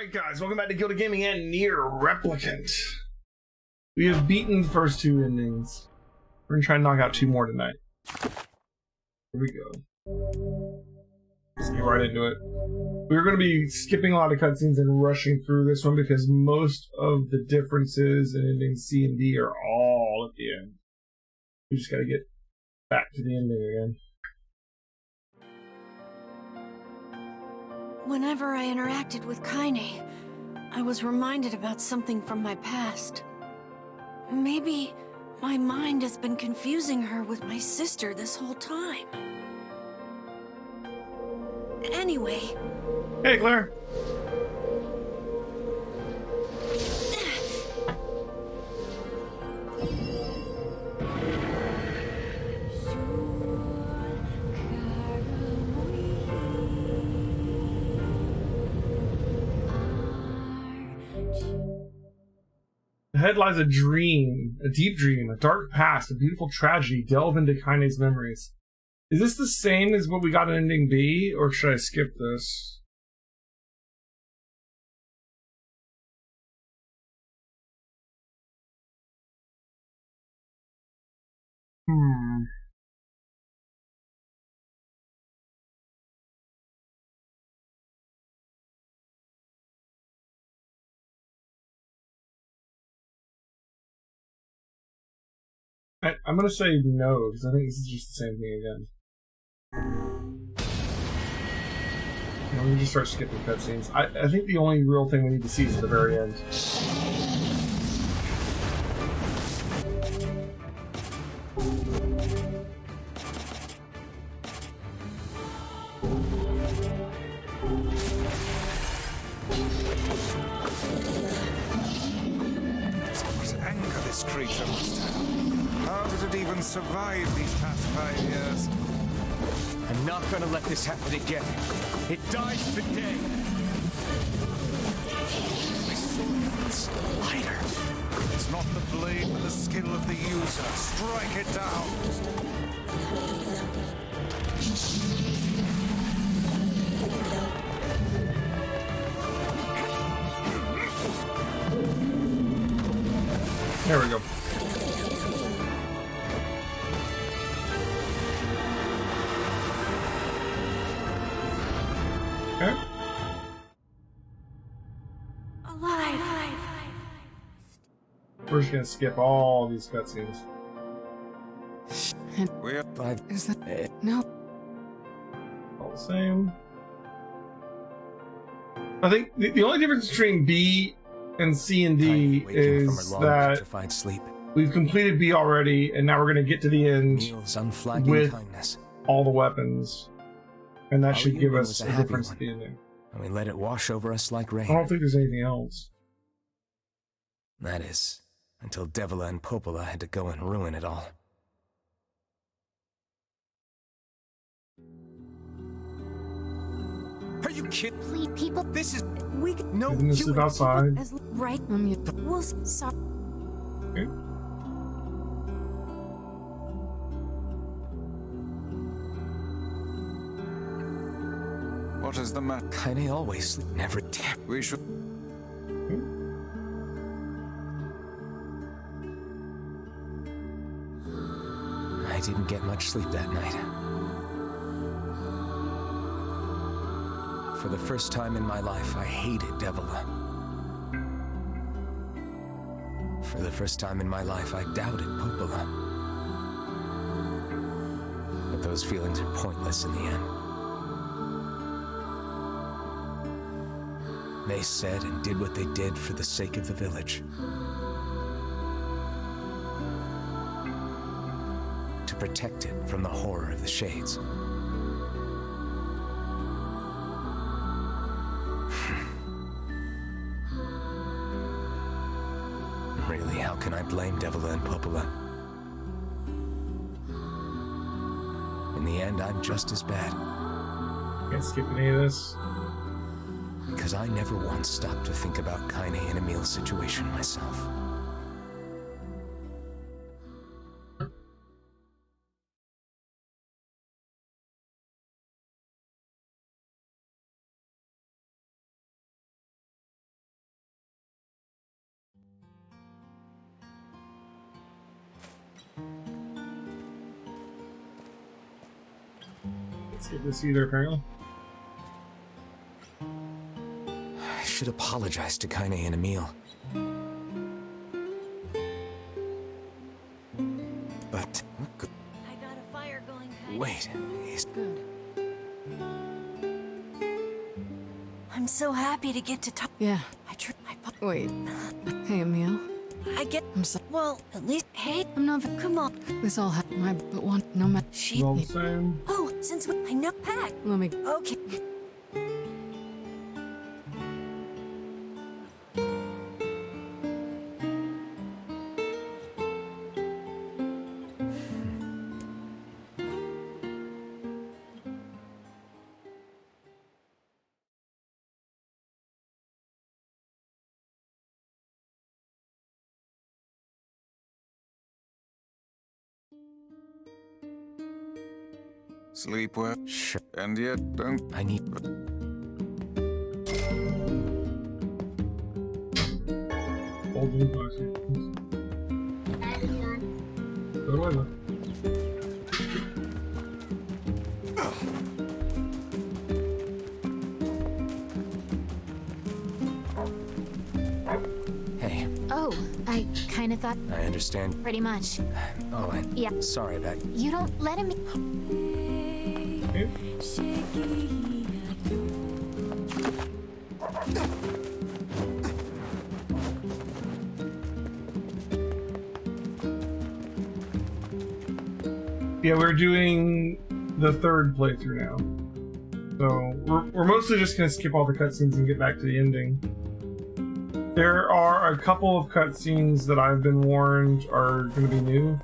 Alright guys, welcome back to Gilded Gaming and NieR Replicant. We have beaten the first two endings. We're gonna try and knock out two more tonight. Here we go. Let's get right into it. We're gonna be skipping a lot of cutscenes and rushing through this one because most of the differences in endings C and D are all at the end. We just gotta get back to the ending again. Whenever I interacted with Kaine, I was reminded about something from my past. Maybe my mind has been confusing her with my sister this whole time. Anyway. Hey, Claire. Ahead lies a dream, a deep dream, a dark past, a beautiful tragedy. Delve into Kaine's memories. Is this the same as what we got in ending B, or should I skip this? I'm gonna say no, because I think this is just the same thing again. Let me just start skipping cutscenes. I think the only real thing we need to see is at the very end. What anger this creature must have. How did it even survive these past 5 years? I'm not gonna let this happen again. It dies today. It's lighter. It's not the blade, but the skill of the user. Strike it down. There we go. Okay. Alive. We're just gonna skip all these cutscenes. We're Is that no? All the same. I think the only difference between B and C and D is that Sleep. we've completed B already, and now we're gonna get to the end Neil's unflagging with kindness. all the weapons, and that Our should give union us was a a happy difference one. at the ending. And we let it wash over us like rain. I don't think there's anything else. That is, until Devila and Popola had to go and ruin it all. Are you kidding? Please, people. This is no. Isn't this You outside? As right, we'll stop. Okay. What is the matter? Kaine always sleep, never tap. We should. I didn't get much sleep that night. For the first time in my life, I hated Devila. For the first time in my life, I doubted Popola. But those feelings are pointless in the end. They said and did what they did for the sake of the village. To protect it from the horror of the Shades. Really, how can I blame Devila and Popola? In the end, I'm just as bad. Can't skip any of this. Because I never once stopped to think about Kaine and Emil's situation myself. skip this either, apparently. I should apologize to Kaine and Emil. But... I got a fire going, Kaine. Wait, he's... Good. I'm so happy to get to talk. Yeah. Wait. Hey, Emil. I get. I'm sorry. Well, at least. Hey, I'm not. come on. This all happened. My but one. No matter. It's all the same. Oh, since I know Pack. Let me. Okay. Sleep well. Sure. And yet, don't... I need... Golden classic. Go to Eva. Hey, Oh, I kinda thought I understand. pretty much. Oh, Yeah. sorry about... You don't let him. Okay. Yeah, we're doing the third playthrough now. So we're mostly just gonna skip all the cutscenes and get back to the ending. There are a couple of cutscenes that I've been warned are gonna be new,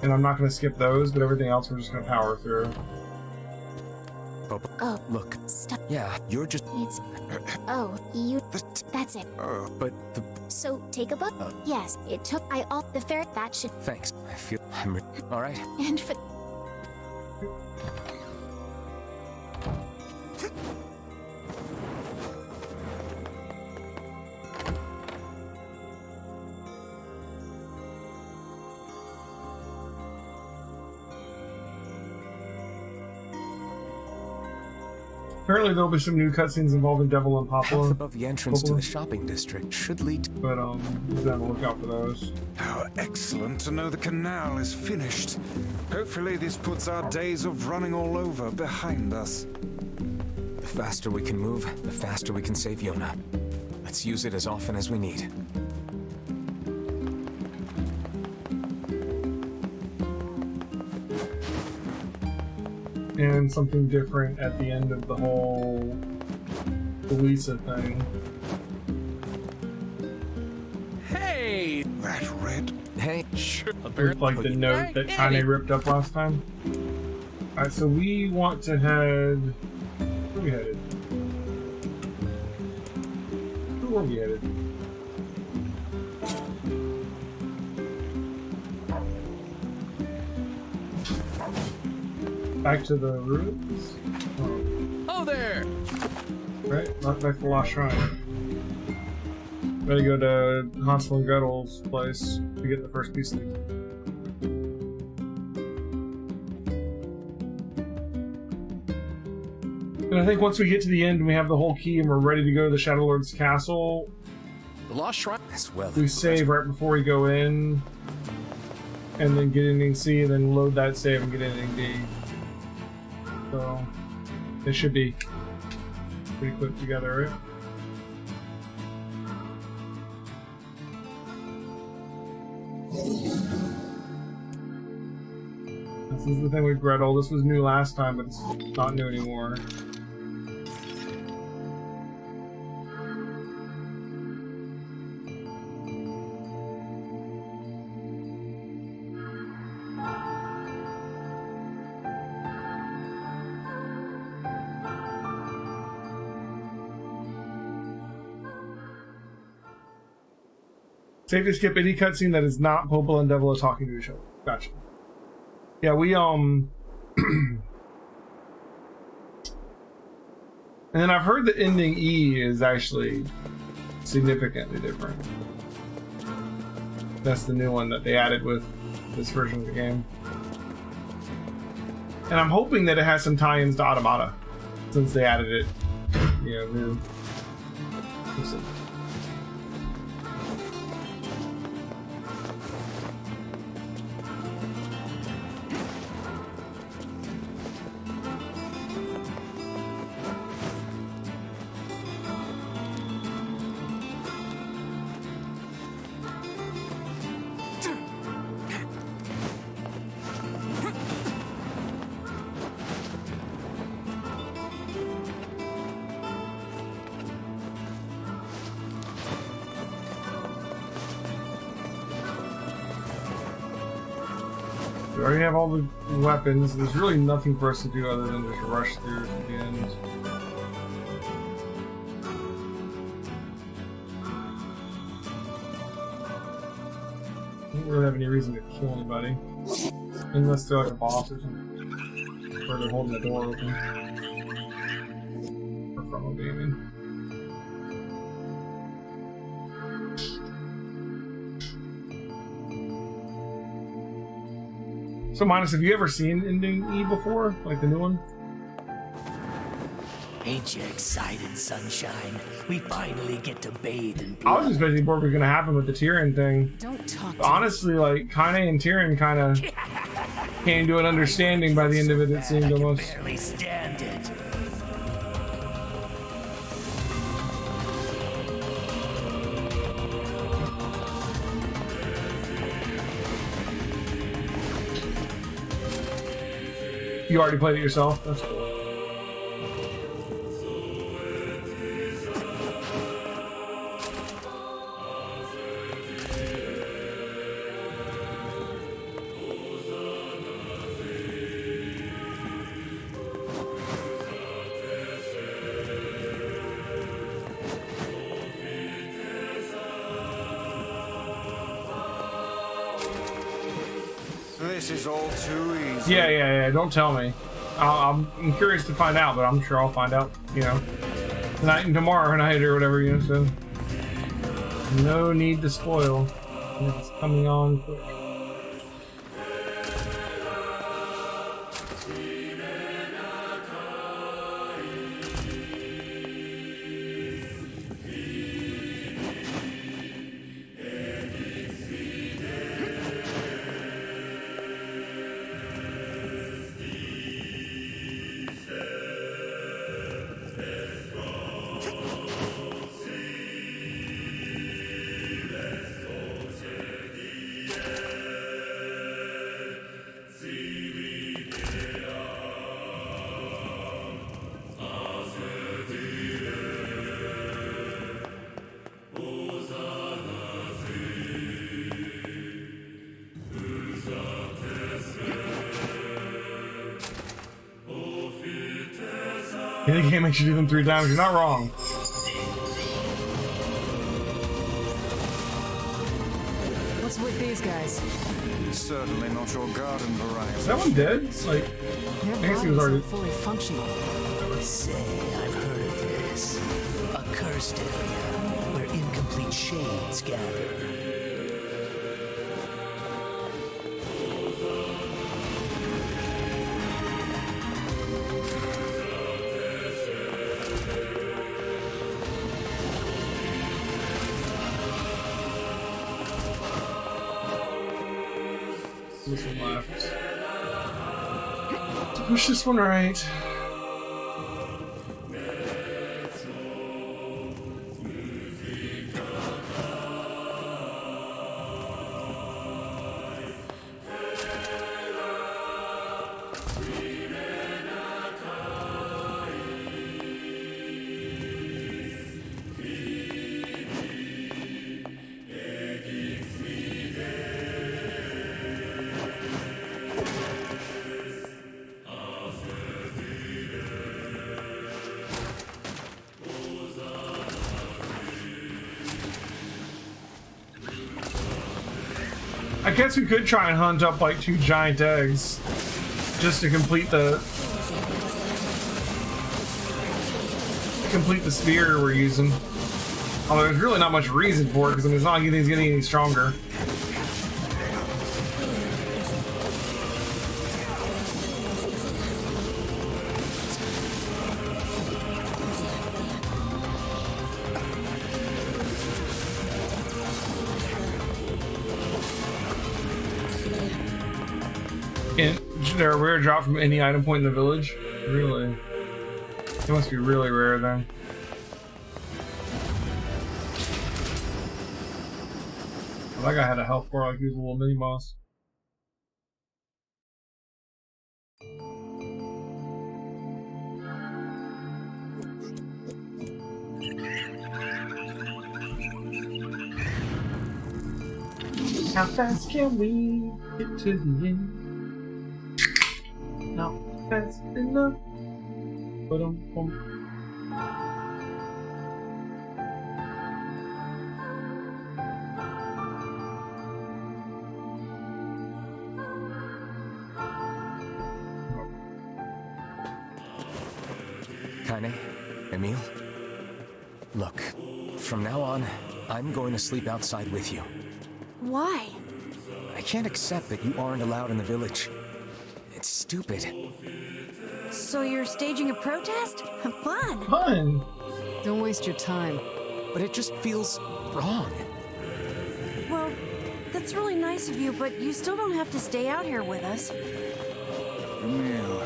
and I'm not gonna skip those, but everything else we're just gonna power through. Oh, Look, stop. yeah, you're just... It's. Oh, you. But... That's it. Oh, But the... So take a book. Yes, it took. I all the ferret that should. Thanks. I feel... I'm... Alright. And for. Apparently there'll be some new cutscenes involving Devil and Path Poplar, above the entrance to the shopping district should lead... but just have a look out for those. how excellent to know the canal is finished. Hopefully this puts our days of running all over behind us. The faster we can move, the faster we can save Yona. Let's use it as often as we need. And something different at the end of the whole Lisa thing. Hey! That red... Hey, Sure. With, like the note that Kaine ripped up last time. Alright, so we want to head... Where are we headed? Where were we headed? Back to the ruins? Oh there! Right, not back to the Lost Shrine. Better go to Hansel and Gretel's place to get the first piece of the... And I think once we get to the end and we have the whole key and we're ready to go to the Shadow Lord's castle, The Lost Shrine. as well. we save right before we go in, and then get ending C, and then load that save and get ending D. So, they should be pretty quick together, right? This is the thing with Gretel. This was new last time, but it's not new anymore. Safe to skip any cutscene that is not Popel and Devil talking to each other. Gotcha. Yeah, we and then I've heard the ending E is actually significantly different. That's the new one that they added with this version of the game. And I'm hoping that it has some tie-ins to Automata, since they added it, you know, new. We'll see. We already have all the weapons. There's really nothing for us to do other than just rush through to the end. I don't really have any reason to kill anybody. Unless they're like a boss or something. Or they're holding the door open. Or from a gaming. So, Minus, have you ever seen Ending E before? Like the new one? Ain't you excited, sunshine? We finally get to bathe in I was blood. just waiting for what was gonna happen with the Tyrion thing. Don't talk But honestly, like, Kaine and Tyrion kind of came to an understanding by the end of it, it seemed I can almost. barely stand it. You already played it yourself? That's cool. This is all too easy. Yeah, don't tell me. I'm curious to find out, but I'm sure I'll find out, you know, tonight and tomorrow night or whatever, you know, so. No need to spoil. It's coming on quick. The game makes you do them 3 times. You're not wrong. What's with these guys? Certainly not your garden variety. Is that one dead? Like, Their I guess he bodies was already. aren't fully functional. Say, I've heard of this. A cursed area where incomplete shades gather. This one left. To push this one right. I guess we could try and hunt up like 2 giant eggs just to complete the sphere we're using. Although there's really not much reason for it because I mean, it's not like anything's getting any stronger. they're a rare drop from any item point in the village. Really? It must be really rare then. Well, that guy had a health bar like he was a little mini boss. How fast can we get to the end? Not fast enough. Kaine, Emil, look, from now on, I'm going to sleep outside with you. Why? I can't accept that you aren't allowed in the village. It's stupid. So you're staging a protest? Fun! Fun! Don't waste your time. But it just feels wrong. Well, that's really nice of you, but you still don't have to stay out here with us. Emil.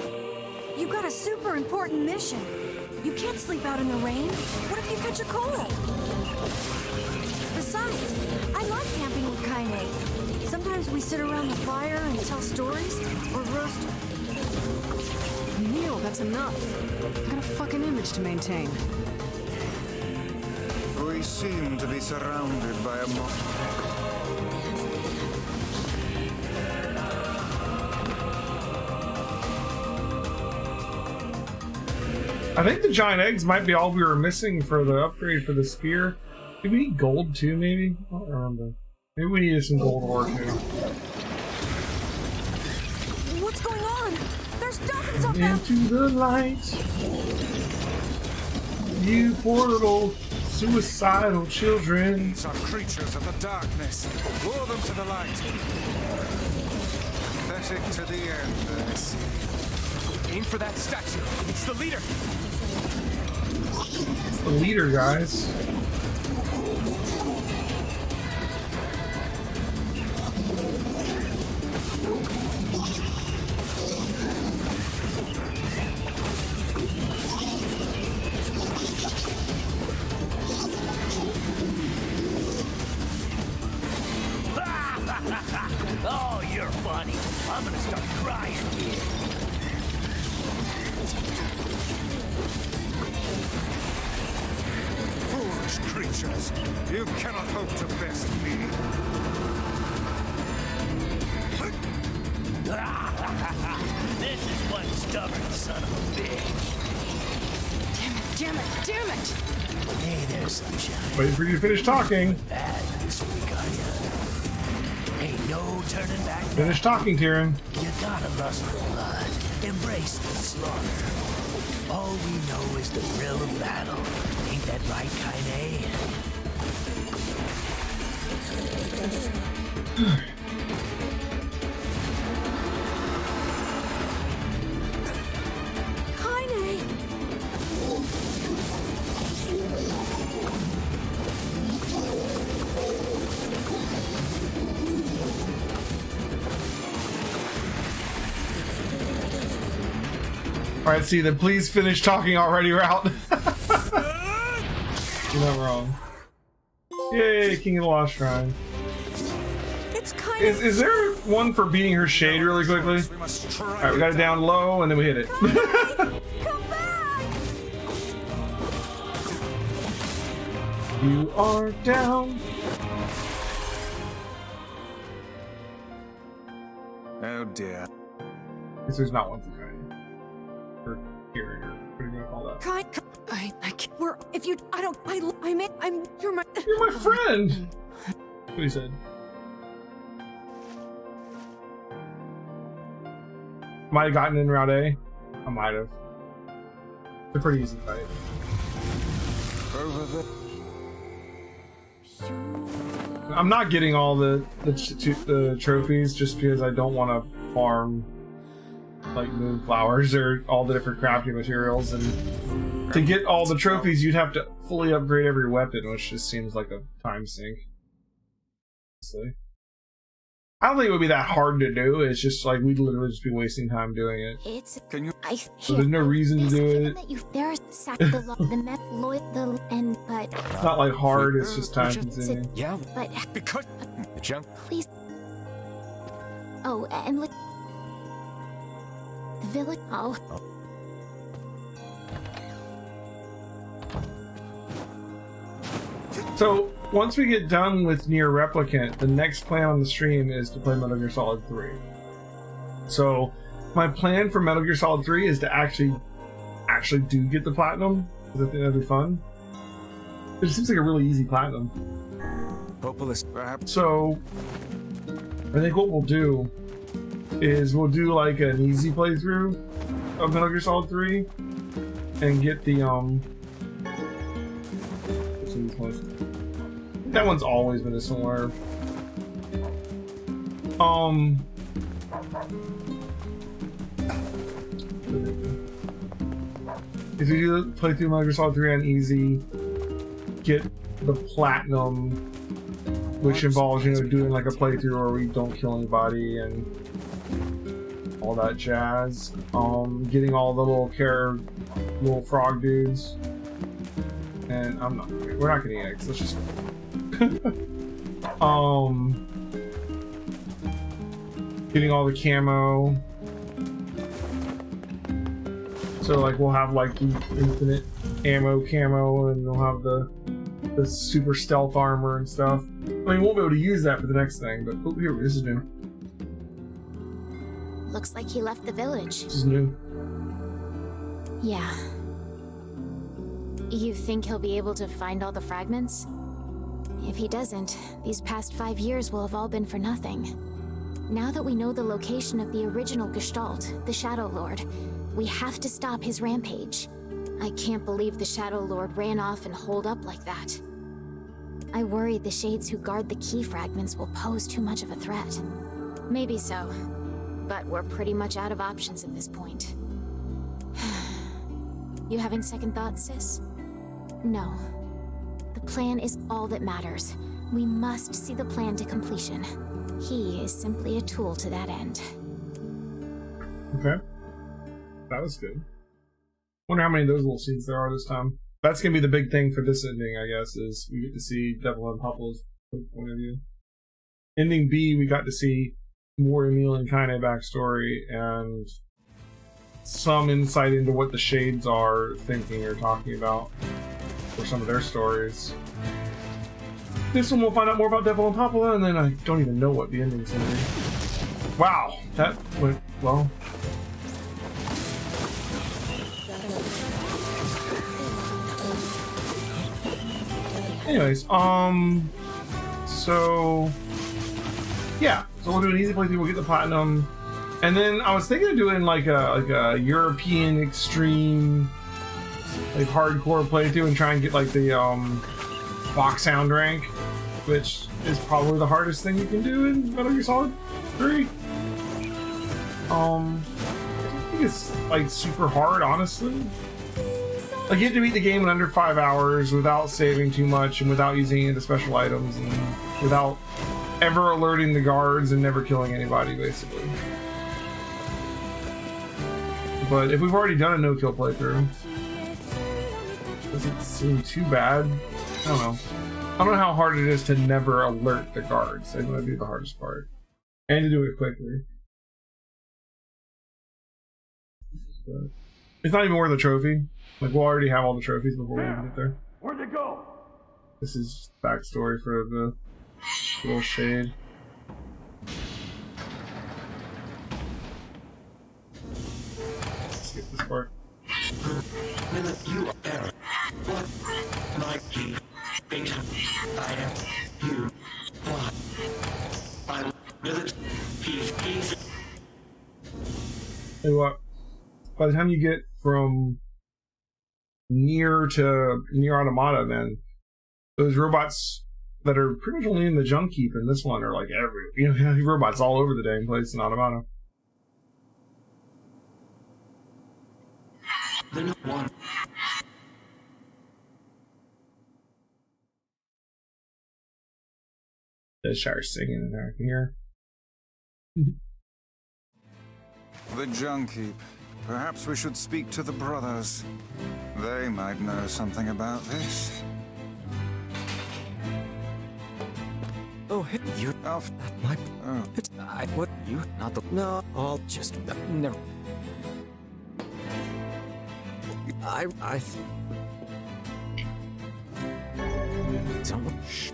You got a super important mission. You can't sleep out in the rain. What if you catch a cold? Besides, I like camping with Kaine. Sometimes we sit around the fire and tell stories, or roast. Neil, that's enough. I got a fucking image to maintain. We seem to be surrounded by a mob. I think the giant eggs might be all we were missing for the upgrade for the spear. Did we need gold too, maybe? I don't remember. Maybe we needed some gold ore too. What's going on? There's dozens of them! Into the light, you poor little suicidal children. These are creatures of the darkness. Lure them to the light. Pathetic to the end, I see. Aim for that statue. It's the leader. It's the leader, guys. Oh, you're funny. I'm gonna start crying here. Foolish creatures. You cannot hope to best me. This is one stubborn son of a bitch. Damn it! Hey there, sunshine. Wait for you to finish talking. Bad this week, are ya? Ain't no turning back. Finish talking, Tyrion. You gotta lust for blood. Embrace the slaughter. All we know is the thrill of battle. Ain't that right, Kaine? Kaine! Alright, see the please finish talking already route. You're not wrong. Yay, King of the Lost Shrine. It's Kaine! Is there one for beating her shade really quickly? We must try. Alright, we got it down low and then we hit it. Come back! You are down. Oh dear. Guess there's not one for Kaine. Or here, what are you gonna call that? Kaine, I can't. We're. If you. I don't. I'm. You're my. You're my friend! What he said. Might have gotten in Route A. I might have. It's a pretty easy fight. Over there. I'm not getting all the trophies just because I don't want to farm like moonflowers or all the different crafting materials, and to get all the trophies you'd have to fully upgrade every weapon, which just seems like a time sink. Honestly. I don't think it would be that hard to do. It's just like we'd literally just be wasting time doing it. It's. Can you? So there's no reason to do it. There's the law, the met, Lloyd, the and but. It's not like hard. It's just time consuming. Yeah, But because the junk. please. Oh, and look. The village. Oh. So once we get done with NieR Replicant, the next plan on the stream is to play Metal Gear Solid 3. So my plan for Metal Gear Solid 3 is to actually do get the platinum, because I think that'd be fun. It seems like a really easy platinum. Populous, perhaps. So I think what we'll do is we'll do like an easy playthrough of Metal Gear Solid 3 and get the that one's always been similar. If you do play through Metal Gear Solid 3 on easy, get the platinum, which involves, you know, doing like a playthrough where we don't kill anybody and all that jazz. Getting all the little frog dudes. And we're not getting eggs, let's just getting all the camo. So like we'll have like the infinite ammo camo, and we'll have the super stealth armor and stuff. I mean, we won't be able to use that for the next thing, but oh, here, this is new. Looks like he left the village. This is new. Yeah. You think he'll be able to find all the fragments? If he doesn't, these past 5 years will have all been for nothing. Now that we know the location of the original Gestalt, the Shadow Lord, we have to stop his rampage. I can't believe the Shadow Lord ran off and holed up like that. I worry the Shades who guard the key fragments will pose too much of a threat. Maybe so, but we're pretty much out of options at this point. You having second thoughts, sis? No. The plan is all that matters. We must see the plan to completion. He is simply a tool to that end. Okay. That was good. Wonder how many of those little scenes there are this time. That's gonna be the big thing for this ending, I guess, is we get to see Devil and Popple's point of view. Ending B, we got to see more Emil and Kaine backstory and some insight into what the Shades are thinking or talking about for some of their stories. This one we'll find out more about Devil and Popula, and then I don't even know what the ending's gonna be. Wow, that went well. Anyways, so yeah, so we'll do an easy playthrough. We'll get the platinum, and then I was thinking of doing like a European extreme, like hardcore playthrough, and try and get like the Foxhound rank, which is probably the hardest thing you can do in Metal Gear Solid 3. I don't think it's like super hard, honestly. Like, you have to beat the game in under 5 hours without saving too much and without using any of the special items and without ever alerting the guards and never killing anybody, basically. But if we've already done a no-kill playthrough, it doesn't seem too bad. I don't know. I don't know how hard it is to never alert the guards. I think that'd be the hardest part. And to do it quickly. But it's not even worth a trophy. Like, we'll already have all the trophies before we even get there. Where'd they go? This is backstory for the little Shade. Skip this part. You are my key. I am you. I'm Hey, what? By the time you get from NieR to NieR Automata, man, those robots that are pretty much only in the junk heap in this one are like you know, robots all over the dang place in Automata. They start singing in there. I can hear. The junk heap. Perhaps we should speak to the brothers. They might know something about this. Oh, hey, you Alf. my. Oh. It's I. What you? Not the. No, I'll just never. I. Don't. Shh.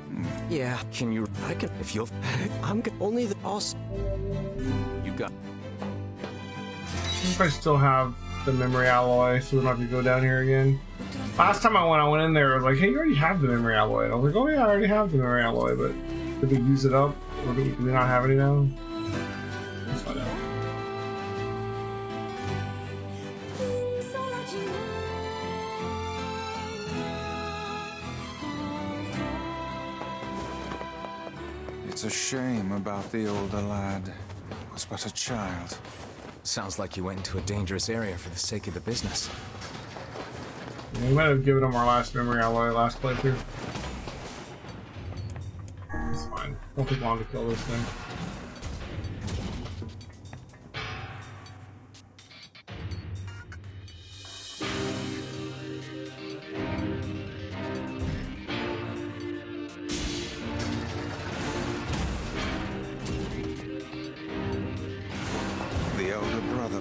Yeah, can you? I can. If you'll. Only the boss. You got. I think I still have the memory alloy, so we don't have to go down here again. Last time I went in there, it was like, hey, you already have the memory alloy. And I was like, oh yeah, I already have the memory alloy, but did we use it up? Or do we not have any now? Let's find out. It's a shame about the older lad. He was but a child. Sounds like you went into a dangerous area for the sake of the business. Yeah, we might have given him our last memory alloy last playthrough. It's fine. Don't take long to kill this thing.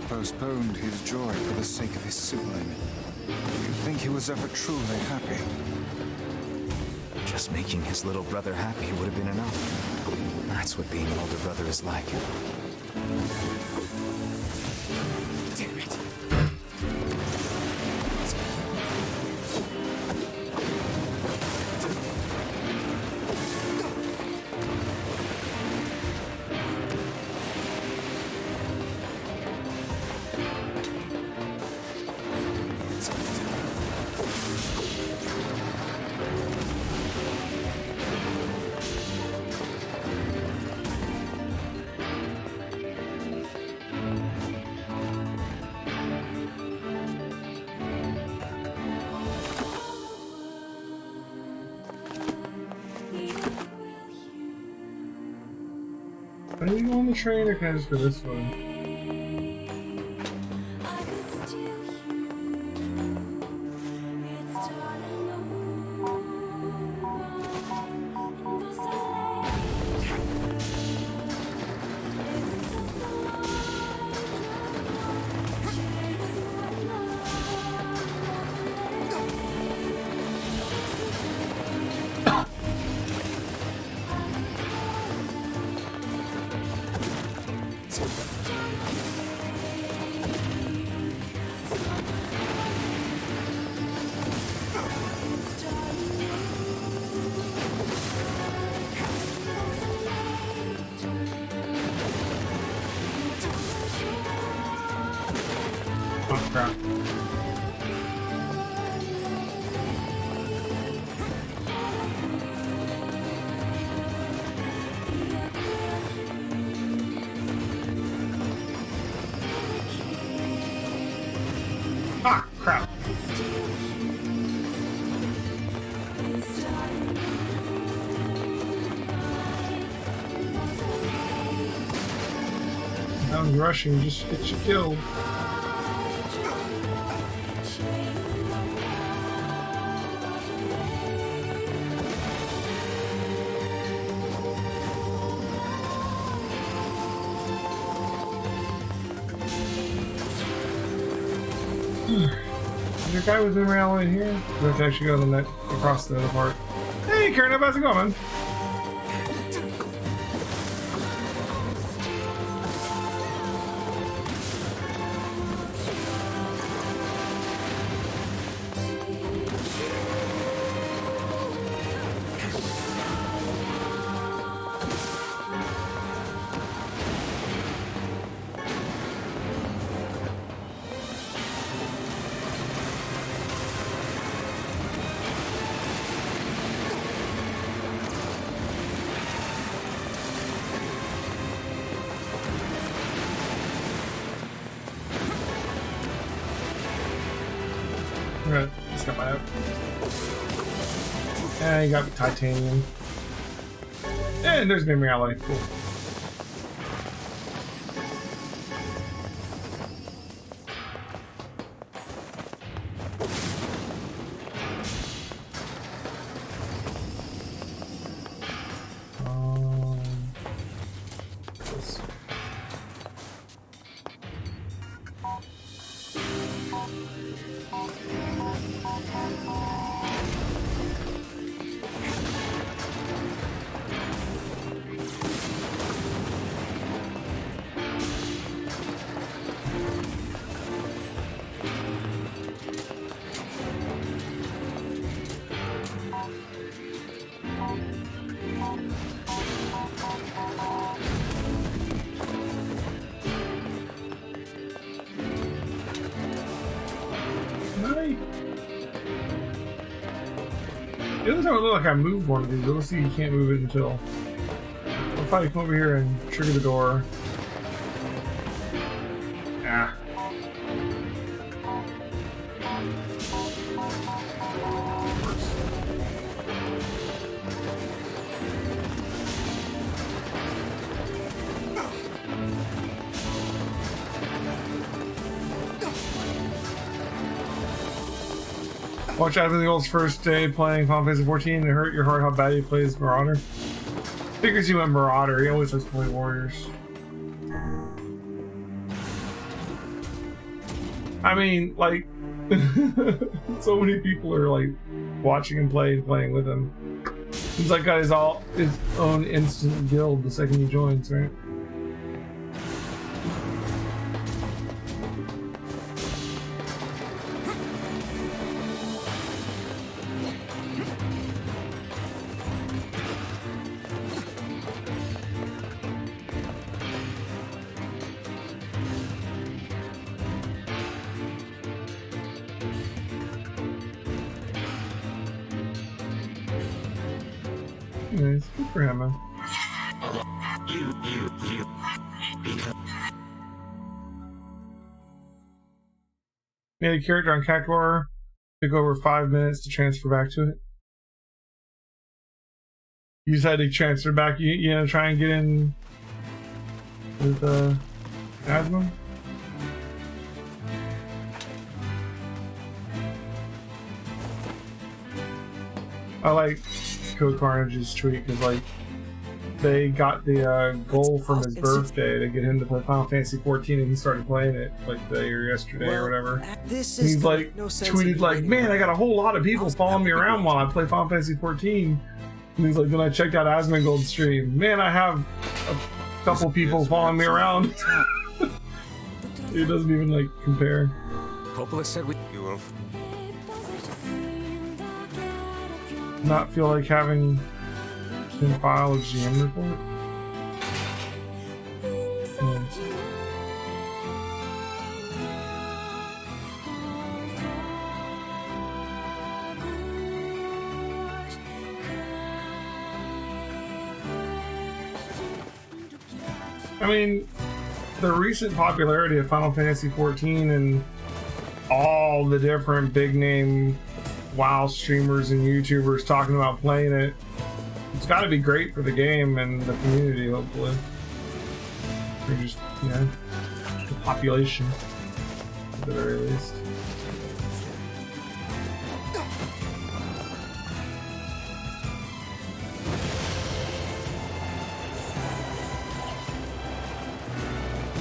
Postponed his joy for the sake of his sibling. Do you think he was ever truly happy? Just making his little brother happy would have been enough. That's what being an older brother is like. Damn it. Can we go on the train or can I just go this way? Oh crap. Ah, crap. I was rushing just to get you killed. Is there a guy with memory alloy in here? We have to actually go to the across the other part. Hey, Karen, how's it going, man? Right, just got my out. And you got titanium. And there's memory alloy. Cool. The other time it looked like I moved one of these, but let's see, you can't move it until... I'll probably come over here and trigger the door. Ah. Watch out for the old's first day playing Final Fantasy 14 and it hurt your heart how bad he plays Marauder. Figures he went Marauder, he always likes to play Warriors. I mean, like, so many people are like watching him play and playing with him. He's like got his own instant guild the second he joins, right? Nice, good for him, man. Made a character on Cactuar. Took over 5 minutes to transfer back to it. You just had to transfer back, you know, try and get in with Asmon. I like Code Carnage's tweet because, like, they got the goal from his birthday to get him to play Final Fantasy 14, and he started playing it like today or yesterday or whatever. He's like tweeted like, "Man, I got a whole lot of people following me around while I play Final Fantasy 14." And he's like, "Then I checked out Asmongold's stream. Man, I have a couple people following me around." It doesn't even like compare. Coppola said you will not feel like having him file a GM report. I mean, the recent popularity of Final Fantasy 14 and all the different big name WoW streamers and YouTubers talking about playing it, it's got to be great for the game and the community, hopefully. Or just, you know, the population, at the very least.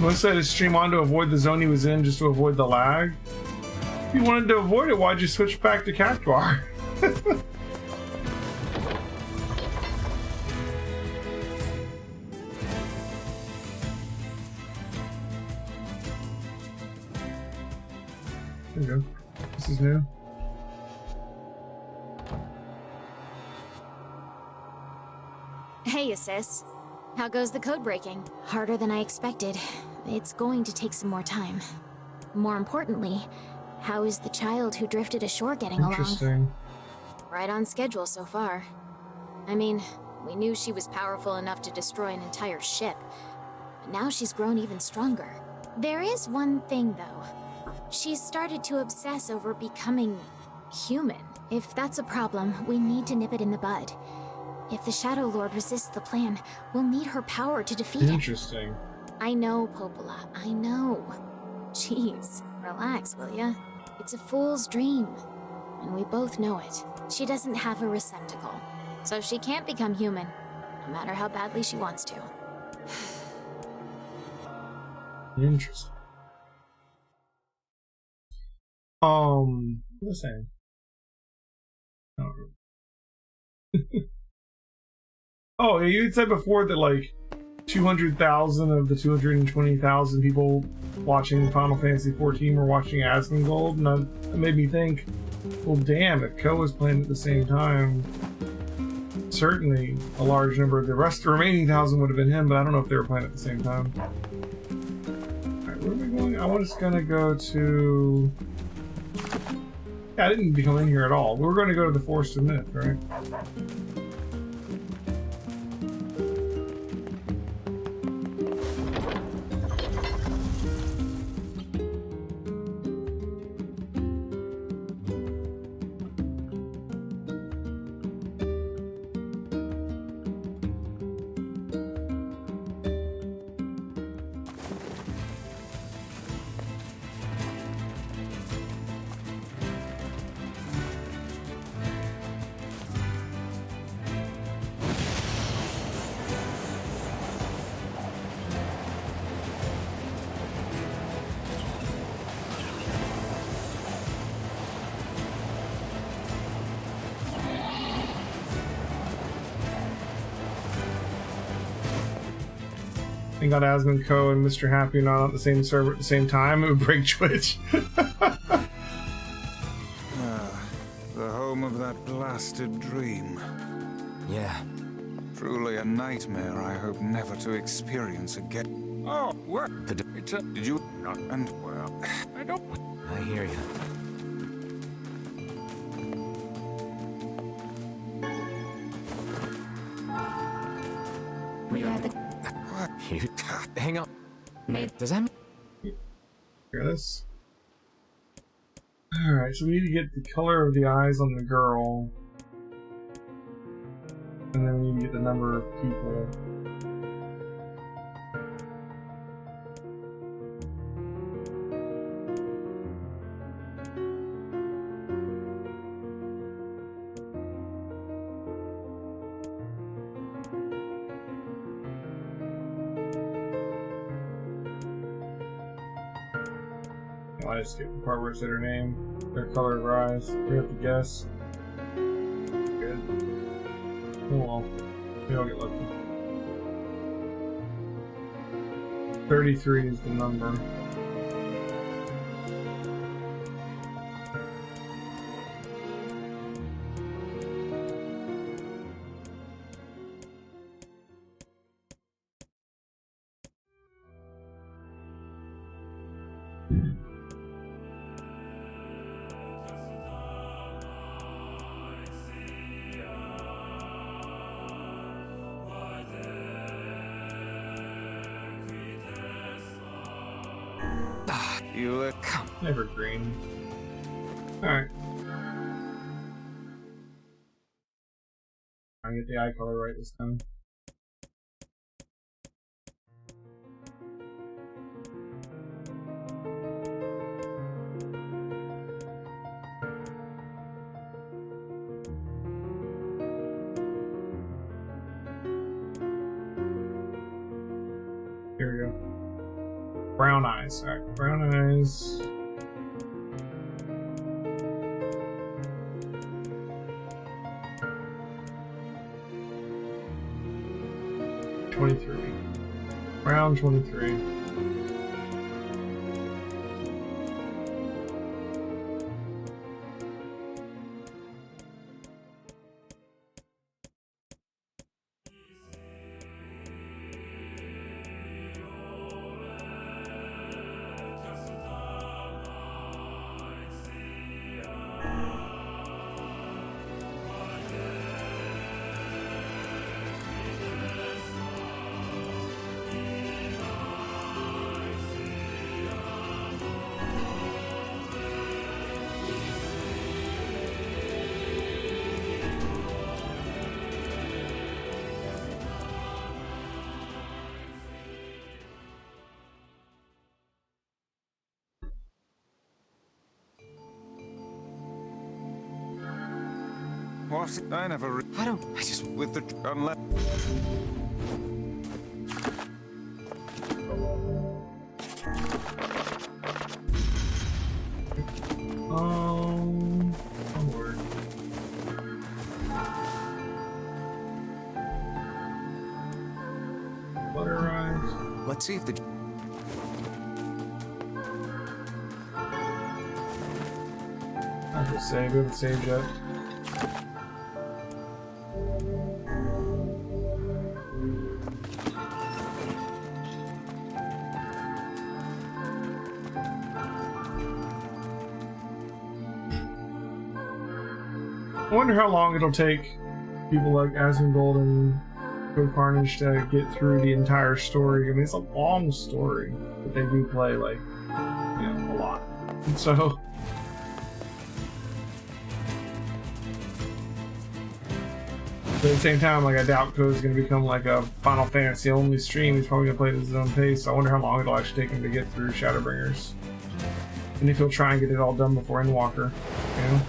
Most had to stream on to avoid the zone he was in, just to avoid the lag. If you wanted to avoid it, why'd you switch back to Cactuar? There we go. This is new. Hey, Sis. How goes the code breaking? Harder than I expected. It's going to take some more time. More importantly, how is the child who drifted ashore getting along? Right on schedule so far. I mean, we knew she was powerful enough to destroy an entire ship, but now she's grown even stronger. There is one thing, though. She's started to obsess over becoming human. If that's a problem, we need to nip it in the bud. If the Shadow Lord resists the plan, we'll need her power to defeat him. Interesting. I know, Popola, I know. Jeez, relax, will ya? It's a fool's dream, and we both know it. She doesn't have a receptacle, so she can't become human, no matter how badly she wants to. Interesting. What was I saying? Oh, you had said before that like 200,000 of the 220,000 people watching Final Fantasy 14 were watching Asmongold, and that made me think, well, damn, if Ko was playing at the same time, certainly a large number of the remaining 1,000 would have been him, but I don't know if they were playing at the same time. Alright, where are we going? I was gonna go to... Yeah, I didn't come in here at all. We were going to go to the Forest of Myth, right? Thank God Asmund Co. and Mr. Happy are not on the same server at the same time. It would break Twitch. The home of that blasted dream. Yeah. Truly a nightmare I hope never to experience again. Oh, what? Did you not? And well, I don't. I hear you. We are the... What? You hang on. Does that mean? Hear this? Alright, so we need to get the color of the eyes on the girl. And then we need to get the number of people. I just skip the part where it said her name, their color of her eyes. We have to guess. Good. Oh well. Maybe I'll get lucky. 33 is the number. You come. Evergreen. Alright. I get the eye color right this time. Here we go. Brown eyes. Alright, brown eyes. Brown 23. What? I never. I just. With the unless. Onward. Butter eyes. Let's see if the. I'll just save. We haven't saved yet. I wonder how long it'll take people like Asmongold and Code Carnage to get through the entire story. I mean, it's a long story, but they do play like, you know, a lot. And so, but at the same time, like, I doubt Code's gonna become like a Final Fantasy only stream. He's probably gonna play it at his own pace. So I wonder how long it'll actually take him to get through Shadowbringers, and if he'll try and get it all done before Endwalker, you know.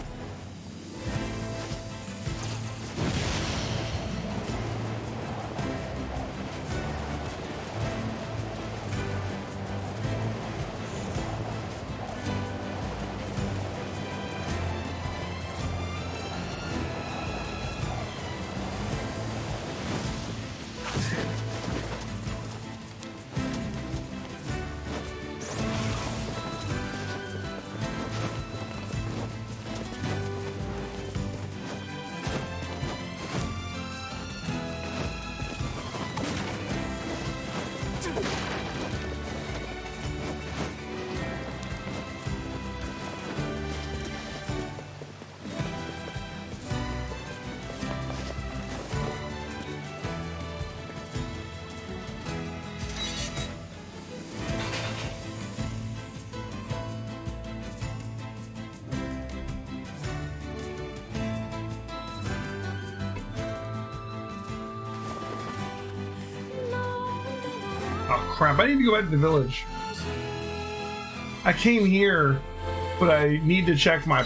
Oh crap, I need to go back to the village. I came here, but I need to check my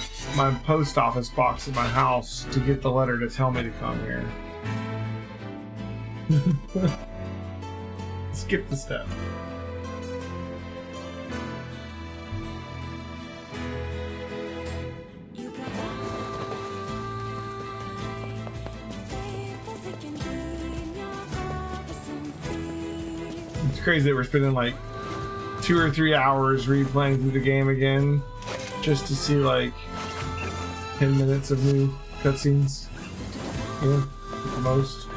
post office box at my house to get the letter to tell me to come here. Skip the step. It's crazy that we're spending like 2 or 3 hours replaying through the game again just to see like 10 minutes of new cutscenes. Yeah, at the most.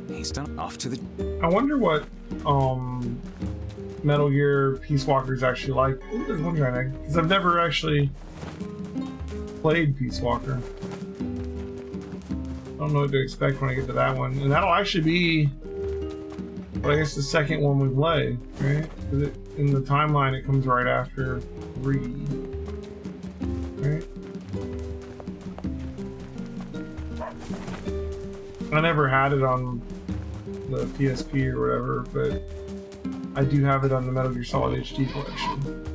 He's done off to the. I wonder what Metal Gear Peace Walker is actually like. Ooh, there's one guy there, because I've never actually played Peace Walker. I don't know what to expect when I get to that one, and that'll actually be, but I guess the second one we play, right? Because in the timeline it comes right after 3, right? I never had it on the PSP or whatever, but I do have it on the Metal Gear Solid HD collection.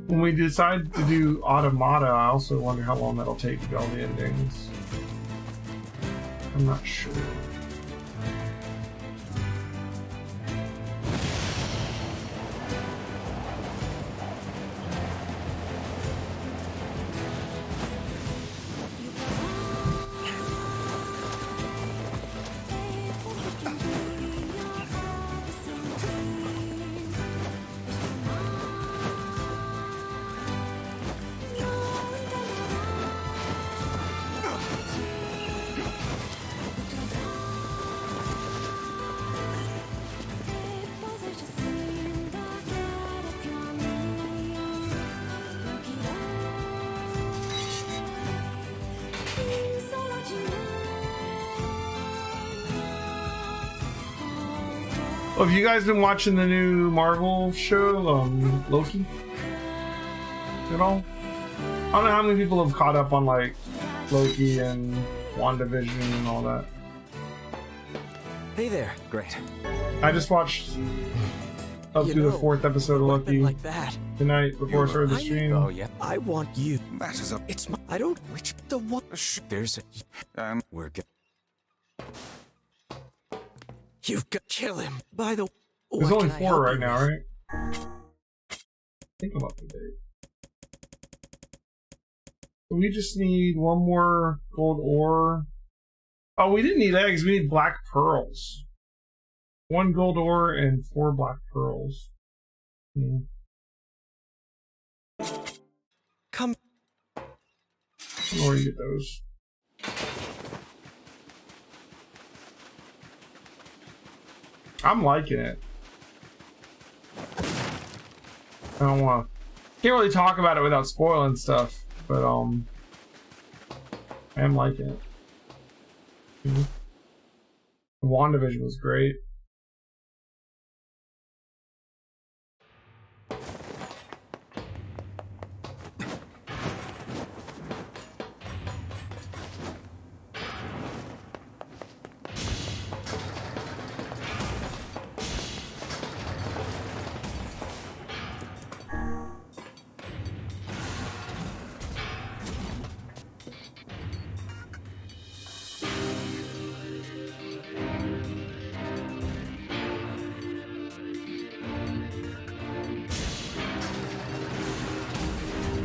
When we decide to do Automata, I also wonder how long that'll take to get all the endings. I'm not sure. Oh, have you guys been watching the new Marvel show, Loki? At all? I don't know how many people have caught up on like Loki and WandaVision and all that. Hey there. Great. I just watched up to the 4th episode of Loki like that. tonight before I started the stream. Oh yeah. I want you. That is a... It's my. I don't. Which the one? There's a. We're good. You've got to kill him. By the. There's what only can I 4 help right you now, with? right? Think about the date. We just need one more gold ore. Oh, we didn't need eggs. We need black pearls. 1 gold ore and 4 black pearls. Come. Where do you get those? I'm liking it. I don't want to. Can't really talk about it without spoiling stuff, but I am liking it. WandaVision was great.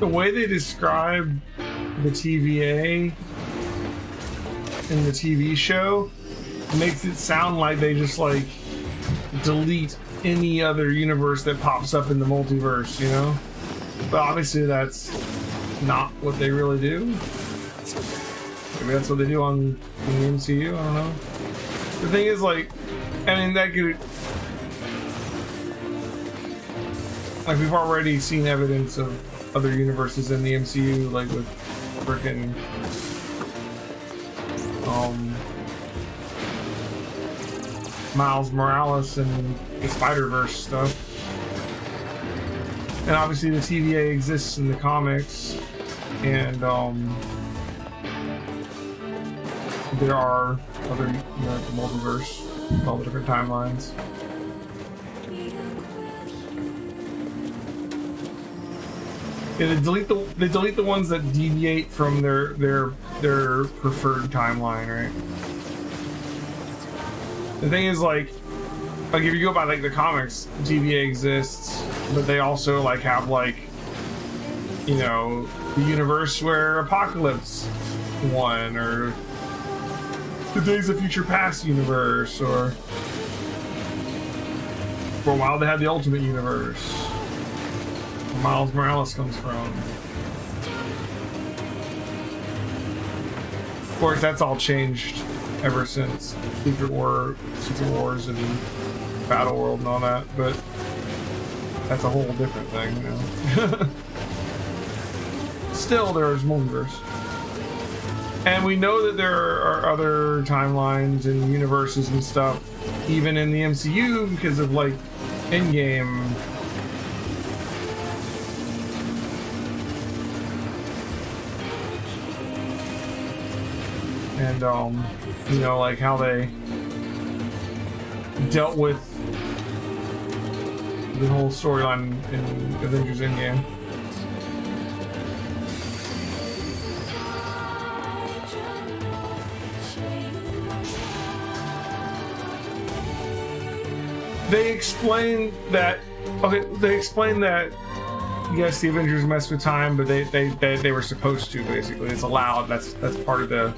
The way they describe the TVA in the TV show makes it sound like they just like delete any other universe that pops up in the multiverse, you know? But obviously that's not what they really do. Maybe that's what they do in the MCU, I don't know. The thing is, like, I mean, that could... Like, we've already seen evidence of other universes in the MCU, like with frickin' Miles Morales and the Spider-Verse stuff. And obviously the TVA exists in the comics, and there are other, you know, the multiverse, all the different timelines. Yeah, they delete the ones that deviate from their preferred timeline, right? The thing is, like if you go by like the comics, TVA exists, but they also like have like, you know, the universe where Apocalypse won, or the Days of Future Past universe, or for a while they had the Ultimate Universe. Miles Morales comes from. Of course, that's all changed ever since Secret Wars and Battle World and all that, but that's a whole different thing, you know. Still, there's multiverse. And we know that there are other timelines and universes and stuff, even in the MCU, because of like Endgame. And you know, like how they dealt with the whole storyline in Avengers Endgame. They explain that. Okay, they explain that. Yes, the Avengers messed with time, but they were supposed to. Basically, it's allowed. That's part of the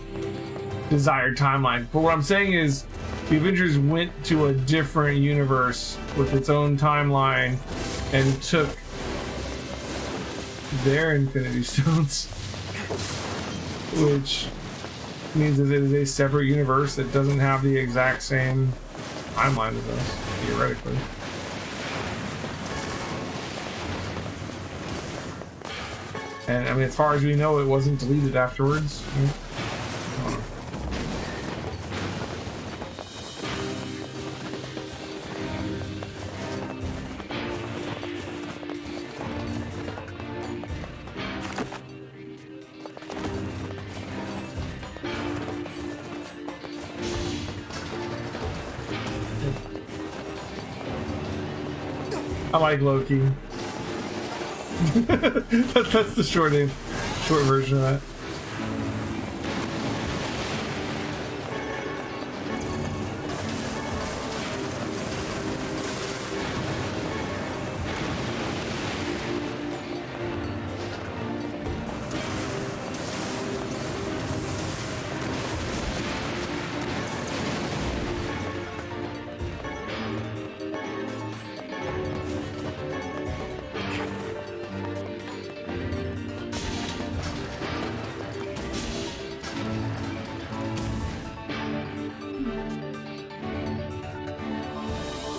desired timeline. But what I'm saying is, the Avengers went to a different universe with its own timeline and took their Infinity Stones, which means that it is a separate universe that doesn't have the exact same timeline as us, theoretically. And I mean, as far as we know, it wasn't deleted afterwards. I like Loki. That's the short version of that.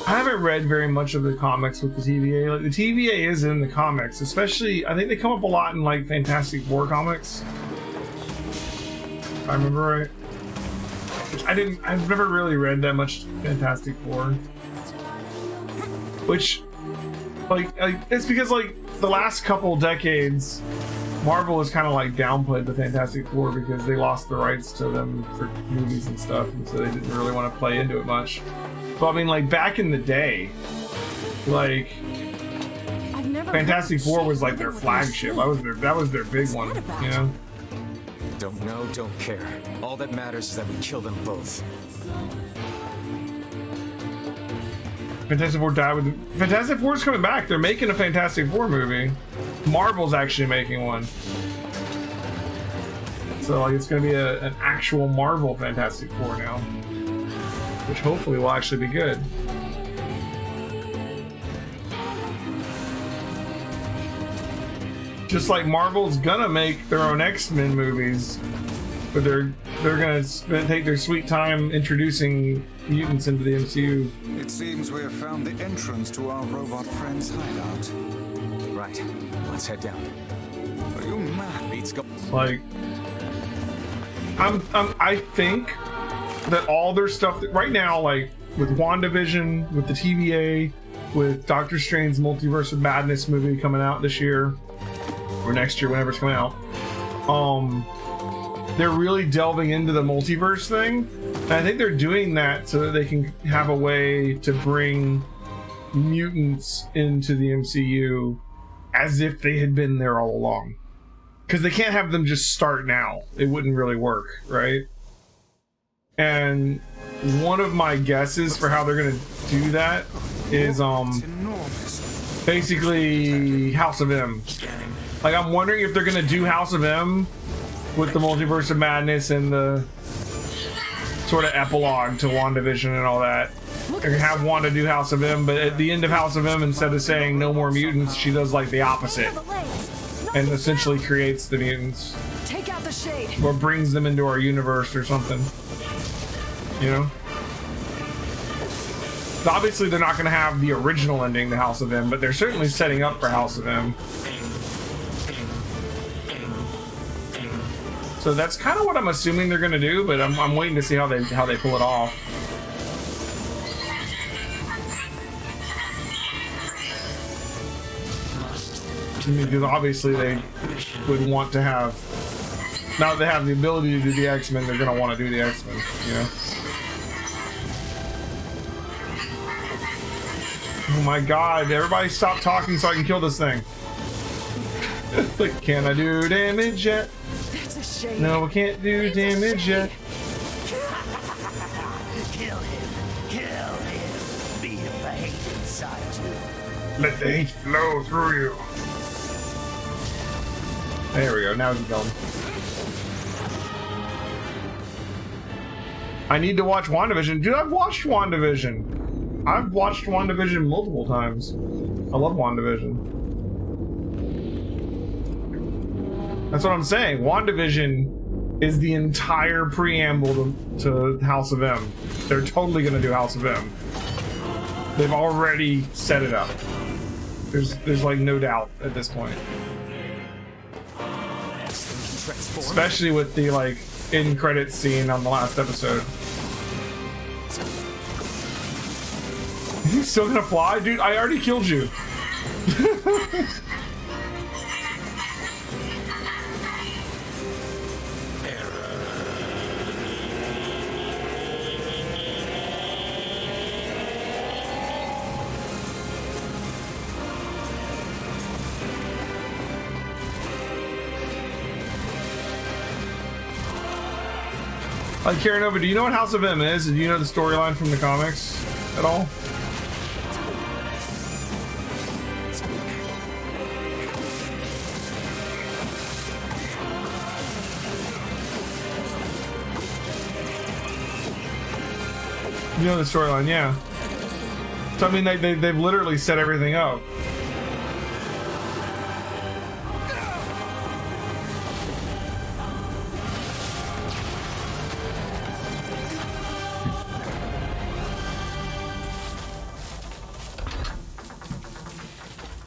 I haven't read very much of the comics with the TVA. Like, the TVA is in the comics, especially, I think they come up a lot in like Fantastic Four comics. If I remember right. Which I've never really read that much Fantastic Four. Which, like it's because like the last couple decades, Marvel has kind of like downplayed the Fantastic Four because they lost the rights to them for movies and stuff, and so they didn't really want to play into it much. But I mean, like back in the day, like Fantastic Four was like their flagship. That was their big one, you know. Don't know, don't care. All that matters is that we kill them both. Fantastic Four died with Fantastic Four's coming back. They're making a Fantastic Four movie. Marvel's actually making one. So like it's gonna be an actual Marvel Fantastic Four now, which hopefully will actually be good. Just like Marvel's gonna make their own X-Men movies, but they're gonna take their sweet time introducing mutants into the MCU. It seems we have found the entrance to our robot friend's hideout. Right, let's head down. Are you mad? Let's go. Like, I think that all their stuff that right now, like with WandaVision, with the TVA, with Doctor Strange's Multiverse of Madness movie coming out this year or next year, whenever it's coming out, they're really delving into the multiverse thing, and I think they're doing that so that they can have a way to bring mutants into the MCU as if they had been there all along, because they can't have them just start now. It wouldn't really work, right? And one of my guesses for how they're gonna do that is basically House of M. Like, I'm wondering if they're gonna do House of M with the Multiverse of Madness and the sort of epilogue to WandaVision and all that. They're gonna have Wanda do House of M, but at the end of House of M, instead of saying no more mutants, she does like the opposite and essentially creates the mutants. Take out the shade. Or brings them into our universe or something. You know? So obviously they're not gonna have the original ending to House of M, but they're certainly setting up for House of M. So that's kind of what I'm assuming they're gonna do, but I'm waiting to see how they pull it off. I mean, because obviously they would want to have, now that they have the ability to do the X-Men, they're gonna want to do the X-Men, you know. Oh my God! Everybody, stop talking so I can kill this thing. Like, can I do damage yet? No, we can't do damage yet. Kill him. Beat him the hate inside you. Let the hate flow through you. There we go, now he's gone. I need to watch WandaVision. Dude, I've watched WandaVision. I've watched WandaVision multiple times. I love WandaVision. That's what I'm saying. WandaVision is the entire preamble to House of M. They're totally gonna do House of M. They've already set it up. There's like no doubt at this point. Especially with the like end credits scene on the last episode. Is he still gonna fly? Dude, I already killed you. Like, Karanova, do you know what House of M is? Do you know the storyline from the comics at all? You know the storyline, yeah. So I mean, they've literally set everything up.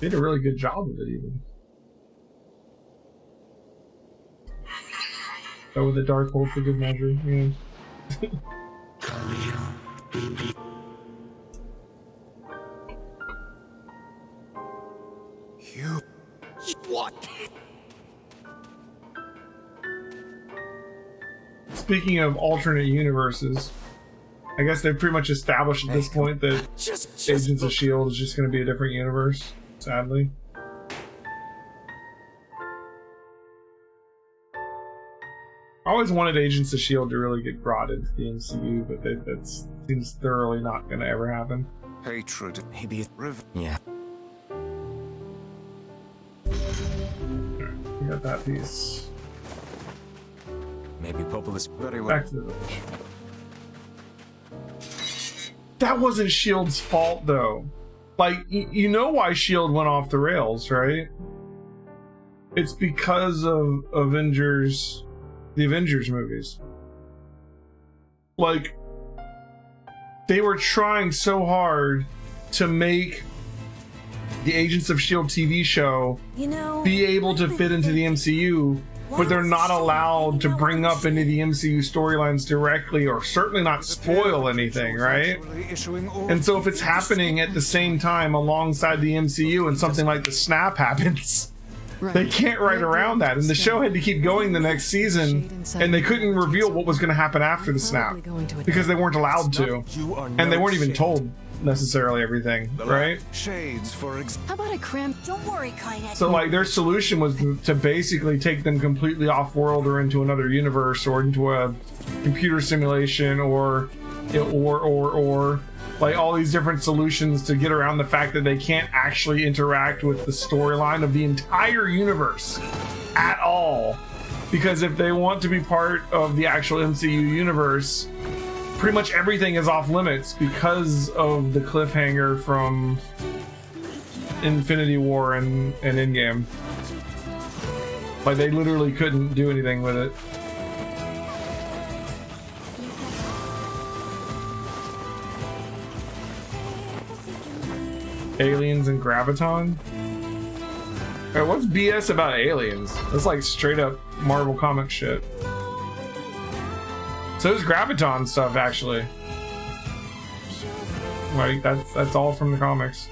They did a really good job of it, even. Oh, with the dark hold for good measure, yeah. You... What? Speaking of alternate universes, I guess they've pretty much established at this point that Agents of S.H.I.E.L.D. is just going to be a different universe, sadly. I always wanted Agents of S.H.I.E.L.D. to really get brought into the MCU, but that seems thoroughly not going to ever happen. Hatred. Maybe it's river. Yeah. We got that piece. Maybe Populus. Very well. Back to the village. That wasn't S.H.I.E.L.D.'s fault, though. Like, you know why S.H.I.E.L.D. went off the rails, right? It's because of the Avengers movies. Like, they were trying so hard to make the Agents of S.H.I.E.L.D. TV show be able to fit into the MCU, but they're not allowed to bring up any of the MCU storylines directly, or certainly not spoil anything, right? And so if it's happening at the same time alongside the MCU and something like the snap happens, they can't write around that. And the show had to keep going the next season, and they couldn't reveal what was going to happen after the snap because they weren't allowed to, and they weren't even told necessarily everything, right? Shades for How about a cram? Don't worry, Kainet. So like their solution was to basically take them completely off world or into another universe or into a computer simulation or like all these different solutions to get around the fact that they can't actually interact with the storyline of the entire universe at all. Because if they want to be part of the actual MCU universe, pretty much everything is off limits because of the cliffhanger from Infinity War and Endgame. Like they literally couldn't do anything with it. Aliens and Graviton? Hey, what's BS about aliens? That's like straight up Marvel comic shit. So is Graviton stuff, actually. Like, that's all from the comics.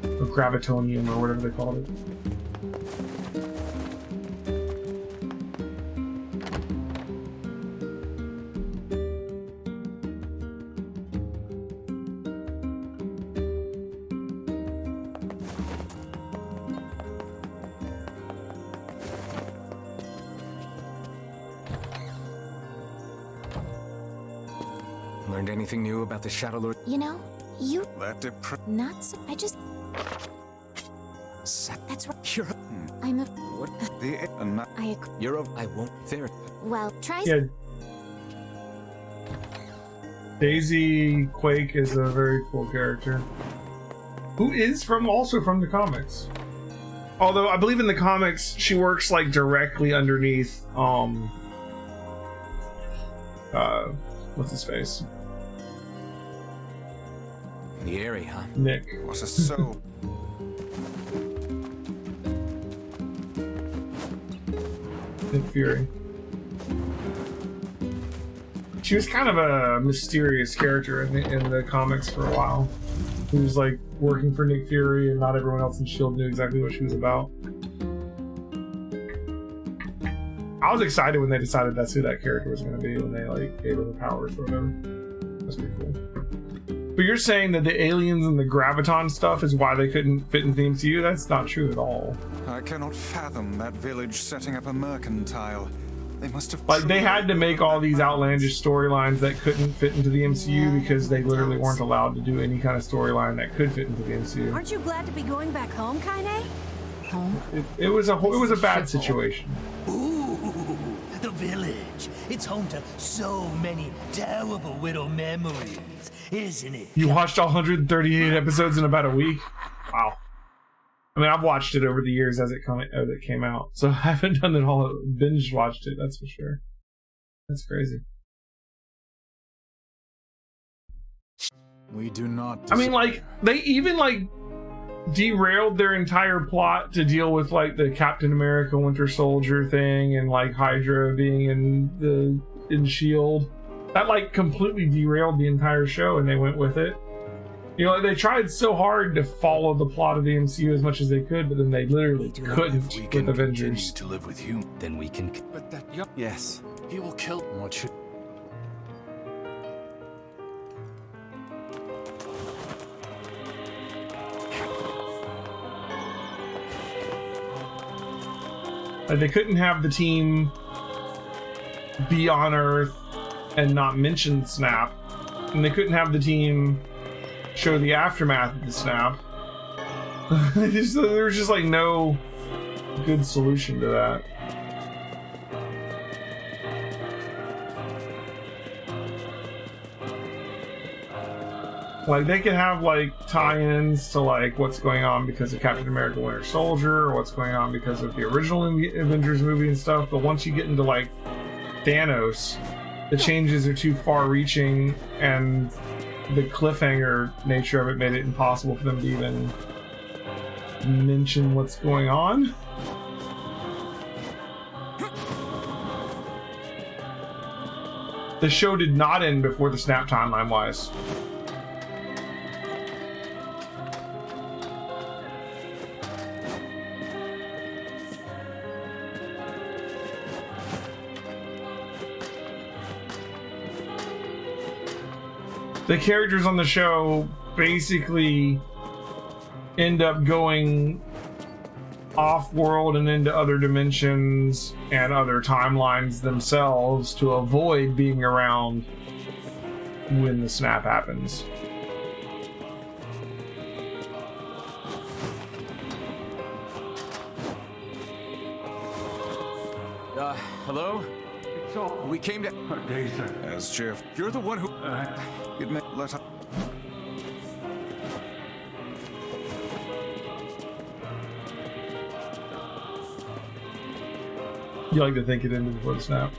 Or Gravitonium, or whatever they called it. Learned anything new about the Shadow Lord? You know, you not so. I just. That's right. You're I'm a. what? I agree. You're a. I won't. There. Well, try. Yeah. Daisy Quake is a very cool character. Who is also from the comics. Although I believe in the comics she works like directly underneath what's his face? The area, huh? Nick. Was a soul. Nick Fury. She was kind of a mysterious character in the comics for a while. Who was like working for Nick Fury, and not everyone else in S.H.I.E.L.D. knew exactly what she was about. I was excited when they decided that's who that character was going to be when they like gave her the powers or whatever. That's pretty cool. But But you're saying that the aliens and the graviton stuff is why they couldn't fit into the MCU? That's not true at all. I cannot fathom that village setting up a mercantile. They must have... Like, they had to make all these outlandish storylines that couldn't fit into the MCU because they literally weren't allowed to do any kind of storyline that could fit into the MCU. Aren't you glad to be going back home, Kaine? Home? It was a bad situation. Ooh, the village. It's home to so many terrible Widow memories, isn't it? You watched all 138 episodes in about a week? Wow. I mean, I've watched it over the years as it came out, so I haven't done it all. Binge watched it, that's for sure. That's crazy. We do not. I mean, like, they even like derailed their entire plot to deal with like the Captain America Winter Soldier thing and like Hydra being in S.H.I.E.L.D. That like completely derailed the entire show, and they went with it. You know, they tried so hard to follow the plot of the MCU as much as they could, but then they literally couldn't with Avengers. To live with him, then we can. But that Yes. he will kill. What should? Like, they couldn't have the team be on Earth and not mention Snap, and they couldn't have the team show the aftermath of the Snap. There was just like no good solution to that. Like, they could have like tie-ins to like what's going on because of Captain America Winter Soldier, or what's going on because of the original Avengers movie and stuff, but once you get into like Thanos, the changes are too far-reaching, and the cliffhanger nature of it made it impossible for them to even mention what's going on. The show did not end before the Snap timeline-wise. The characters on the show basically end up going off-world and into other dimensions and other timelines themselves to avoid being around when the Snap happens. Hello? We came to... As Jeff, You're the one who... it may let us... You like to think it ended before the Snap.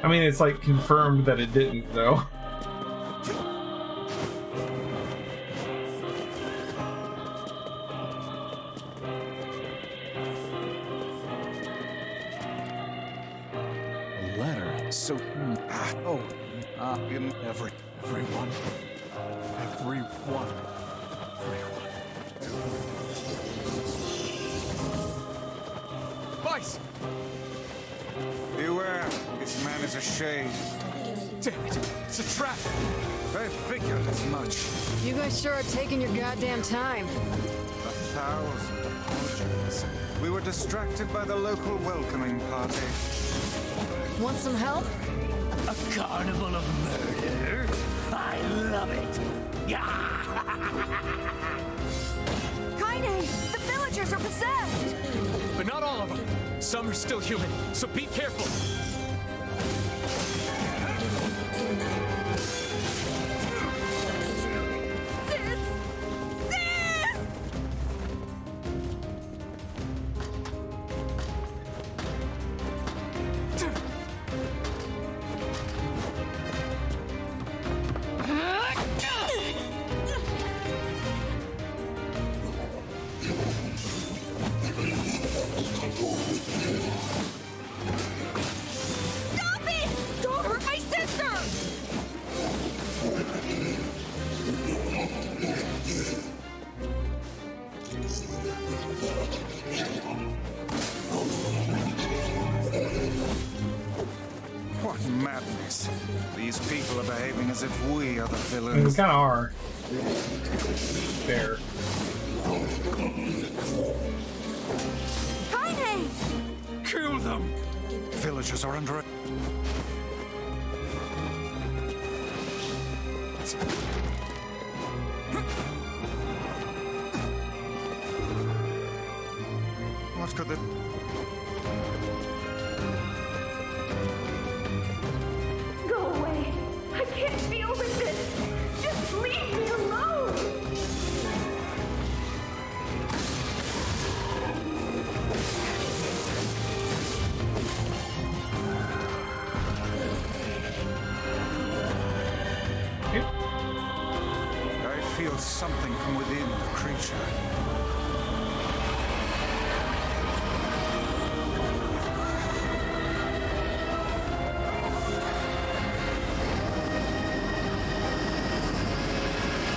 I mean, it's like confirmed that it didn't, though. So, in Everyone. Vice! beware, this man is a shade. Damn it! It's a trap! I figured as much. You guys sure are taking your goddamn time. 1,000 apologies. We were distracted by the local welcoming party. Want some help? A carnival of murder? I love it. Kaine! The villagers are possessed! But not all of them. Some are still human, so be careful. madness. These people are behaving as if we are the I mean, we villains. kind of are. Fair. Kaine! Kill them! Villagers are under it. What could the... Go away. I can't deal with this. Just leave me alone. I feel something from within the creature.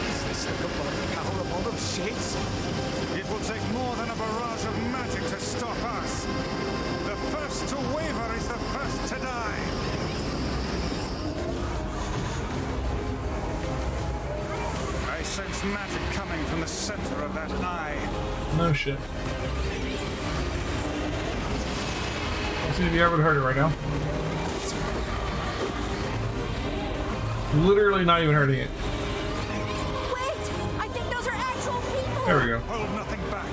Is this the combined power of all those shades? It will take more than a barrage of magic to stop us. The first to waver is the first to die. I sense magic coming from the center of that eye. No shit. Let's see if you ever heard it right now. Literally not even hurting it. Wait! I think those are actual people! There we go. Hold nothing back.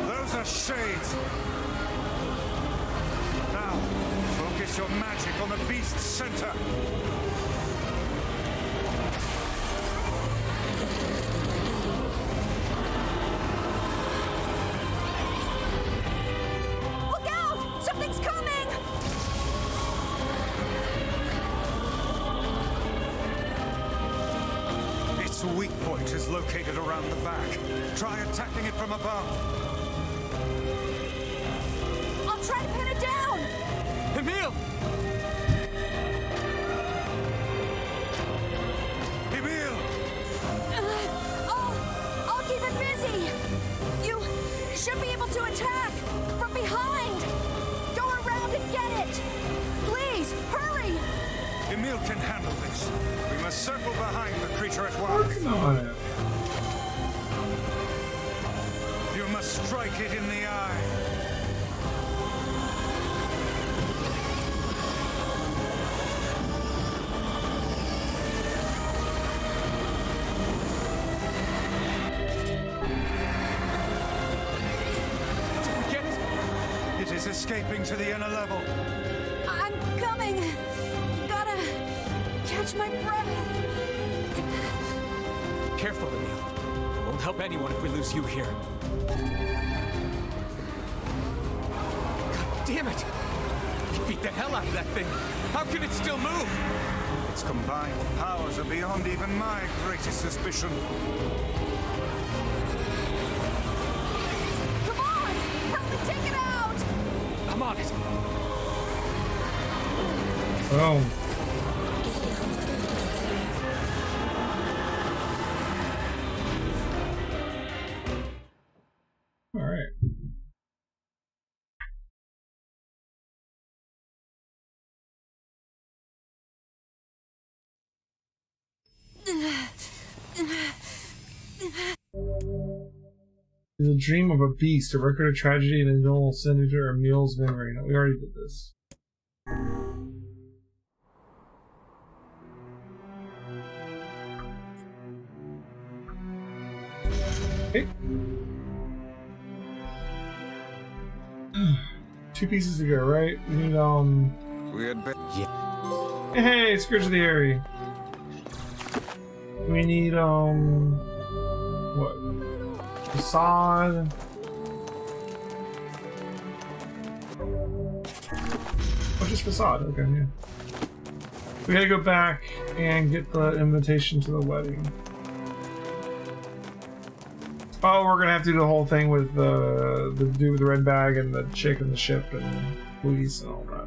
Those are shades. Now, focus your magic on the beast's center. Look out! Something's coming! Its weak point is located around the back. Try attacking it from above. I'll try to pin it down! Emil! Emil! I'll keep it busy! You should be able to attack! From behind! Go around and get it! Please, hurry! Emil can handle this. We must circle behind the creature at Working once. on it. You must strike it in the eye. Did we get it? It is escaping to the inner level. I'm coming! Gotta catch my breath! Careful, Emil. Won't help anyone if we lose you here. God damn it! We beat the hell out of that thing. How can it still move? Its combined powers are beyond even my greatest suspicion. Come on! Help me take it out! I'm on it. Boom. All right. It's a dream of a beast, a record of tragedy, and a Noel Senator Emil's memory. No, we already did this. Okay. 2 pieces to go, right? We need, We had better. hey, Scourge of the Airy. We need, what? Facade. Oh, just Facade, okay, yeah. We gotta go back and get the invitation to the wedding. Oh, we're gonna have to do the whole thing with the dude with the red bag and the chick in the ship and police and all that.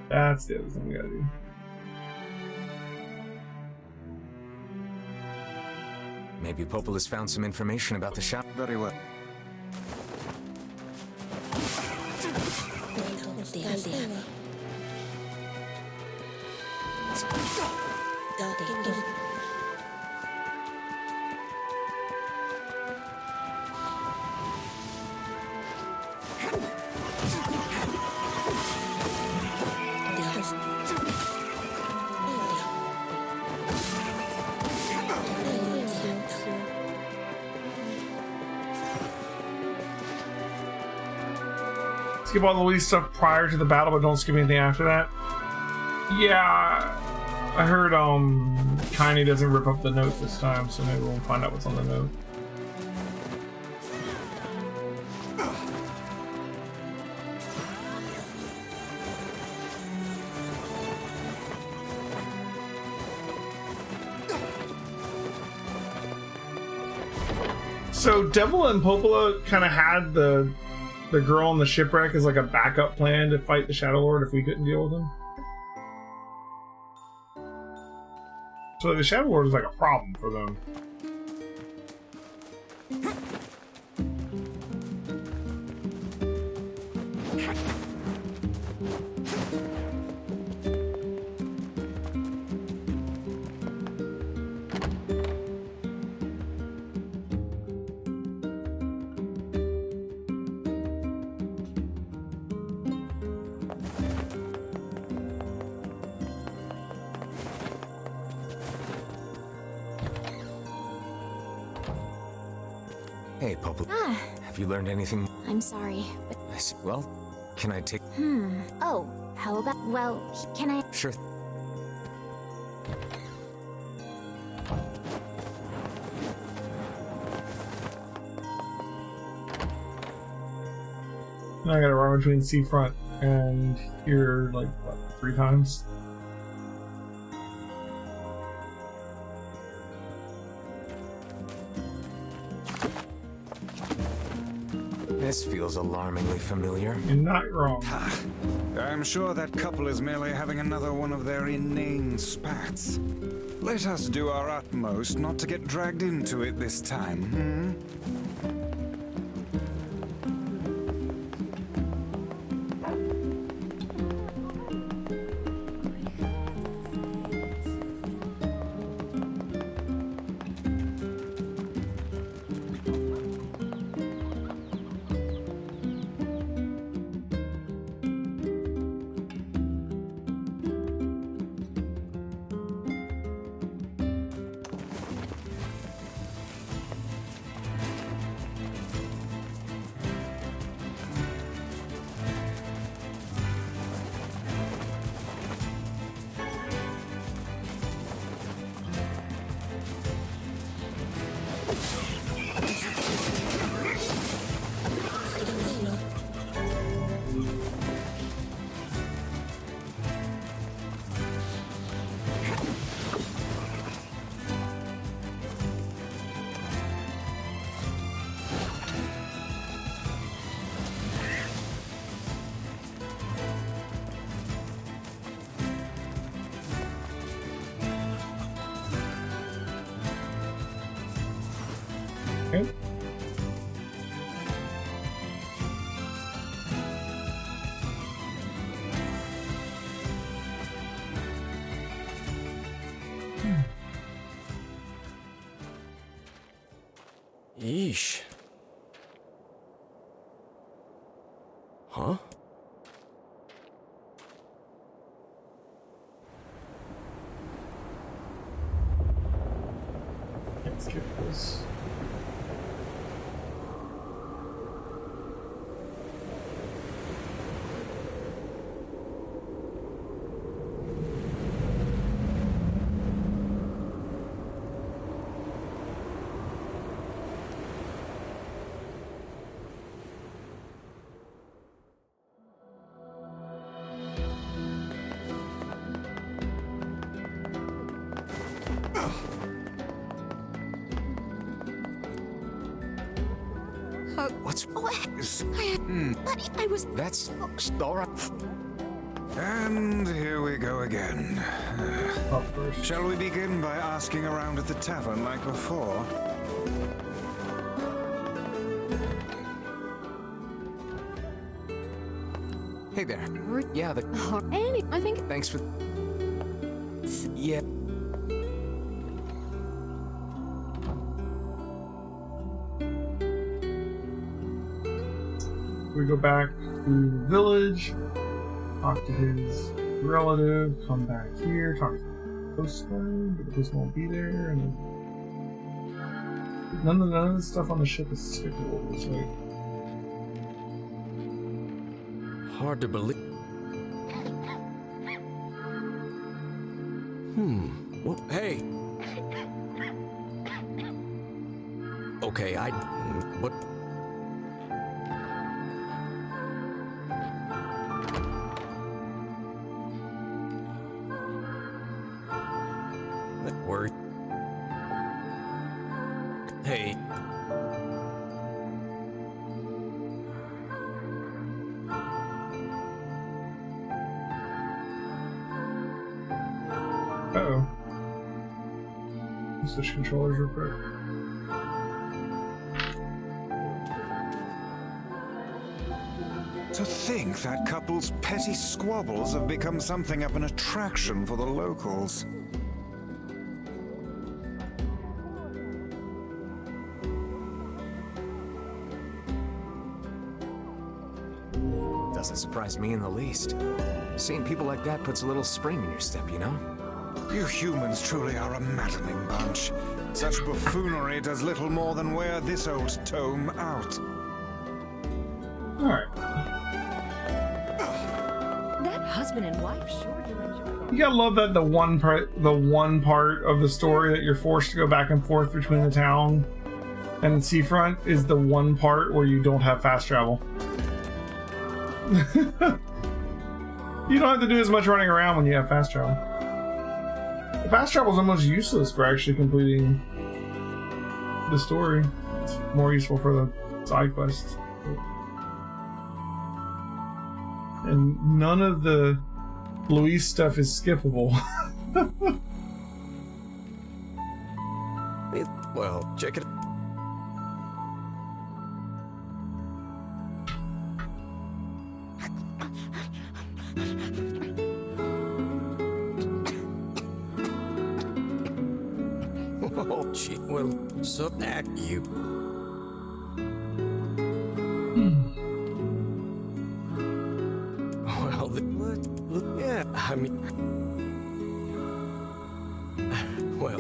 That's the other thing we gotta do. Maybe Popol has found some information about the shop. Very well. Skip all the Lee stuff prior to the battle, but don't skip anything after that. Yeah, I heard Kaine doesn't rip up the note this time, so maybe we'll find out what's on the note. So Devil and Popola kind of had the girl on the shipwreck as like a backup plan to fight the Shadow Lord if we couldn't deal with him. So the Shadow Lord is like a problem for them. Hey, Popo. Have you learned anything? I'm sorry, but... Well, can I take... Oh, how about... Well, can I... Sure. Now I gotta run between Seafront and here, like, what, 3 times? This feels alarmingly familiar. You're not wrong. I'm sure that couple is merely having another one of their inane spats. Let us do our utmost not to get dragged into it this time, Okay. Yeesh. Huh? Can't skip this. What's... I was... That's... alright. And here we go again. Up first. Shall we begin by asking around at the tavern like before? Hey there. Yeah, I think... Thanks for... Yeah. We go back to the village, talk to his relative, come back here, talk to the postman, but the postman won't be there, and none of the stuff on the ship is skippable. It's like Hard to believe. What? Hey. Okay, what? Word. Hey. uh-oh. Switch controllers real quick. To think that couple's petty squabbles have become something of an attraction for the locals. Doesn't surprise me in the least. Seeing people like that puts a little spring in your step, you know? You humans truly are a maddening bunch. Such buffoonery does little more than wear this old tome out. Alright. That husband and wife sure do enjoy. You gotta love that the one part of the story that you're forced to go back and forth between the town and the seafront is the one part where you don't have fast travel. You don't have to do as much running around when you have fast travel. The fast travel is almost useless for actually completing the story. It's more useful for the side quests. And none of the Luis stuff is skippable. Well, check it. Oh, gee. Well, so that you. Well, yeah, I mean, well.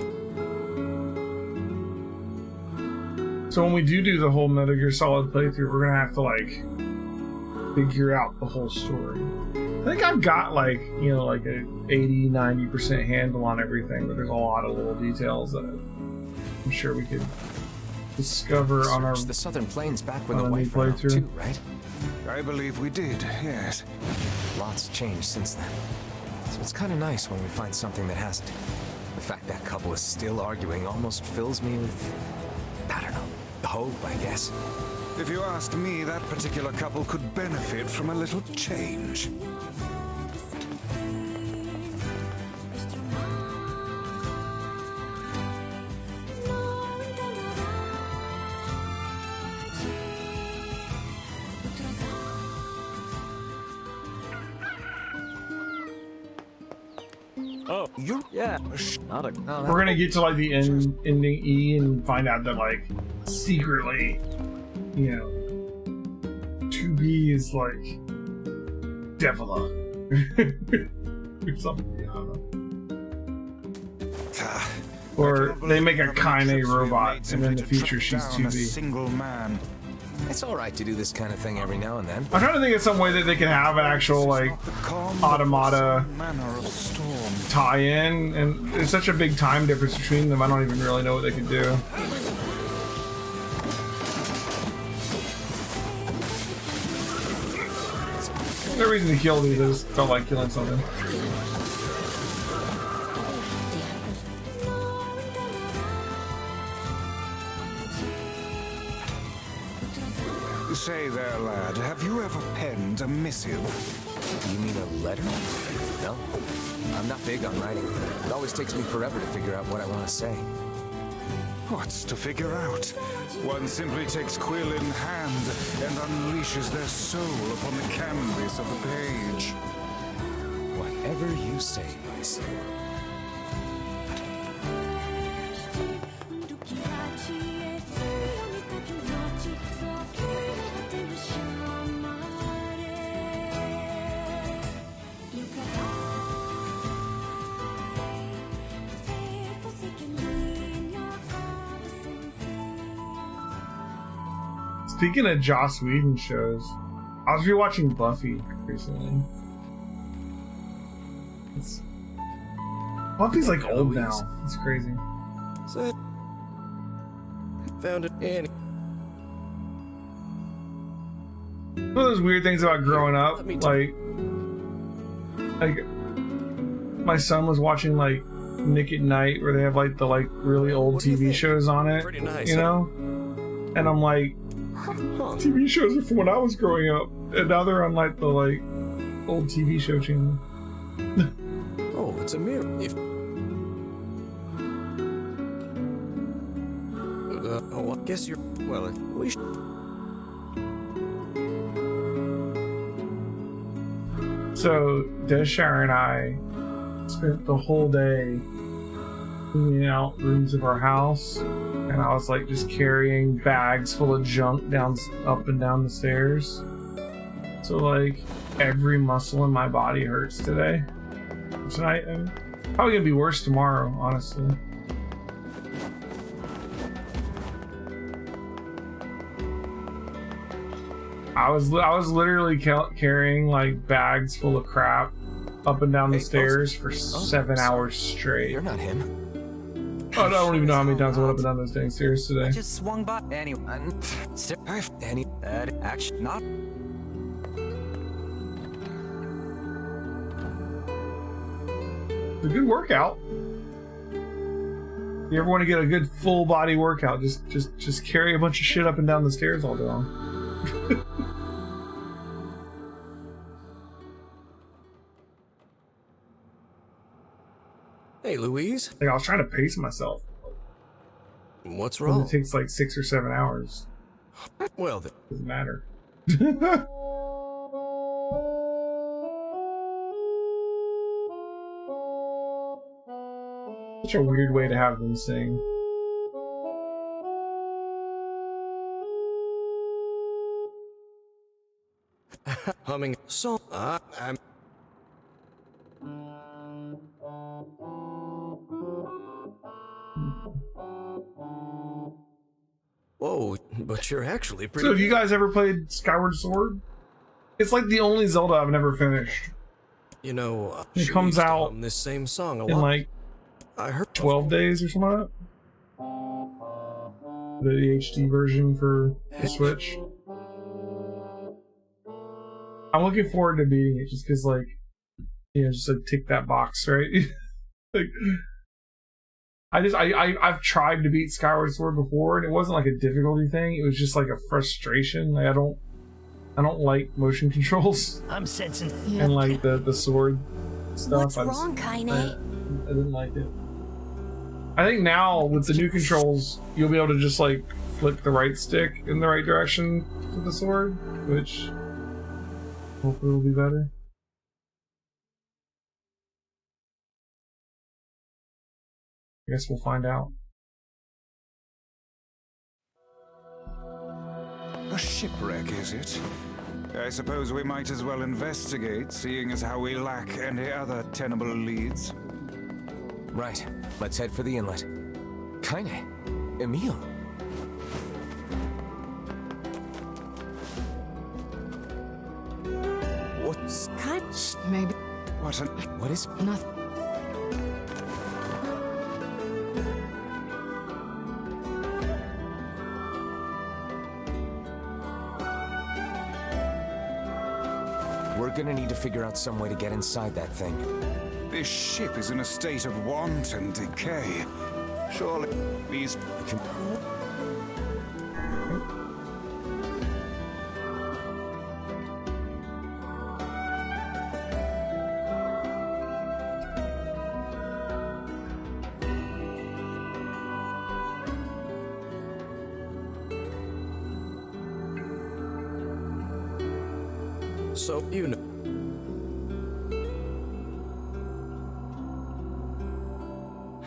So when we do the whole Metal Gear Solid playthrough, we're gonna have to like figure out the whole story. I think I've got like, you know, like a 80-90% handle on everything, but there's a lot of little details that I'm sure we could discover on our the Southern Plains back when the new wife ran out playthrough. too, right? I believe we did, yes. Lots changed since then. So it's kind of nice when we find something that hasn't. The fact that couple is still arguing almost fills me with, I don't know, hope, I guess. If you asked me, that particular couple could benefit from a little change. Oh, yeah. Not a. No, We're gonna get to like the ending E and find out that like secretly, you know, 2B is like Devila or something. I don't know. Or they make a Kaine robot, and in the future she's 2B. Single man. It's all right to do this kind of thing every now and then. I'm trying to think of some way that they can have an actual like automata tie-in, and there's such a big time difference between them. I don't even really know what they could do. No reason to kill these. I just felt like killing something. Say there, lad, have you ever penned a missive? You mean a letter? No. I'm not big on writing. It always takes me forever to figure out what I want to say. What's to figure out? One simply takes quill in hand and unleashes their soul upon the canvas of the page. Whatever you say, Luis. Speaking of Joss Whedon shows, I was rewatching Buffy recently. Buffy's like old now. It's crazy. So found it in. One of those weird things about growing up, like my son was watching like Nick at Night, where they have like the really old TV shows on it, Pretty nice, you know. And I'm like, TV shows are from when I was growing up, and now they're on like the old TV show channel. Oh, it's a mirror. If I guess you're well. We should. So Deshire and I spent the whole day cleaning out rooms of our house, and I was like just carrying bags full of junk up and down the stairs. So like every muscle in my body hurts today. Tonight, and probably gonna be worse tomorrow, honestly. I was literally carrying like bags full of crap up and down the stairs for 7 hours straight. You're not him. Oh, I don't even know how many times I went up and down those dang stairs today. I just swung by anyone. Action not. It's a good workout. You ever want to get a good full body workout? Just carry a bunch of shit up and down the stairs all day long. Hey, Louise. Like I was trying to pace myself. What's wrong? It takes like 6 or 7 hours. Well, then. Doesn't matter. Such a weird way to have them sing. Humming song. I'm. Whoa, but you're actually pretty. So have you guys ever played Skyward Sword? It's like the only Zelda I've never finished. You know, it comes out this same song a in lot. like I heard 12 days or something like that. The HD version for the Switch. I'm looking forward to beating it just because, like, you know, just like tick that box, right? Like, I've tried to beat Skyward Sword before, and it wasn't like a difficulty thing. It was just like a frustration. Like I don't like motion controls. I'm sensing. And like the sword stuff. What's wrong, Kaine? I didn't like it. I think now with the new controls, you'll be able to just like flick the right stick in the right direction with the sword, which hopefully will be better. I guess we'll find out. A shipwreck, is it? I suppose we might as well investigate, seeing as how we lack any other tenable leads. Right. Let's head for the inlet. Kaine. Emil. What's maybe What is nothing. We're gonna need to figure out some way to get inside that thing. This ship is in a state of wanton decay. Surely these can... So, you know.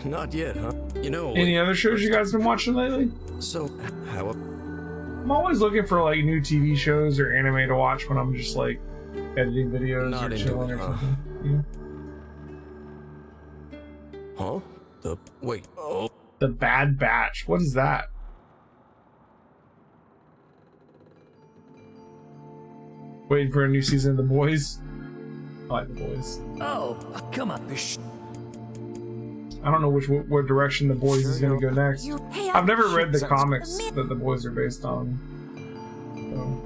Not yet, huh? You know. Any other shows you guys been watching lately? So, how? I'm always looking for like new TV shows or anime to watch when I'm just like editing videos Not or into chilling it, or huh? something. Yeah. Huh? Wait. Oh. The Bad Batch. What is that? Waiting for a new season of The Boys. I like The Boys. Oh, come on. I don't know what direction The Boys is going to go next. I've never read the comics that The Boys are based on. So.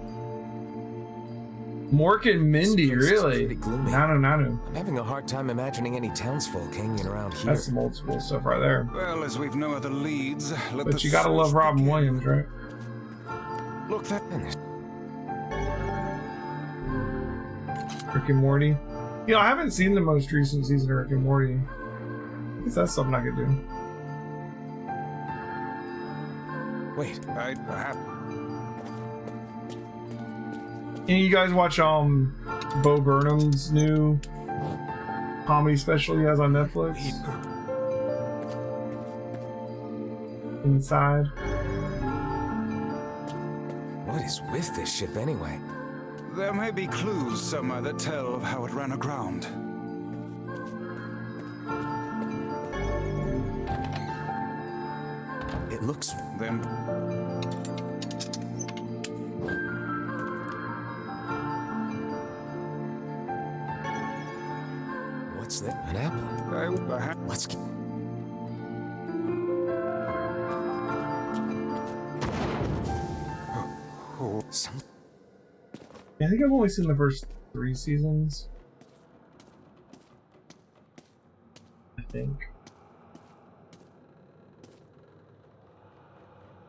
Mork and Mindy, really? Nanu. I'm having a hard time imagining any townsfolk hanging around here. That's some old school stuff right there. Well, as we've no other leads, but you gotta love Robin Williams, right? Look that. Rick and Morty. You know, I haven't seen the most recent season of Rick and Morty. I guess that's something I could do. Wait, I have. And you guys watch Bo Burnham's new comedy special he has on Netflix? Inside. What is with this ship anyway? There may be clues somewhere that tell of how it ran aground. It looks... Then... What's that? An apple? Let's get... Yeah, I think I've only seen the first 3 seasons. I think.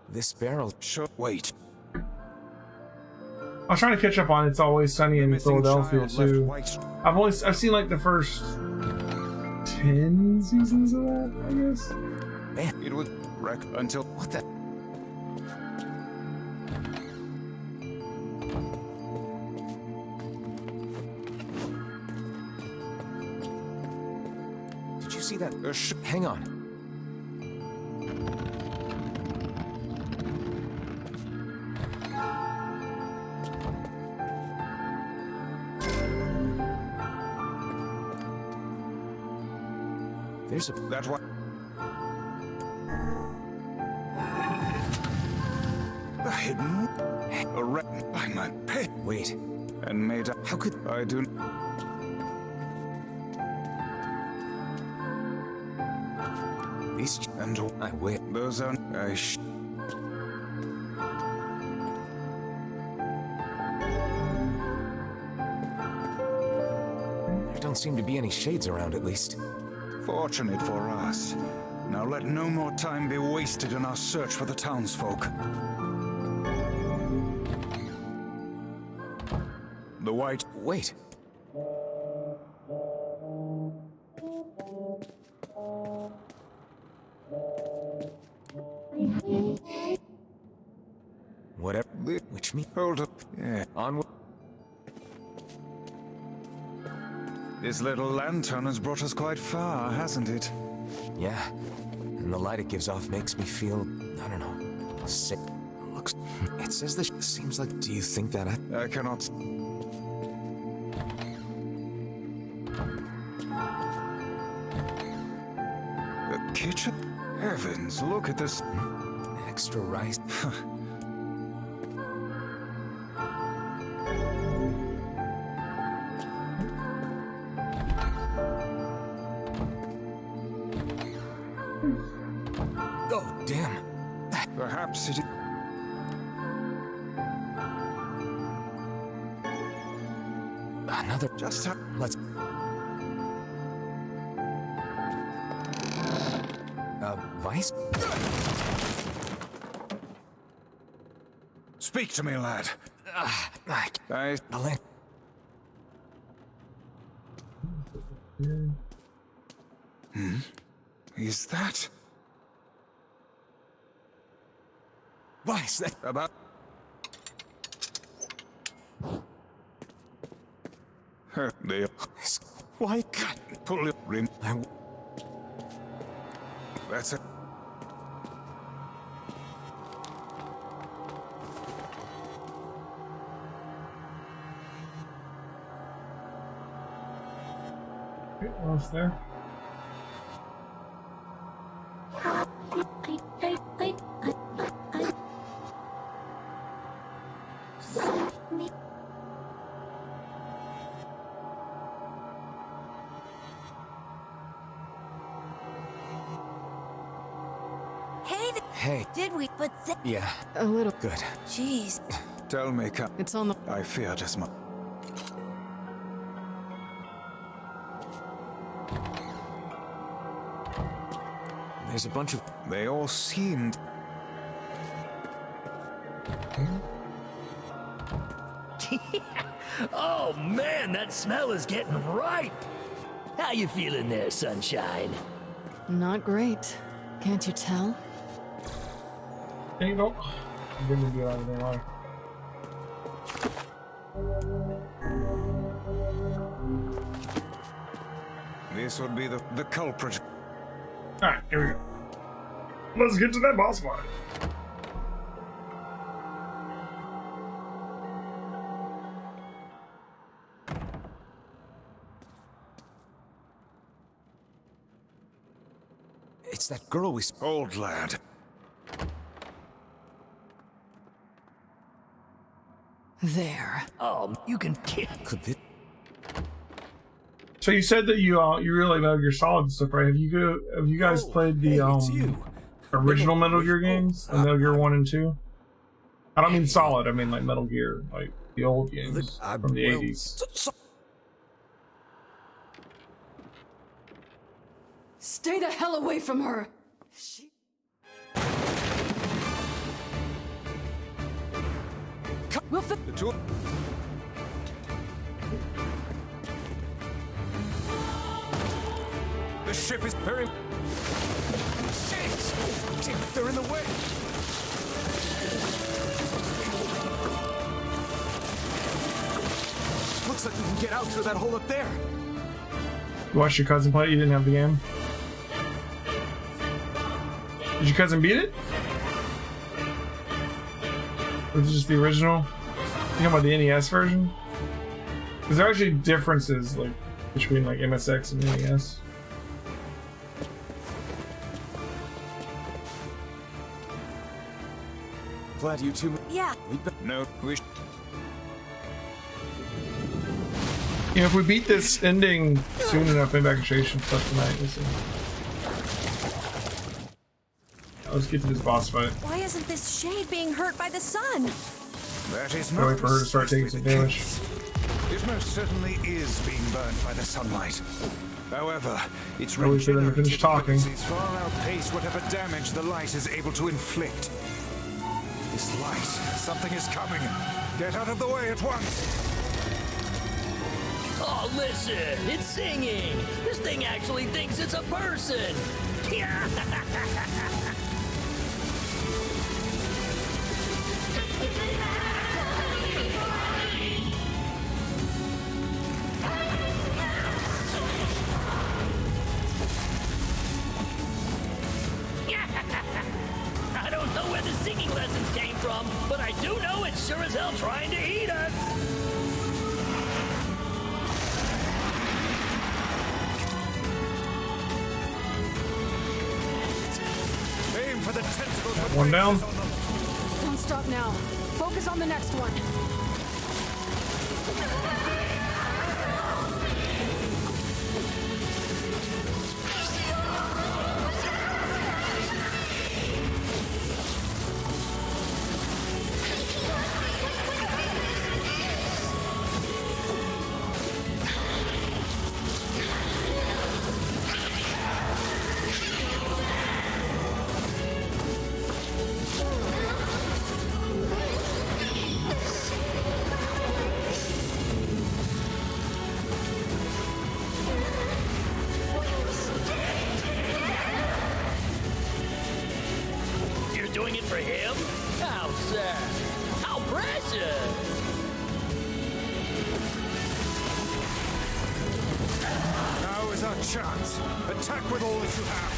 This barrel... Sure. Wait. I was trying to catch up on It's Always Sunny in Philadelphia too. I've seen like the first 10 seasons of that, I guess. Man, it would wreck until what the. Did you see that? Hang on. There's a... That one. The hidden... A wreck by my pet. Wait. And made up... How could... I do... These... And... I wait. Those are... There don't seem to be any shades around, at least. Fortunate for us. Now let no more time be wasted in our search for the townsfolk. The white... Wait. Whatever... Which me... Hold up. Yeah. Onward. This little lantern has brought us quite far, hasn't it? Yeah. And the light it gives off makes me feel... I don't know... sick. Looks... It says this seems like... Do you think that I cannot... The kitchen? Heavens, look at this... Extra rice... Oh, damn. Perhaps it... Another... Just how... Let's... Vice? Speak to me, lad. Elaine. Is that... Vice, that... About... They... Why can't... Pull your rim. That's it. Okay, almost there. Hey. Did we? But Yeah. A little. Good. jeez. Tell me, It's on the. I feared as much. There's a bunch of. They all seemed. Oh man, that smell is getting ripe. How you feeling there, sunshine? Not great. Can't you tell? There you go. I'm gonna do everything right. This would be the culprit. Alright, here we go. Let's get to that boss fight. It's that girl we. Old lad. There. Oh, you can kill. Could this. So you said that you really like Metal Gear Solid and stuff, right? Have you guys played the It's you. original Metal Gear games, the Metal Gear 1 and 2? I don't mean Solid, I mean like Metal Gear, like the old games from the 80s. Stay the hell away from her! We'll fit. The two. The ship is very. Shit! They're in the way! Looks like we can get out through that hole up there. You watched your cousin play it? You didn't have the game? Did your cousin beat it? Or is it just the original? You talking about the NES version? Because there are actually differences like between like MSX and NES. Glad you two. Yeah. No, we. You know, if we beat this ending soon enough, maybe I can show you some stuff tonight. Listen. Let's get to this boss fight. Why isn't this shade being hurt by the sun? That is Gotta not. wait for her to start taking some damage. It most certainly is being burned by the sunlight. However, its Wait for them to finish regenerative talking. abilities far outpace whatever damage the light is able to inflict. This light, something is coming. Get out of the way at once. Oh, listen, it's singing. This thing actually thinks it's a person. I don't know where the singing lessons came from, but I do know it's sure as hell trying to eat us. Aim for the tentacles. One down. Don't stop now. Focus on the next one. You're doing it for him? How sad. How precious. Now is our chance. Attack with all that you have.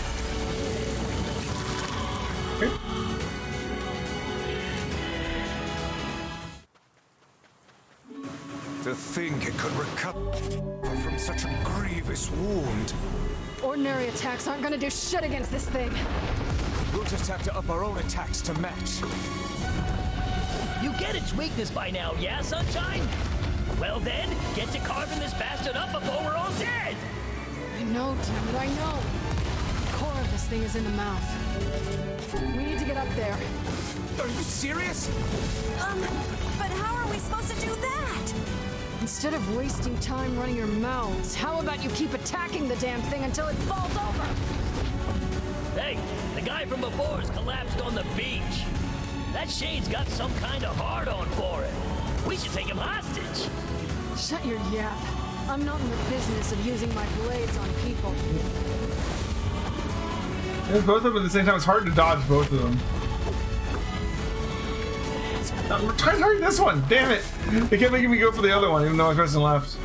To think it could recover from such a grievous wound. Ordinary attacks aren't gonna do shit against this thing. We'll just have to up our own attacks to match. You get its weakness by now, yeah, Sunshine? Well then, get to carving this bastard up before we're all dead! I know, damn it, I know. Cora, This thing is in the mouth. We need to get up there. Are you serious? But how are we supposed to do that? Instead of wasting time running your mouths, how about you keep attacking the damn thing until it falls over? Hey, the guy from before's collapsed on the beach. That Shane's got some kind of hard-on for it. We should take him hostage. Shut your yap. I'm not in the business of using my blades on people. There's both of them at the same time. It's hard to dodge both of them. I'm trying to hurry this one. Damn it! They kept making me go for the other one, even though I was pressing left.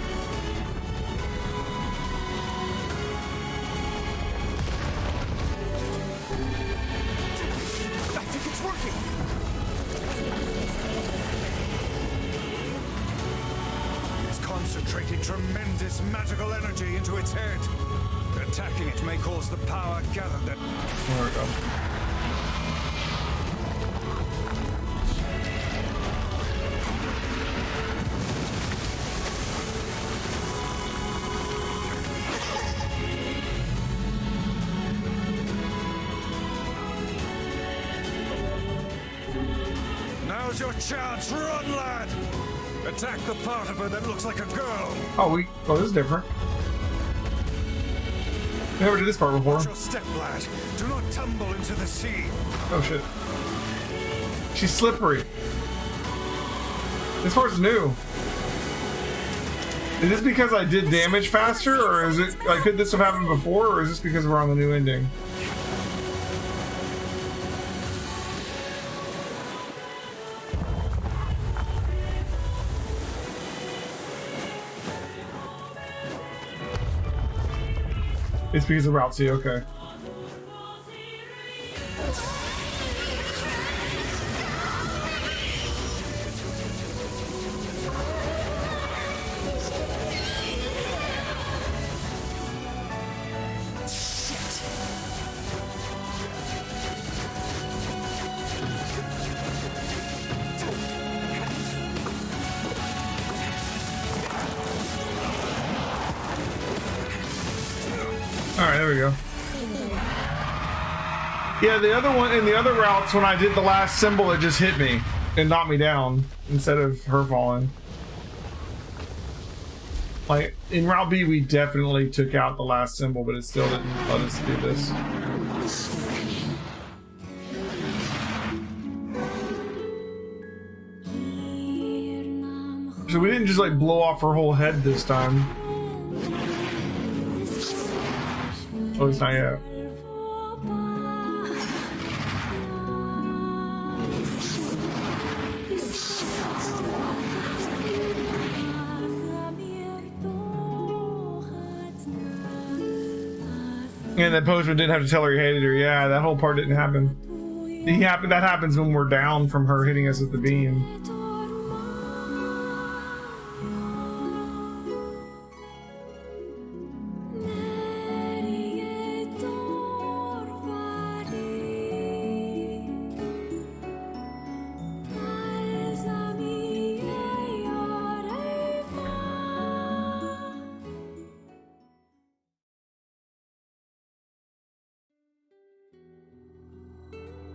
I think it's working. It's concentrating tremendous magical energy into its head. Attacking it may cause the power gathered there. There we go. Now's your chance. Run, lad! Attack the part of her that looks like a girl. Oh, this is different. Never did this part before. Watch your step, lad. Do not tumble into the sea. Oh shit. She's slippery. This part's new. Is this because I did damage faster, or is it like could this have happened before, or is this because we're on the new ending? It's because of Route C, okay. Alright, there we go. Yeah, the other one, in the other routes, when I did the last symbol, it just hit me and knocked me down instead of her falling. Like, in Route B, we definitely took out the last symbol, but it still didn't let us do this. So we didn't just, like, blow off her whole head this time. Oh, it's not yet. And that postman didn't have to tell her he hated her. Yeah, that whole part didn't happen. That happens when we're down from her hitting us with the beam.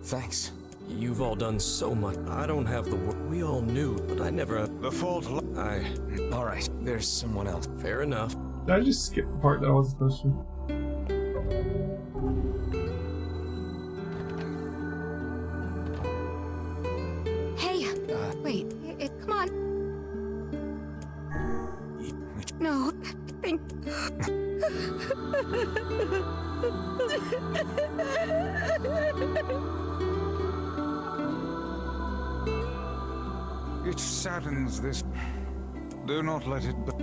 Thanks. You've all done so much. I don't have the word. We all knew, but I never... The fault... All right, there's someone else. Fair enough. Did I just skip the part that I wasn't supposed to? Hey! Wait, come on. No, I think... It saddens this. Do not let it be. A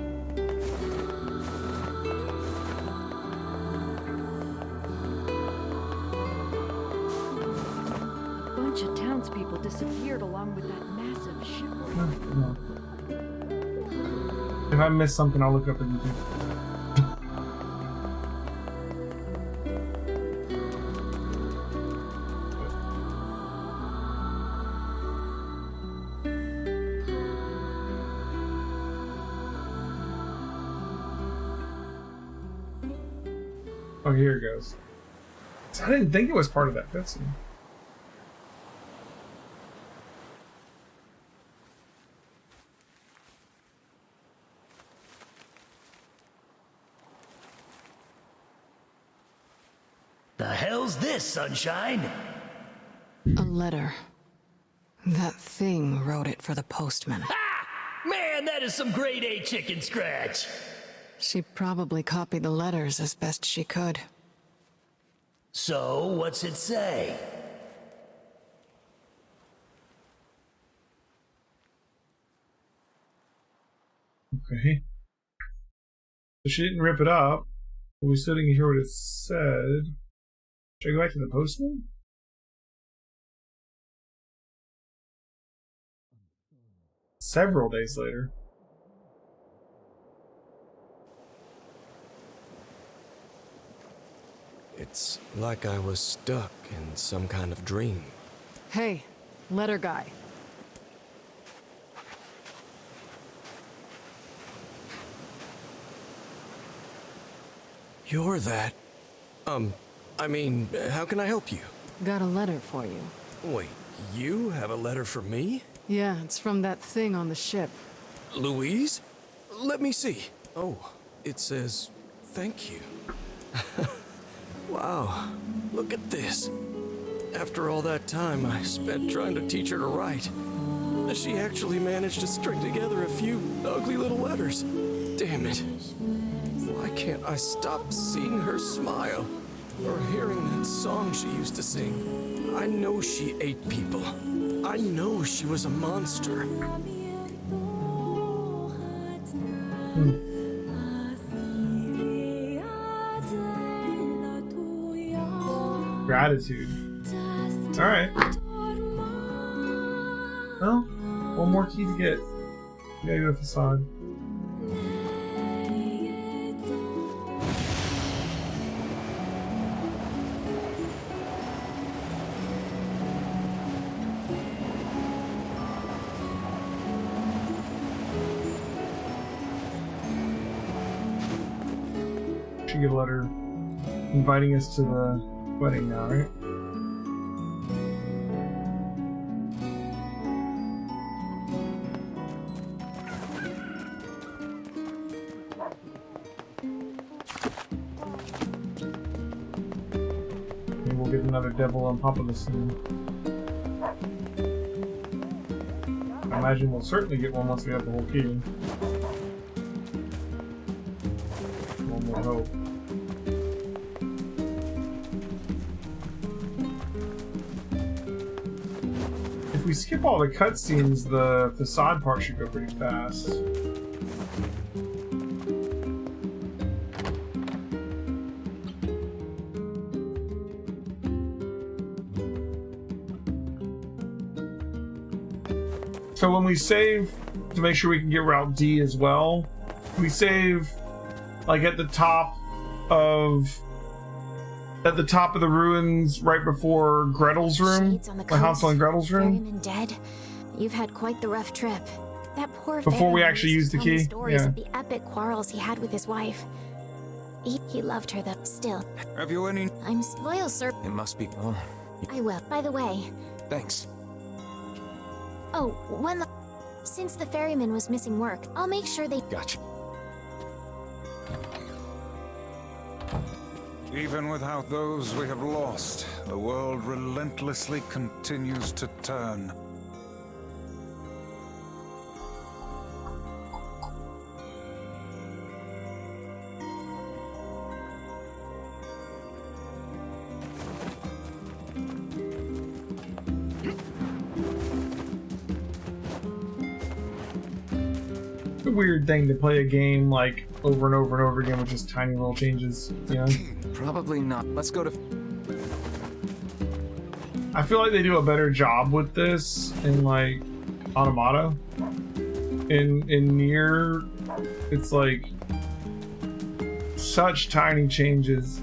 bunch of townspeople disappeared along with that massive ship. No. If I miss something, I'll look up on YouTube. Oh, here it goes. I didn't think it was part of that cutscene. The hell's this, Sunshine? A letter. That thing wrote it for the postman. Ha! Man, that is some grade A chicken scratch. She probably copied the letters as best she could. So, what's it say? Okay. So she didn't rip it up. But we still didn't hear what it said. Should I go back to the postman? Several days later. It's like I was stuck in some kind of dream. Hey, letter guy. You're that. I mean, how can I help you? Got a letter for you. Wait, you have a letter for me? Yeah, it's from that thing on the ship. Louise? Let me see. Oh, it says, thank you. Wow, look at this. After all that time I spent trying to teach her to write, she actually managed to string together a few ugly little letters. Damn it. Why can't I stop seeing her smile? Or hearing that song she used to sing? I know she ate people. I know she was a monster. Gratitude. Alright. Well, one more key to get. We gotta go to facade. Should get a letter inviting us to the wedding now, right? Maybe we'll get another devil on top of the scene. I imagine we'll certainly get one once we have the whole key. One more hope. If we skip all the cutscenes, the facade part should go pretty fast. So when we save, to make sure we can get Route D as well, we save like at the top of the ruins right before Gretel's room, like Hansel and Gretel's room. Dead. You've had quite the rough trip. That poor Before we actually use the key. Stories Yeah. of the epic quarrels he had with his wife. He loved her though. Still. Have you any? I'm spoiled, sir. It must be. Oh, I will. By the way. thanks. Oh, since the ferryman was missing work, I'll make sure they. Gotcha. Even without those we have lost, the world relentlessly continues to turn. It's a weird thing to play a game like over and over and over again with just tiny little changes, you know? Probably not. Let's go to. I feel like they do a better job with this in like Automata. In NieR, it's like such tiny changes.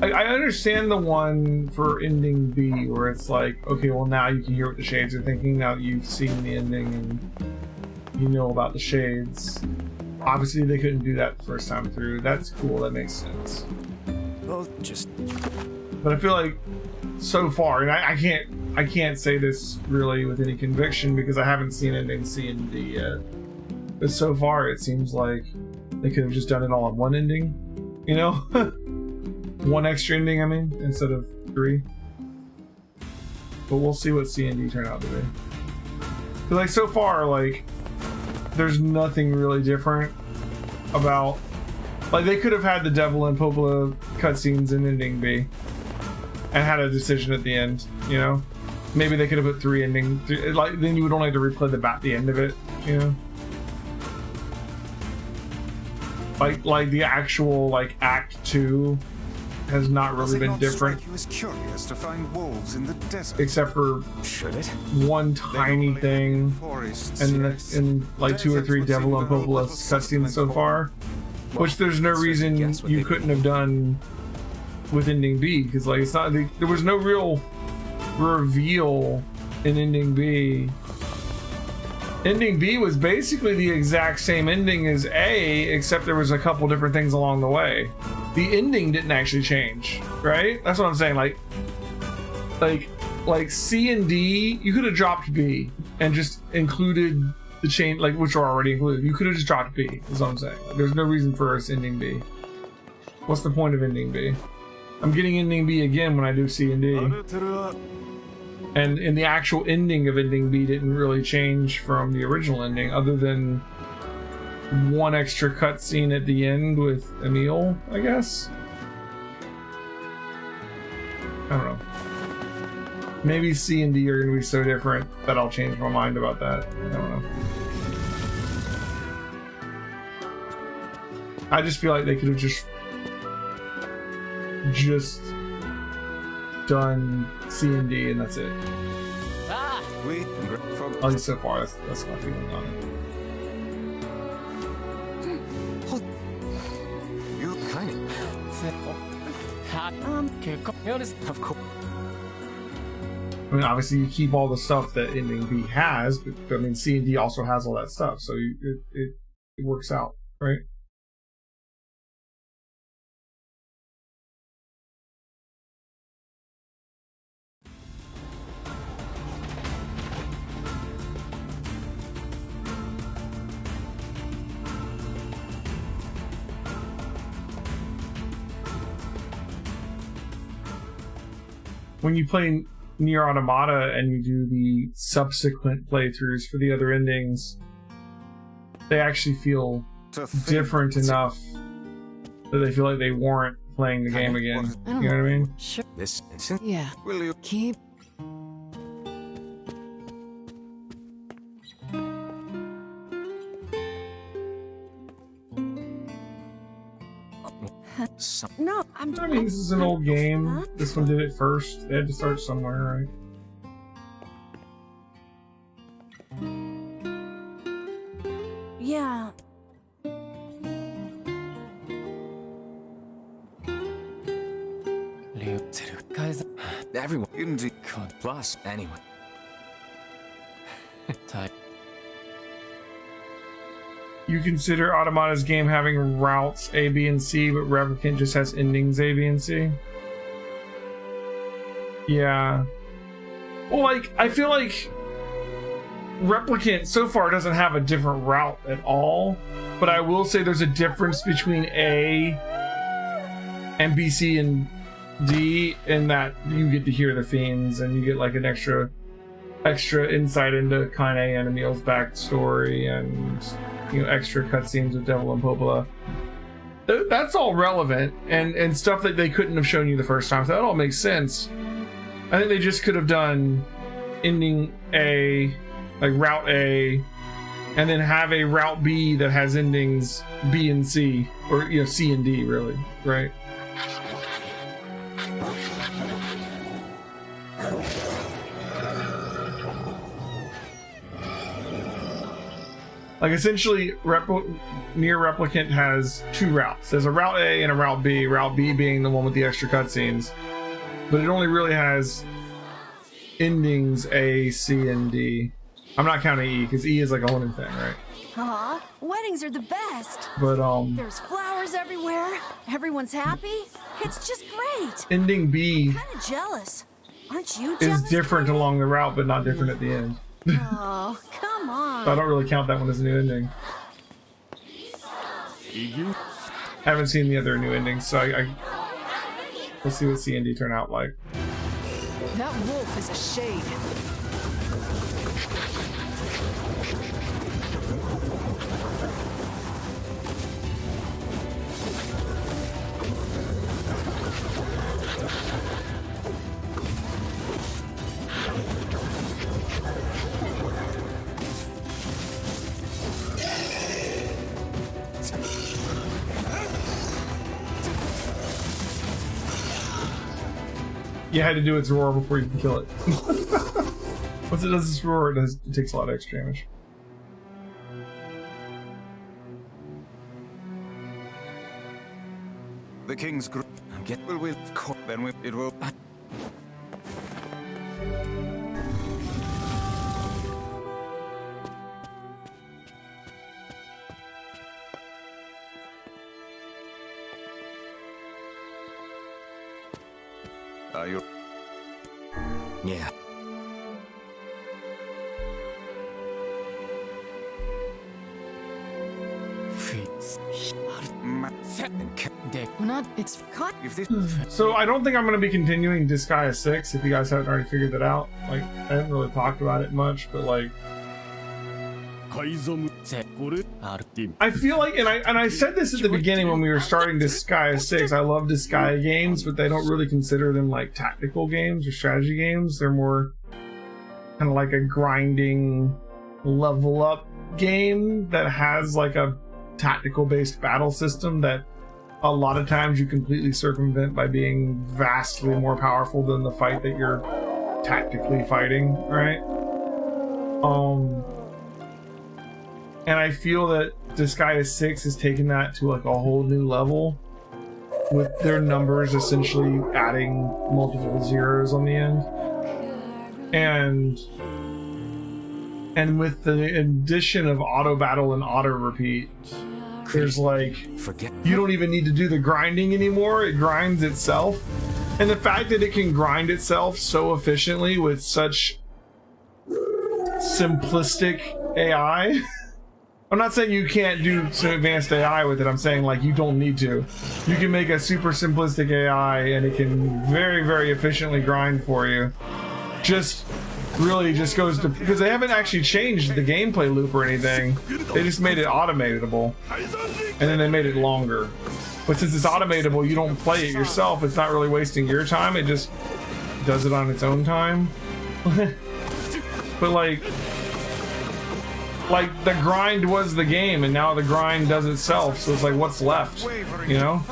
I understand the one for ending B where it's like, okay, well now you can hear what the shades are thinking now that you've seen the ending and you know about the shades. Obviously they couldn't do that the first time through. That's cool, that makes sense. Both just. But I feel like so far, and I can't say this really with any conviction because I haven't seen ending C and D yet. But so far, it seems like they could have just done it all in one ending, you know, one extra ending. I mean, instead of 3. But we'll see what C and D turn out to be. But like so far, like there's nothing really different about. Like they could have had the Devil and Popola cutscenes in ending B. And had a decision at the end, you know. Maybe they could have put 3 ending. Like then you would only have to replay the end of it, you know. Like the actual like Act 2 has not really been different. He was curious to find wolves in the desert. Except for one tiny thing, and like 2 or 3 Devil and Popola cutscenes so far, which there's no reason you couldn't have done with ending B, because like it's not there was no real reveal in ending B. Ending B was basically the exact same ending as A, except there was a couple different things along the way. The ending didn't actually change, right? That's what I'm saying. Like C and D, you could have dropped B and just included the chain, like which are already included. You could have just dropped B. Is what I'm saying. Like, there's no reason for us ending B. What's the point of ending B? I'm getting ending B again when I do C and D. And in the actual ending of ending B didn't really change from the original ending, other than one extra cutscene at the end with Emil, I guess. I don't know. Maybe C and D are gonna be so different that I'll change my mind about that. I don't know. I just feel like they could have just done C and D and that's it. At least so far, that's my feeling on it. You kind of course. I mean, obviously you keep all the stuff that ending B has, but I mean C and D also has all that stuff, so it works out, right? When you play NieR Automata and you do the subsequent playthroughs for the other endings, they actually feel different enough that they feel like they warrant playing the game again. You know what I mean? Sure. This instant. Yeah. Will you keep? No, I mean, this is an old game. This one did it first. They had to start somewhere, right? Yeah. Everyone. Plus, anyway. You consider Automata's game having routes A, B, and C, but Replicant just has endings A, B, and C? Yeah. Well, like, I feel like Replicant so far doesn't have a different route at all, but I will say there's a difference between A and B, C, and D in that you get to hear the fiends and you get like an extra insight into Kaine and Emil's backstory and, you know, extra cutscenes with Devil and Popola. That's all relevant and stuff that they couldn't have shown you the first time, so that all makes sense. I think they just could have done ending A, like route A, and then have a route B that has endings B and C, or, you know, C and D, really, right? Like, essentially, NieR Replicant has 2 routes. There's a Route A and a Route B, Route B being the one with the extra cutscenes. But it only really has endings A, C, and D. I'm not counting E, because E is like a whole new thing, right? Aw, weddings are the best. But There's flowers everywhere. Everyone's happy. It's just great. ending B Kind of jealous. Aren't you is jealous? different along the route, but not different at the end. Oh, come on. So I don't really count that one as a new ending. I haven't seen the other new endings, so we'll see what C and D turn out like. That wolf is a shade. You had to do its roar before you can kill it. Once it does its roar, it takes a lot of extra damage. The king's group. Will then it will. Are you? Yeah. It's So I don't think I'm going to be continuing Disgaea 6 if you guys haven't already figured that out. Like, I haven't really talked about it much, but like, I feel like, and I said this at the beginning when we were starting Disgaea 6, I love Disgaea games, but they don't really consider them like tactical games or strategy games. They're more kind of like a grinding level up game that has like a tactical based battle system that a lot of times you completely circumvent by being vastly more powerful than the fight that you're tactically fighting, right? And I feel that Disgaea 6 has taken that to like a whole new level with their numbers essentially adding multiple zeros on the end. And with the addition of auto battle and auto repeat, there's like, you don't even need to do the grinding anymore. It grinds itself. And the fact that it can grind itself so efficiently with such simplistic AI. I'm not saying you can't do some advanced AI with it. I'm saying like you don't need to. You can make a super simplistic AI and it can very, very efficiently grind for you. Just really just goes to, because they haven't actually changed the gameplay loop or anything. They just made it automatable. And then they made it longer. But since it's automatable, you don't play it yourself. It's not really wasting your time. It just does it on its own time. But like the grind was the game, and now the grind does itself. So it's like, what's left? You know?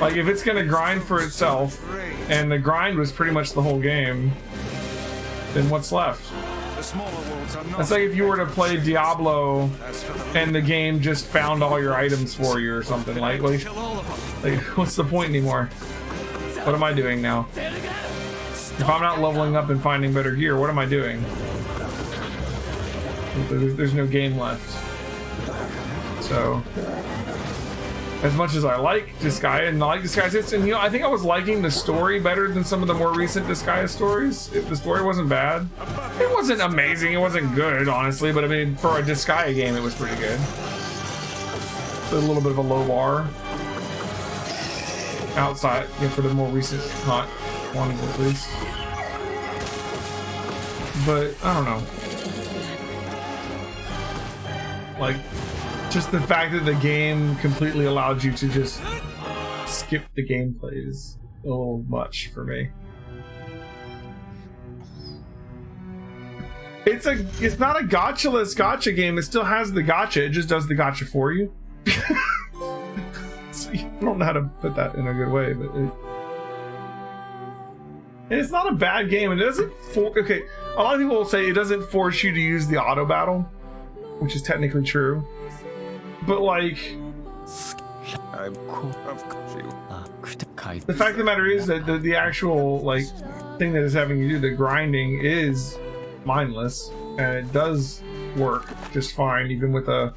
Like if it's gonna grind for itself, and the grind was pretty much the whole game, then what's left? It's like if you were to play Diablo and the game just found all your items for you or something. Like what's the point anymore? What am I doing now? If I'm not leveling up and finding better gear, what am I doing? There's no game left. So, as much as I like Disgaea and I like Disgaea 6, and you know, I think I was liking the story better than some of the more recent Disgaea stories. If the story wasn't bad, it wasn't amazing, it wasn't good, honestly, but I mean, for a Disgaea game, it was pretty good. It's a little bit of a low bar. Outside, you know, for the more recent hot ones at least. But, I don't know. Like, just the fact that the game completely allowed you to just skip the gameplay is a little much for me. It's not a gotcha-less gotcha game. It still has the gotcha. It just does the gotcha for you. So I don't know how to put that in a good way, but and it's not a bad game. And it doesn't okay. A lot of people will say it doesn't force you to use the auto battle, which is technically true. But like, the fact of the matter is that the actual like thing that is having you do the grinding is mindless, and it does work just fine, even with a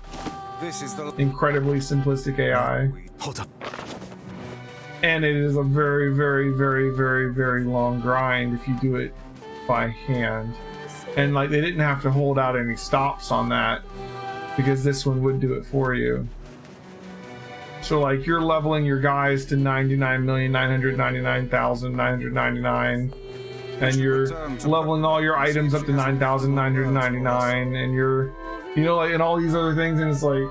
This is the incredibly simplistic AI. Hold up. And it is a very, very, very, very, very long grind if you do it by hand. And like they didn't have to hold out any stops on that because this one would do it for you. So like you're leveling your guys to 99,999,999 and you're leveling all your items up to 9,999 and you're, you know, like, and all these other things, and it's like,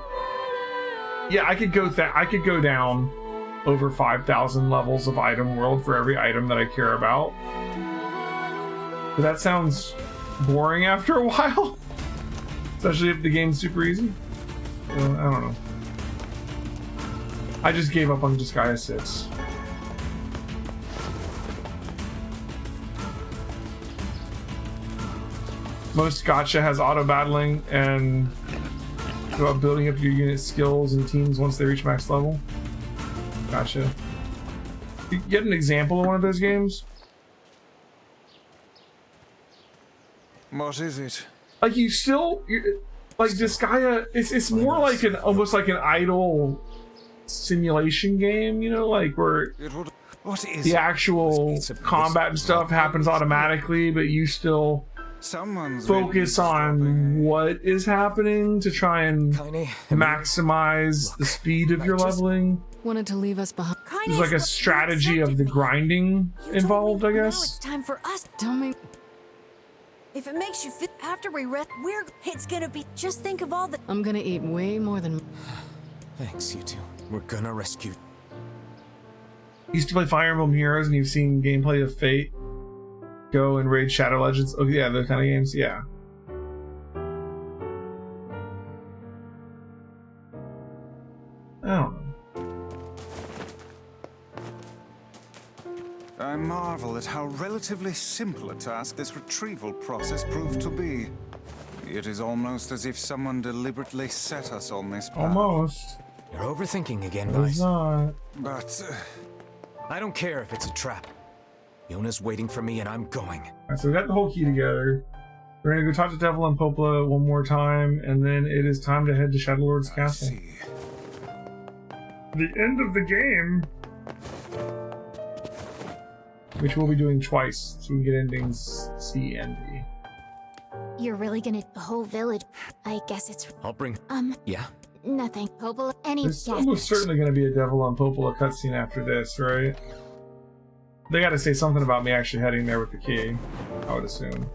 yeah, I could go down over 5,000 levels of item world for every item that I care about. But that sounds boring after a while, especially if the game's super easy. I don't know. I just gave up on Disgaea 6. Most gacha has auto battling and about building up your unit skills and teams once they reach max level. Gotcha. You get an example of one of those games? What is it? Like you still, like Disgaea, it's more like an almost like an idle simulation game, you know, like where the actual combat and stuff happens automatically, but you still focus on what is happening to try and maximize the speed of your leveling. Wanted to leave us behind. There's like a strategy of the grinding involved, I guess. Now it's time for us. Don't make. If it makes you feel after we rest, it's gonna be. Just think of all the. I'm gonna eat way more than. Thanks, you two. We're gonna rescue. Used to play Fire Emblem Heroes, and you've seen gameplay of Fate. Go and raid Shadow Legends. Oh yeah, those kind of games. Yeah. I don't know. I marvel at how relatively simple a task this retrieval process proved to be. It is almost as if someone deliberately set us on this path. Almost. You're overthinking again, It's Vice. not. But I don't care if it's a trap. Yona's waiting for me and I'm going. Alright, so we got the whole key together. We're gonna go talk to Devil and Popola one more time, and then it is time to head to Shadow Lord's castle. The end of the game, which we'll be doing twice, so we get endings C and D. You're really gonna the whole village? I guess it's. I'll bring. Yeah. Nothing. Popola. Any. There's almost certainly gonna be a Devil and Popola cutscene after this, right? They gotta say something about me actually heading there with the key, I would assume.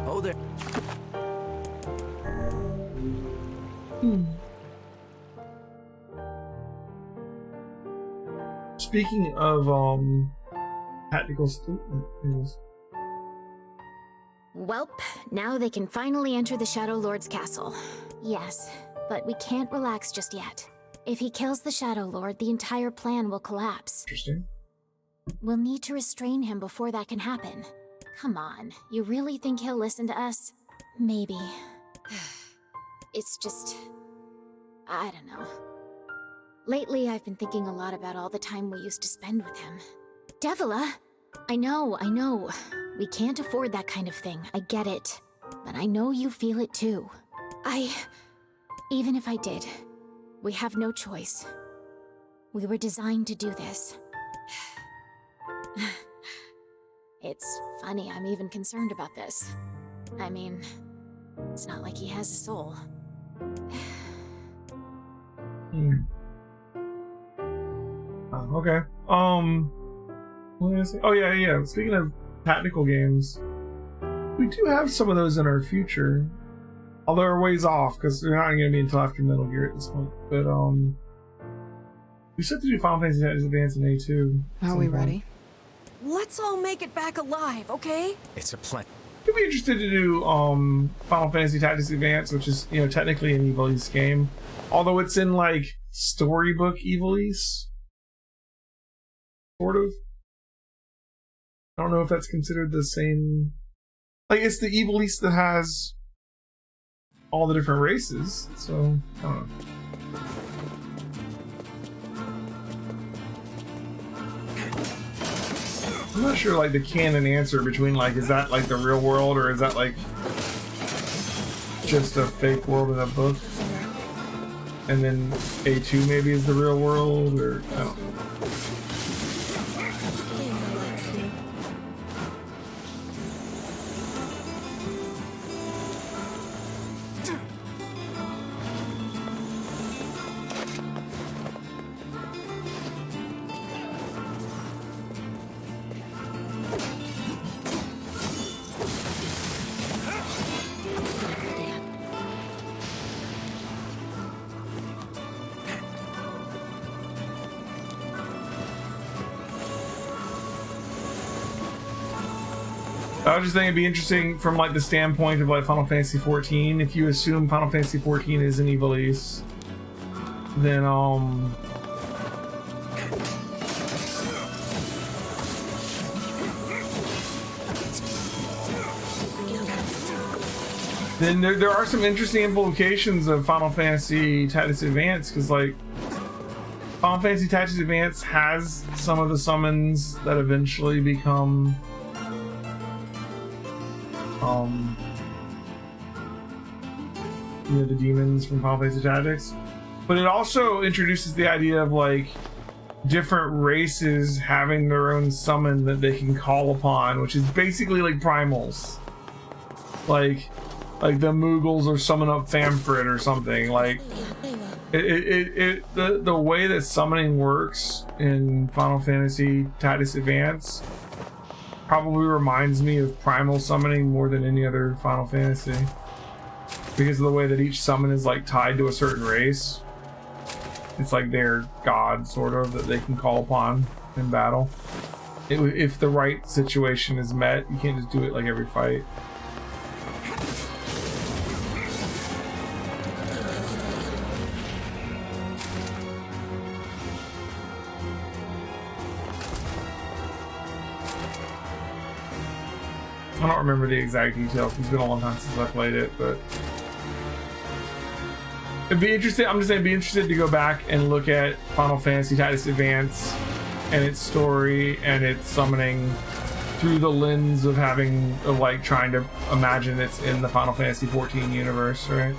Oh, there. Speaking of tactical skills. Welp, now they can finally enter the Shadow Lord's castle. Yes, but we can't relax just yet. If he kills the Shadow Lord, the entire plan will collapse. Interesting. We'll need to restrain him before that can happen. Come on, you really think he'll listen to us? Maybe. It's just... I don't know. Lately, I've been thinking a lot about all the time we used to spend with him. Devila! I know. We can't afford that kind of thing, I get it. But I know you feel it too. Even if I did, we have no choice. We were designed to do this. It's funny I'm even concerned about this. I mean, it's not like he has a soul. Okay. What did I say? Oh yeah. Speaking of tactical games, we do have some of those in our future. Although we're ways off because they're not going to be until after Metal Gear at this point. But we still have to do Final Fantasy Tactics Advance in A2. Are we ready? Let's all make it back alive, okay? It's a plan. I'd be interested to do Final Fantasy Tactics Advance, which is, you know, technically an Ivalice game, although it's in like storybook Ivalice, sort of. I don't know if that's considered the same. Like, it's the Ivalice that has all the different races, so I don't know. I'm not sure, like, the canon answer between, like, is that like the real world or is that like just a fake world in a book, and then A2 maybe is the real world, or I don't know. I was just thinking it'd be interesting from like the standpoint of like Final Fantasy 14. If you assume Final Fantasy 14 is an Ivalice, then there are some interesting implications of Final Fantasy Tactics Advance, because like Final Fantasy Tactics Advance has some of the summons that eventually become you know, the demons from Final Fantasy Tactics, but it also introduces the idea of like different races having their own summon that they can call upon, which is basically like primals, like the Moogles or summon up Famfrit or something. Like the way that summoning works in Final Fantasy Tactics Advance probably reminds me of primal summoning more than any other Final Fantasy, because of the way that each summon is like tied to a certain race. It's like their god, sort of, that they can call upon in battle. If the right situation is met, you can't just do it like every fight. I don't remember the exact details. It's been a long time since I played it, but it'd be interesting. I'm just saying, it'd be interested to go back and look at Final Fantasy Tactics Advance and its story and its summoning through the lens of having, of like trying to imagine it's in the Final Fantasy 14 universe, right?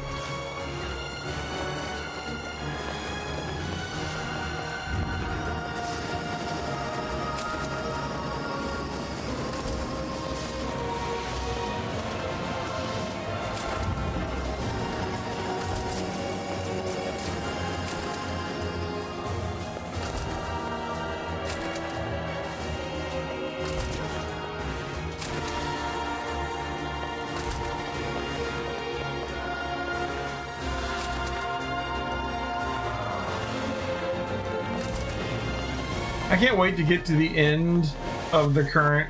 I can't wait to get to the end of the current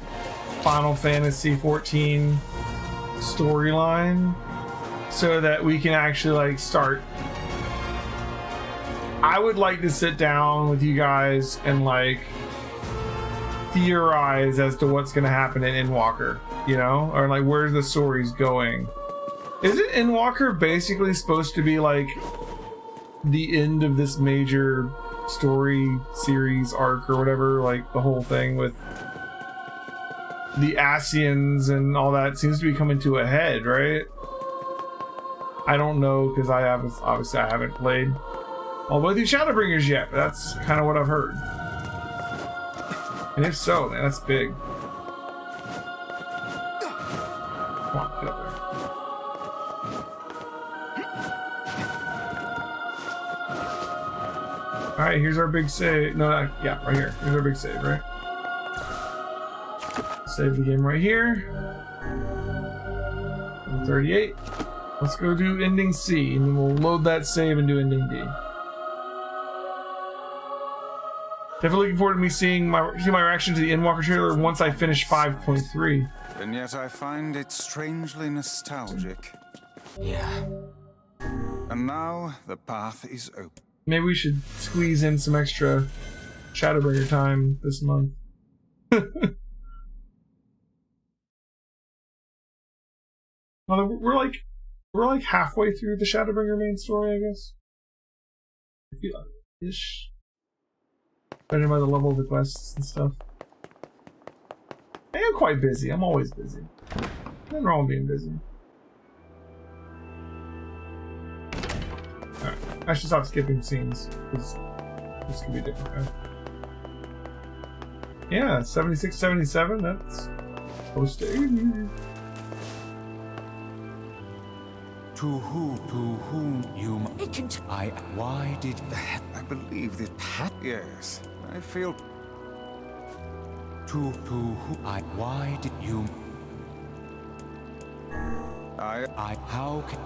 Final Fantasy 14 storyline so that we can actually like start. I would like to sit down with you guys and like theorize as to what's going to happen in Endwalker, you know, or like where's the story's going. Isn't Endwalker basically supposed to be like the end of this major story series arc or whatever, like the whole thing with the Asians and all that seems to be coming to a head, right? I don't know, because obviously I haven't played all the way through Shadowbringers yet, but that's kind of what I've heard. And if so, man, that's big. Come on, get up there. Alright, here's our big save. No, yeah, right here. Here's our big save, right? Save the game right here. 38. Let's go do ending C, and then we'll load that save and do ending D. Definitely looking forward to me seeing my reaction to the Endwalker trailer once I finish 5.3. And yet I find it strangely nostalgic. Yeah. And now the path is open. Maybe we should squeeze in some extra Shadowbringer time this month. Well, we're like halfway through the Shadowbringer main story, I guess. I feel like ish. Depending by the level of the quests and stuff. I am quite busy. I'm always busy. Nothing wrong with being busy. Alright, I should stop skipping scenes, because this could be different. Yeah, 76, 77, that's close to 80. To whom you... Why did... I believe that... Yes, I feel... To who... Why did you... How can...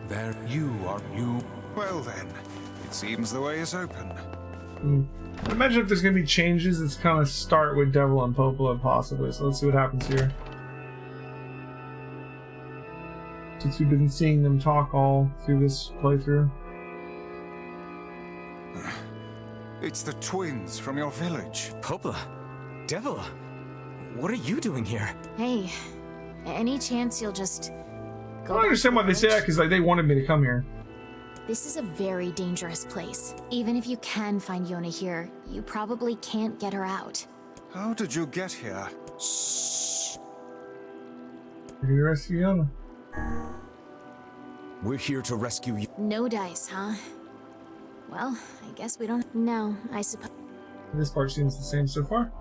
There you are, you... Well then, it seems the way is open. Imagine if there's gonna be changes, it's kind of start with Devil and Popola possibly, so let's see what happens here. Since we've been seeing them talk all through this playthrough. It's the twins from your village. Popola, Devil, what are you doing here? Hey, any chance you'll just I don't understand why they say that, because like, they wanted me to come here. This is a very dangerous place. Even if you can find Yona here, you probably can't get her out. How did you get here? Shh. We're here to rescue Yona. We're here to rescue you. No dice, huh? Well, I guess we don't... No, I suppose... This part seems the same so far.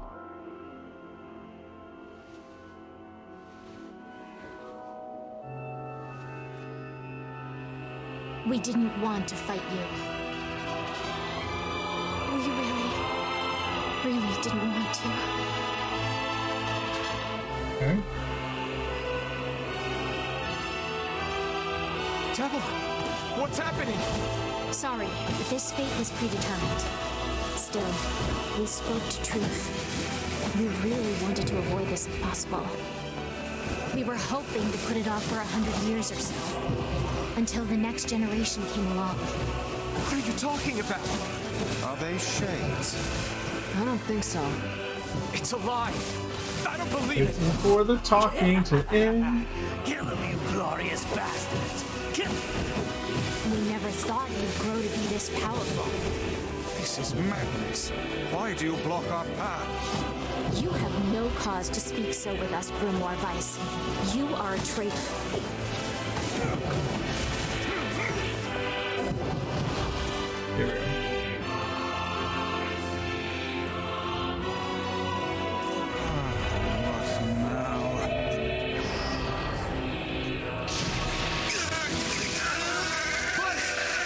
We didn't want to fight you. We really didn't want to. Okay. Devil, what's happening? Sorry, this fate was predetermined. Still, we spoke to truth. We really wanted to avoid this if possible. We were hoping to put it off for 100 years or so. Until the next generation came along. What are you talking about? Are they shades? I don't think so. It's a lie. I don't believe it. Waiting for the talking to end. Kill him, you glorious bastards! Kill him! We never thought you'd grow to be this powerful. This is madness. Why do you block our path? You have no cause to speak so with us, Grimoire Weiss. You are a traitor. Here we go. What now?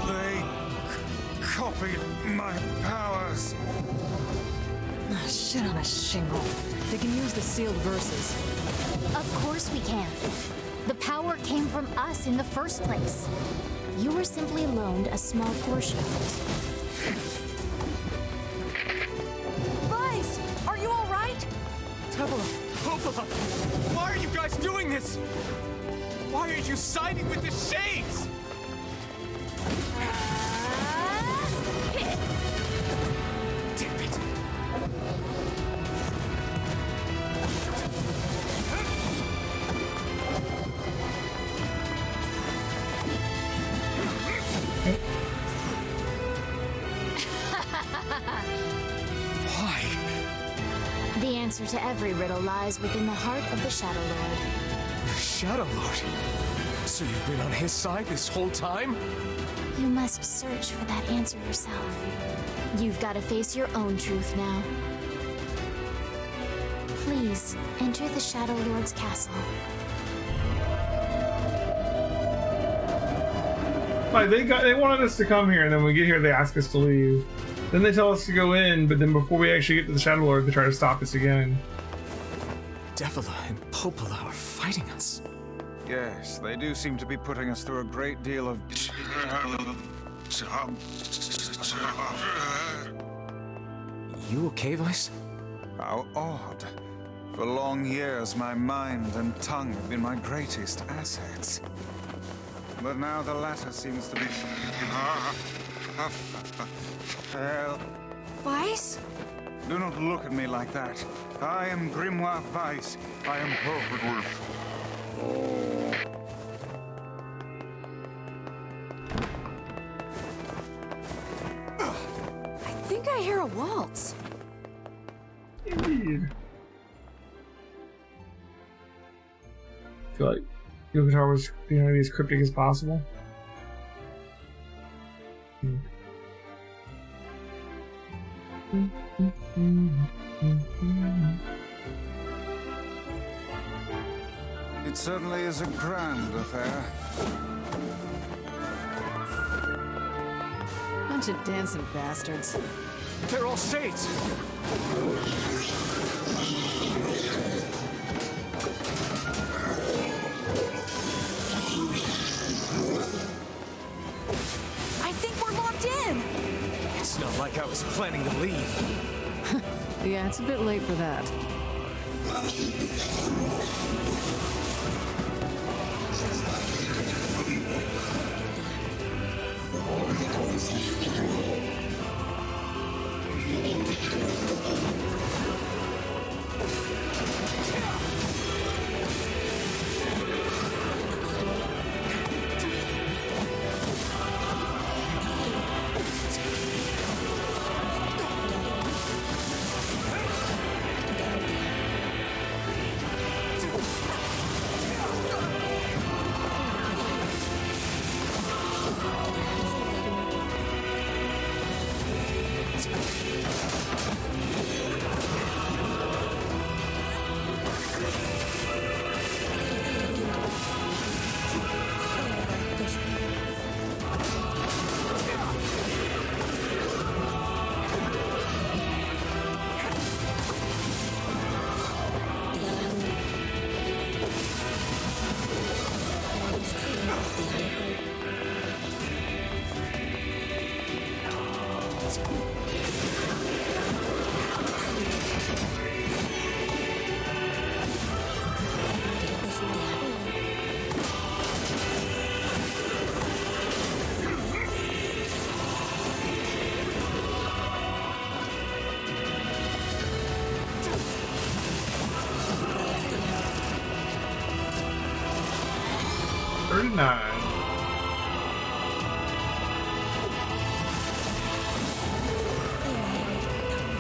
They copied my powers. Oh, shit on a shingle. They can use the sealed verses. Of course we can. The power came from us in the first place. You were simply loaned a small portion of it. Vice! Are you alright? Devil, Popola, why are you guys doing this? Why are you siding with the Shades? Damn it. Why? The answer to every riddle lies within the heart of the Shadow Lord. The Shadow Lord? So you've been on his side this whole time? You must search for that answer yourself. You've got to face your own truth now. Please, enter the Shadow Lord's castle. Like they wanted us to come here, and then when we get here, they ask us to leave. Then they tell us to go in, but then before we actually get to the Shadow Lord, they try to stop us again. Devila and Popola are fighting us. Yes, they do seem to be putting us through a great deal of... You okay, Vice? How odd. For long years, my mind and tongue have been my greatest assets. But now the latter seems to be... Vice? Do not look at me like that. I am Grimoire Vice. I am perfect. I think I hear a waltz. Indeed. I feel like your guitar was being as cryptic as possible. It certainly is a grand affair. Bunch of dancing bastards. They're all shades! I think we're locked in. It's not like I was planning to leave. Yeah, it's a bit late for that.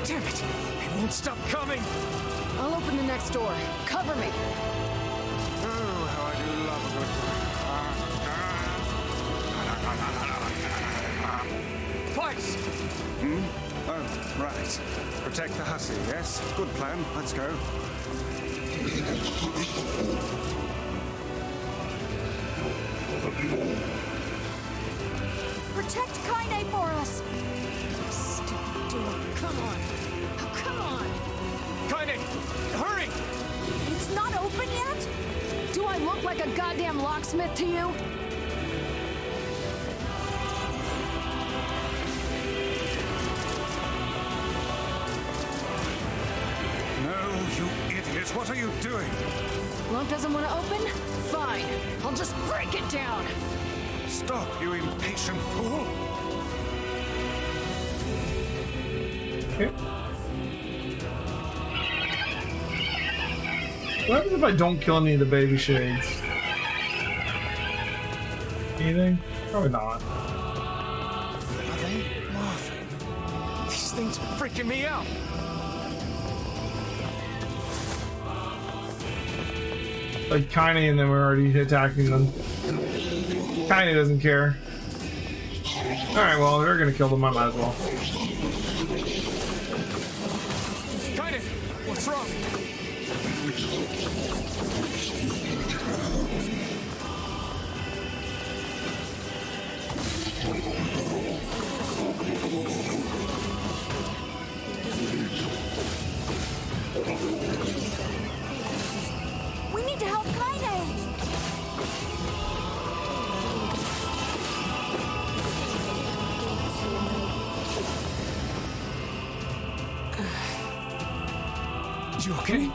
Damn it! They won't stop coming! I'll open the next door. Cover me! Oh, how I do love a good... Twice! Oh, right. Protect the hussy, yes? Good plan. Let's go. Protect Kaine for us. Stupid door. Come on. Oh, come on. Kaine! Hurry! It's not open yet? Do I look like a goddamn locksmith to you? No, you idiot. What are you doing? Lock doesn't want to open? Fine. I'll just break it down. Stop, you impatient fool! Okay. What happens if I don't kill any of the baby shades? Anything? Probably not. Are they laughing? These things are freaking me out! Like Kaine and them are already attacking them. Kaine doesn't care. Alright, well, they're gonna kill them, I might as well. Kaine! What's wrong? We need to help Kaine! You okay?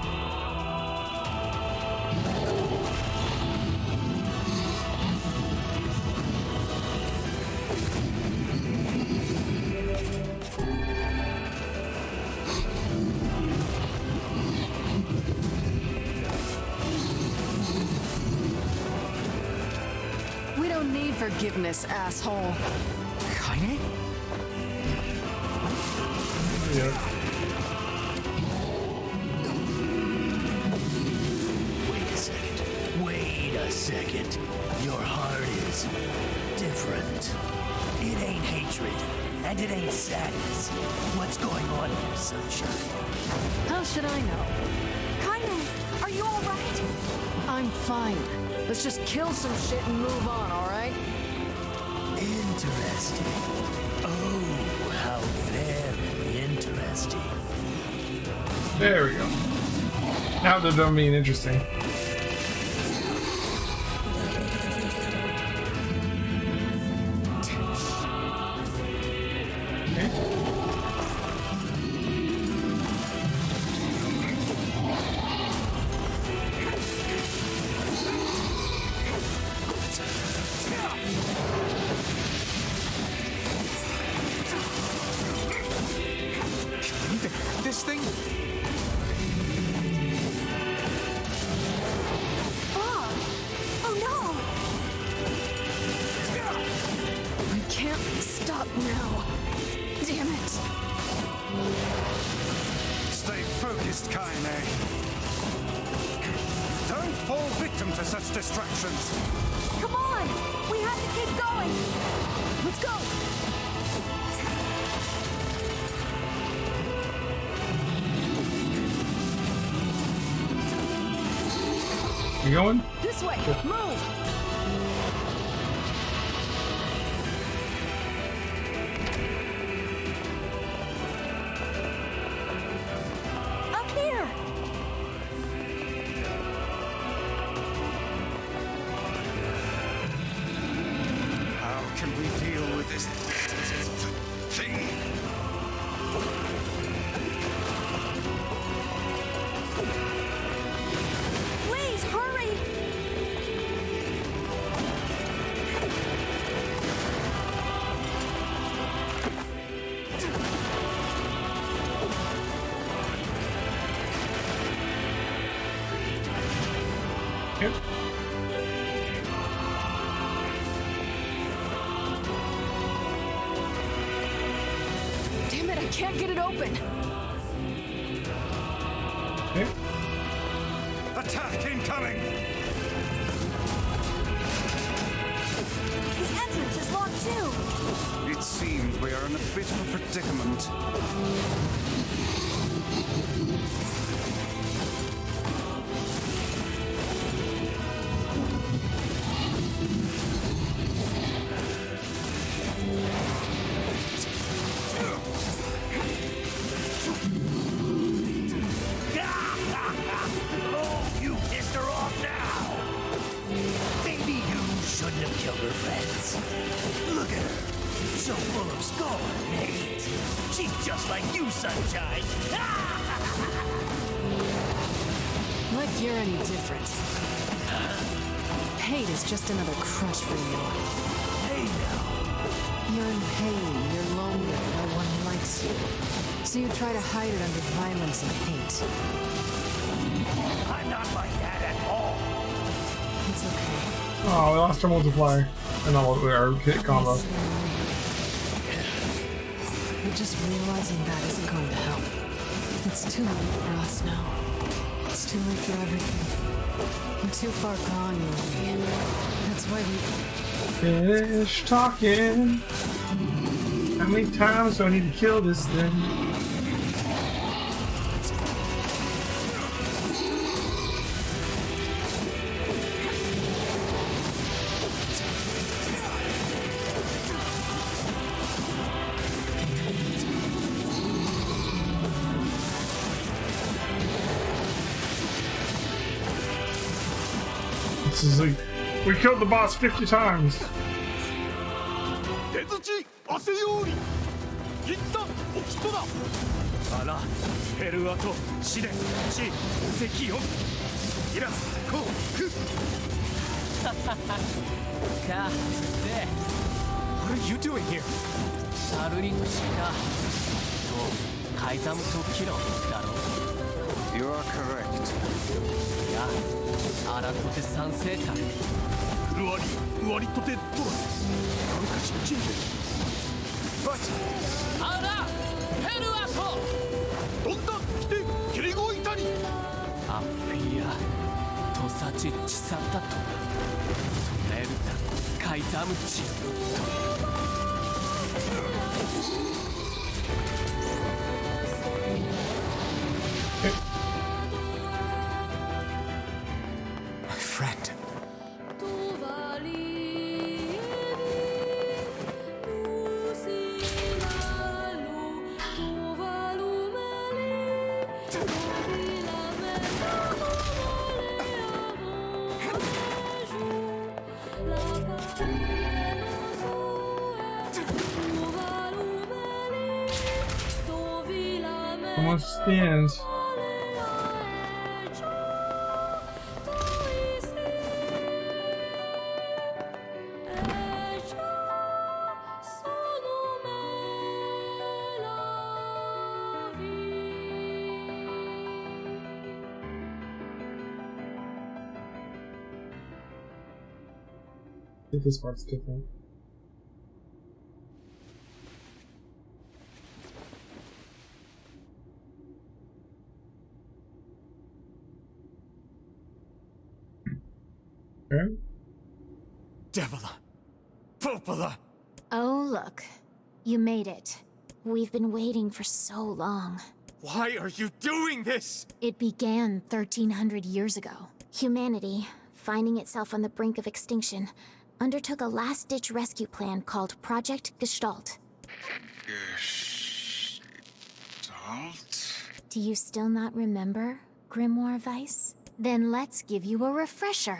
We don't need forgiveness, asshole. Kaine? Yeah. Wait a second. Your heart is different. It ain't hatred, and it ain't sadness. What's going on here, sunshine? How should I know? Kaine, are you alright? I'm fine. Let's just kill some shit and move on, alright? Interesting. Oh, how very interesting. There we go. Now they're done being interesting. This thing? Oh no! I can't stop now. Damn it. Stay focused, Kaine. Don't fall victim to such distractions. Come on! We have to keep going! Let's go! You going? This way! Move! Up here! How can we deal with this thing? Please, hurry! Yep. Damn it, I can't get it open! Okay. Attack incoming! The entrance is locked too! It seems we are in a bit of a predicament. Oh, you pissed her off now! Maybe you shouldn't have killed her friends. Look at her. So full of scorn and hate. She's just like you, Sunshine. Like you're any different. Hate is just another crush for you. Hey now. You're in pain, you're lonely, no one likes you. So you try to hide it under violence and hate. I'm not like that at all. It's okay. Oh, we lost our multiplier. And our hit combo. But just realizing that isn't going to help. It's too late for us now. It's too late for everything. We're too far gone, you and me. That's why we... Finish talking. How many times do I need to kill this thing? This is like, we killed the boss 50 times. What are you doing here? You are correct. My friend. Almost the end. I think this part's different. Okay. Devila. Popola. Oh, look. You made it. We've been waiting for so long. Why are you doing this? It began 1,300 years ago. Humanity, finding itself on the brink of extinction, undertook a last-ditch rescue plan called Project Gestalt. Gestalt? Do you still not remember, Grimoire Weiss? Then let's give you a refresher.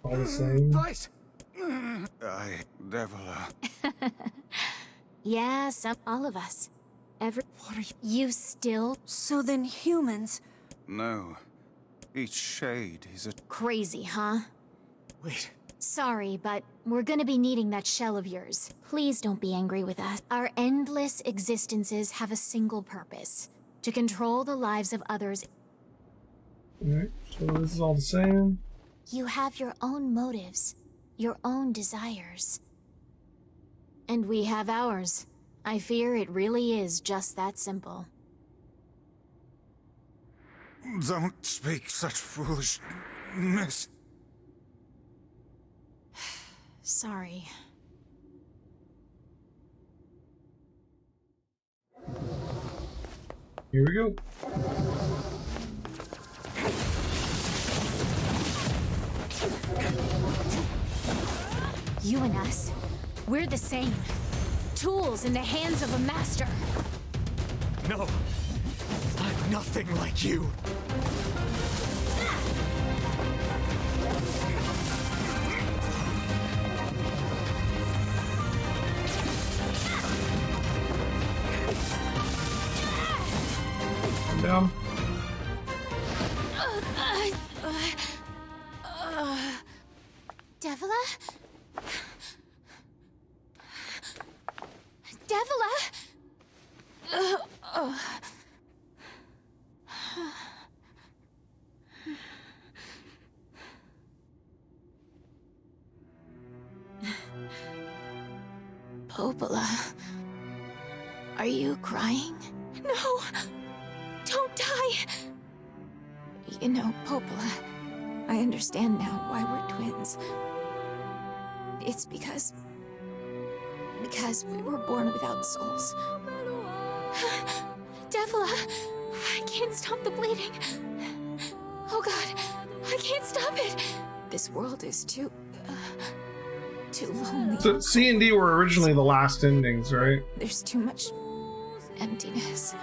All the same. Weiss! Devila. Yeah, all of us. What are you still? So then humans... No. Each shade is a... Crazy, huh? Wait. Sorry, but we're gonna be needing that shell of yours. Please don't be angry with us. Our endless existences have a single purpose. To control the lives of others. Alright, so this is all the same. You have your own motives, your own desires. And we have ours. I fear it really is just that simple. Don't speak such foolishness. Sorry. Here we go. You and us, we're the same. Tools in the hands of a master. No. I'm nothing like you. Down. Devila? Devila? Popola, are you crying? No, don't die. You know, Popola, I understand now why we're twins. It's because we were born without souls. Devila, I can't stop the bleeding. Oh God, I can't stop it. This world is too too lonely. So C and D were originally the last endings, right? There's too much emptiness.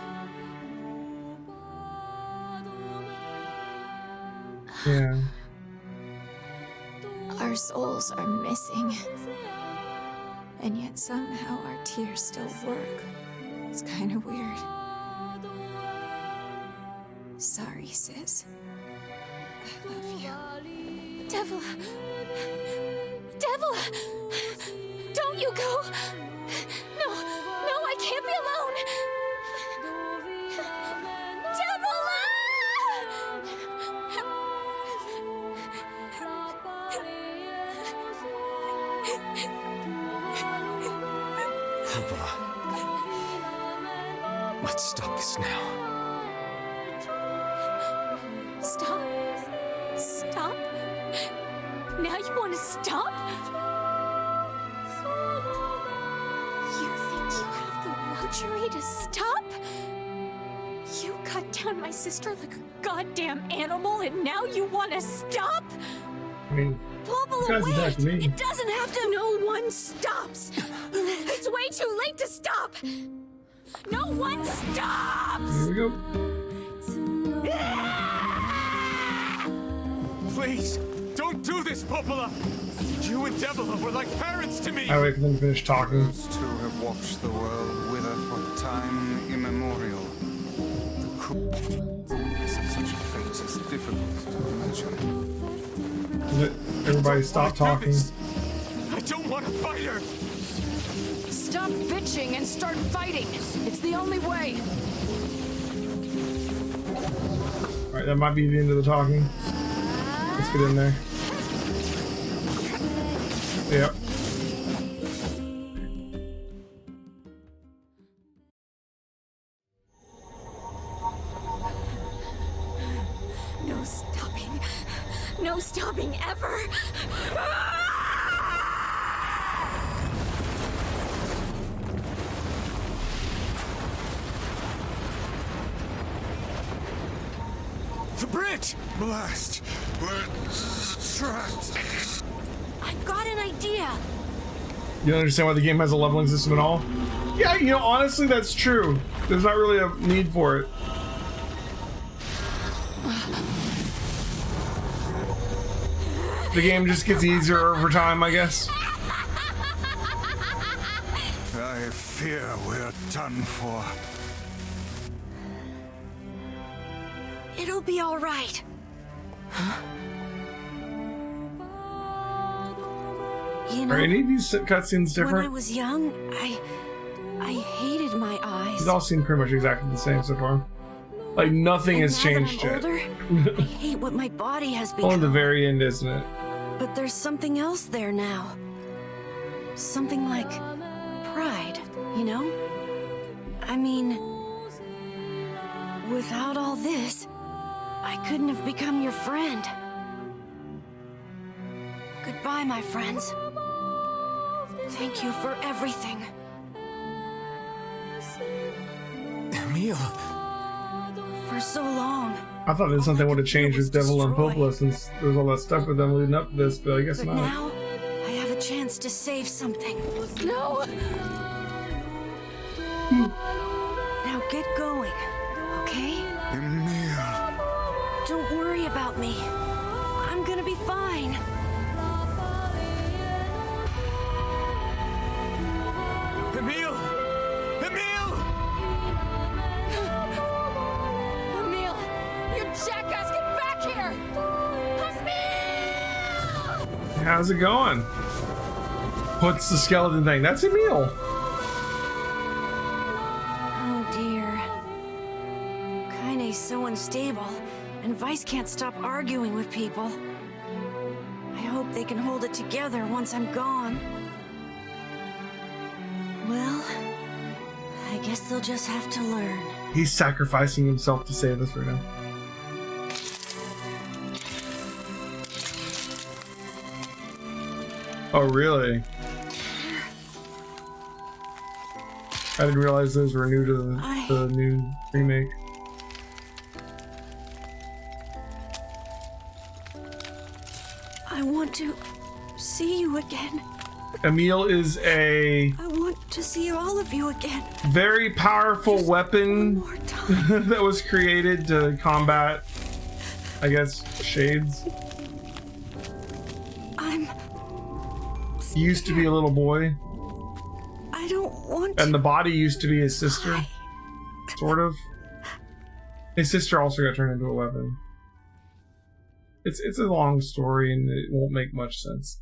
Yeah. Our souls are missing. And yet somehow our tears still work. It's kind of weird. Sorry, sis. I love you. Devil! Devil! Don't you go! No, no, I can't be alone! Devil! Let's stop this now. Stop? Stop? Now you want to stop? You think you have the luxury to stop? You cut down my sister like a goddamn animal and now you want to stop? I mean, Popolo, wait! It doesn't have to. No one stops. It's way too late to stop. No one stops. Here we go. Please, don't do this, Popola! You and Devila were like parents to me! I wait for them to finish talking. Those two have watched the world wither for time immemorial. The cruelness of such a fate is difficult to imagine. Everybody stop talking. I don't want to fight her! Stop bitching and start fighting. It's the only way. Alright, that might be the end of the talking. Let's get in there. Yep. No stopping. No stopping ever. The bridge! Blast! We're trapped. I've got an idea. You don't understand why the game has a leveling system at all? Yeah, you know, honestly, that's true. There's not really a need for it. The game just gets easier over time, I guess. I fear we're done for. It'll be all right. You know, Are any of these cutscenes when I different? was young, I hated my eyes. These all seem pretty much exactly the same so far. Like, nothing And has now that I'm changed yet. older, I hate what my body has Only become. the very end, isn't it? But there's something else there now. Something like pride, you know? I mean, without all this, I couldn't have become your friend. Goodbye, my friends. Thank you for everything. Emil. For so long. I thought that something would have changed with Devil and Popola since there was all that stuff with them leading up to this, but I guess But not. now, I have a chance to save something. No! Now get going, okay? Emil. Don't worry about me. I'm gonna be fine. Emil! Emil! Emil, you jackass, get back here! How's it going? What's the skeleton thing? That's Emil. Oh dear. Kaine's so unstable, and Vice can't stop arguing with people. I hope they can hold it together once I'm gone. Well, I guess they'll just have to learn. He's sacrificing himself to save us right now. Oh, really? I didn't realize those were new to the new remake. I want to see you again. Emil is a... I want to see all of you again. Very powerful weapon that was created to combat, I guess, shades. He used to be a little boy. I don't want to. And the body used to be his sister. Sort of. His sister also got turned into a weapon. It's a long story and it won't make much sense.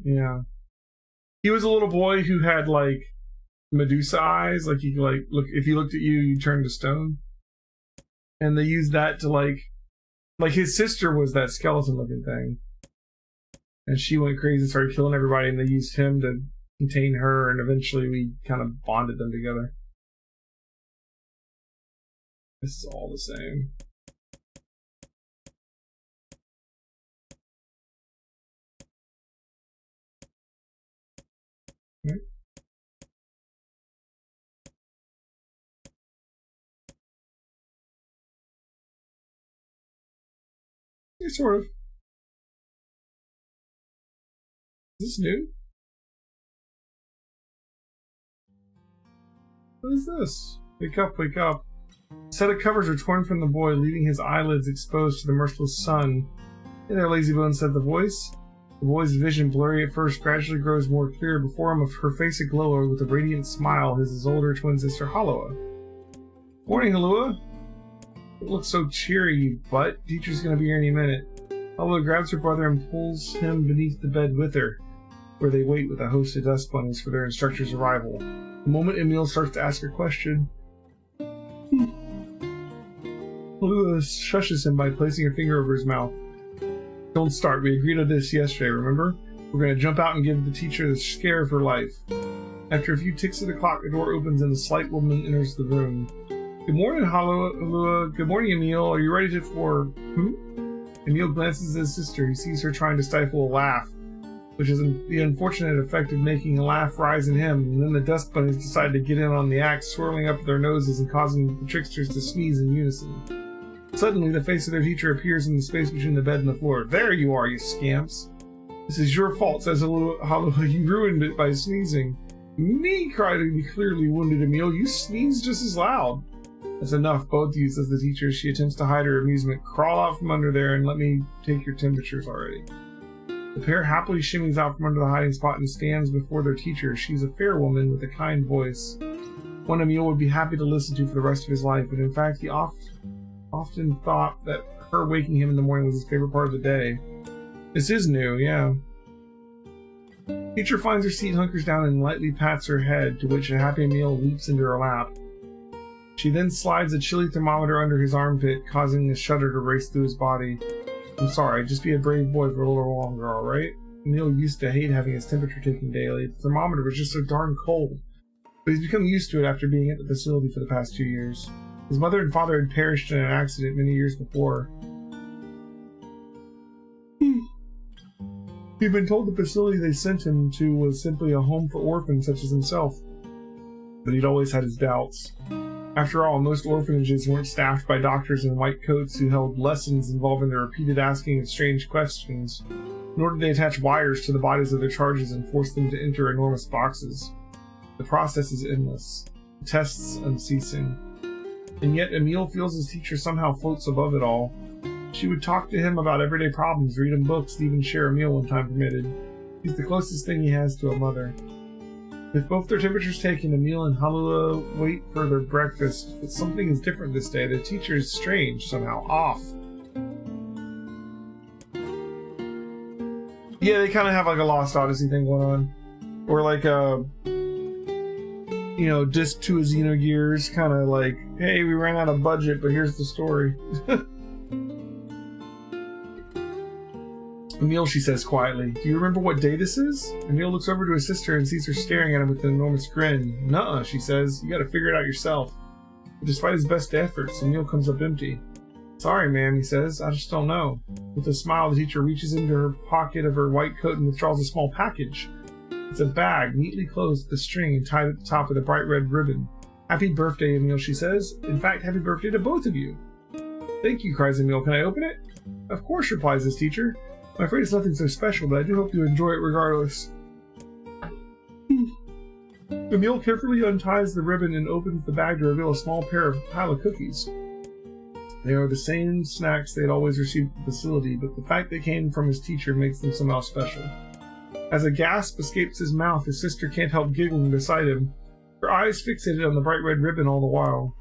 Yeah. He was a little boy who had like Medusa eyes, like he could like look, if he looked at you, you turned to stone. And they used that to like his sister was that skeleton looking thing. And she went crazy and started killing everybody, and they used him to contain her, and eventually we kind of bonded them together. This is all the same. Okay. Yeah, sort of. Is this new? What is this? Wake up, wake up. A set of covers are torn from the boy, leaving his eyelids exposed to the merciless sun. Hey there, lazybones, said the voice. The boy's vision, blurry at first, gradually grows more clear. Before him, her face aglow with a radiant smile, his older twin sister, Halua. Morning, Halua. It looks so cheery, you butt. Teacher's gonna be here any minute. Halua grabs her brother and pulls him beneath the bed with her, where they wait with a host of dust bunnies for their instructor's arrival. The moment Emil starts to ask a question, Halua shushes him by placing her finger over his mouth. Don't start. We agreed on this yesterday, remember? We're going to jump out and give the teacher the scare of her life. After a few ticks of the clock, the door opens and a slight woman enters the room. Good morning, Halua. Good morning, Emil. Are you ready for... Emil glances at his sister. He sees her trying to stifle a laugh, which is the unfortunate effect of making a laugh rise in him, and then the dust bunnies decide to get in on the act, swirling up their noses and causing the tricksters to sneeze in unison. Suddenly, the face of their teacher appears in the space between the bed and the floor. There you are, you scamps. This is your fault, says Halua. You ruined it by sneezing. Me, cried the clearly wounded Emil. You sneezed just as loud. That's enough, both of you, says the teacher. She attempts to hide her amusement. Crawl out from under there and let me take your temperatures already. The pair happily shimmies out from under the hiding spot and stands before their teacher. She's a fair woman with a kind voice, one Emil would be happy to listen to for the rest of his life, and in fact he often thought that her waking him in the morning was his favorite part of the day. This is new, yeah. Teacher finds her seat, hunkers down, and lightly pats her head, to which a happy Emil leaps into her lap. She then slides a chilly thermometer under his armpit, causing a shudder to race through his body. I'm sorry, just be a brave boy for a little longer, alright? Emil used to hate having his temperature taken daily. The thermometer was just so darn cold. But he's become used to it after being at the facility for the past 2 years. His mother and father had perished in an accident many years before. He'd been told the facility they sent him to was simply a home for orphans such as himself. But he'd always had his doubts. After all, most orphanages weren't staffed by doctors in white coats who held lessons involving the repeated asking of strange questions, nor did they attach wires to the bodies of their charges and force them to enter enormous boxes. The process is endless, the tests unceasing. And yet Emil feels his teacher somehow floats above it all. She would talk to him about everyday problems, read him books, and even share a meal when time permitted. He's the closest thing he has to a mother. With both their temperatures taken, Emil and Halua wait for their breakfast, but something is different this day. The teacher is strange, somehow off. Yeah, they kind of have like a Lost Odyssey thing going on. Or like a, you know, Disc 2 of Xenogears, kind of like, hey, we ran out of budget, but here's the story. Emil, she says quietly, do you remember what day this is? Emil looks over to his sister and sees her staring at him with an enormous grin. Nuh-uh, she says, you gotta figure it out yourself. But despite his best efforts, Emil comes up empty. Sorry, ma'am, he says, I just don't know. With a smile, the teacher reaches into her pocket of her white coat and withdraws a small package. It's a bag, neatly closed with a string and tied at the top with a bright red ribbon. Happy birthday, Emil, she says. In fact, happy birthday to both of you. Thank you, cries Emil. Can I open it? Of course, replies his teacher. I'm afraid it's nothing so special, but I do hope you enjoy it regardless. Emil carefully unties the ribbon and opens the bag to reveal a small pile of cookies. They are the same snacks they had always received at the facility, but the fact they came from his teacher makes them somehow special. As a gasp escapes his mouth, his sister can't help giggling beside him, her eyes fixated on the bright red ribbon all the while.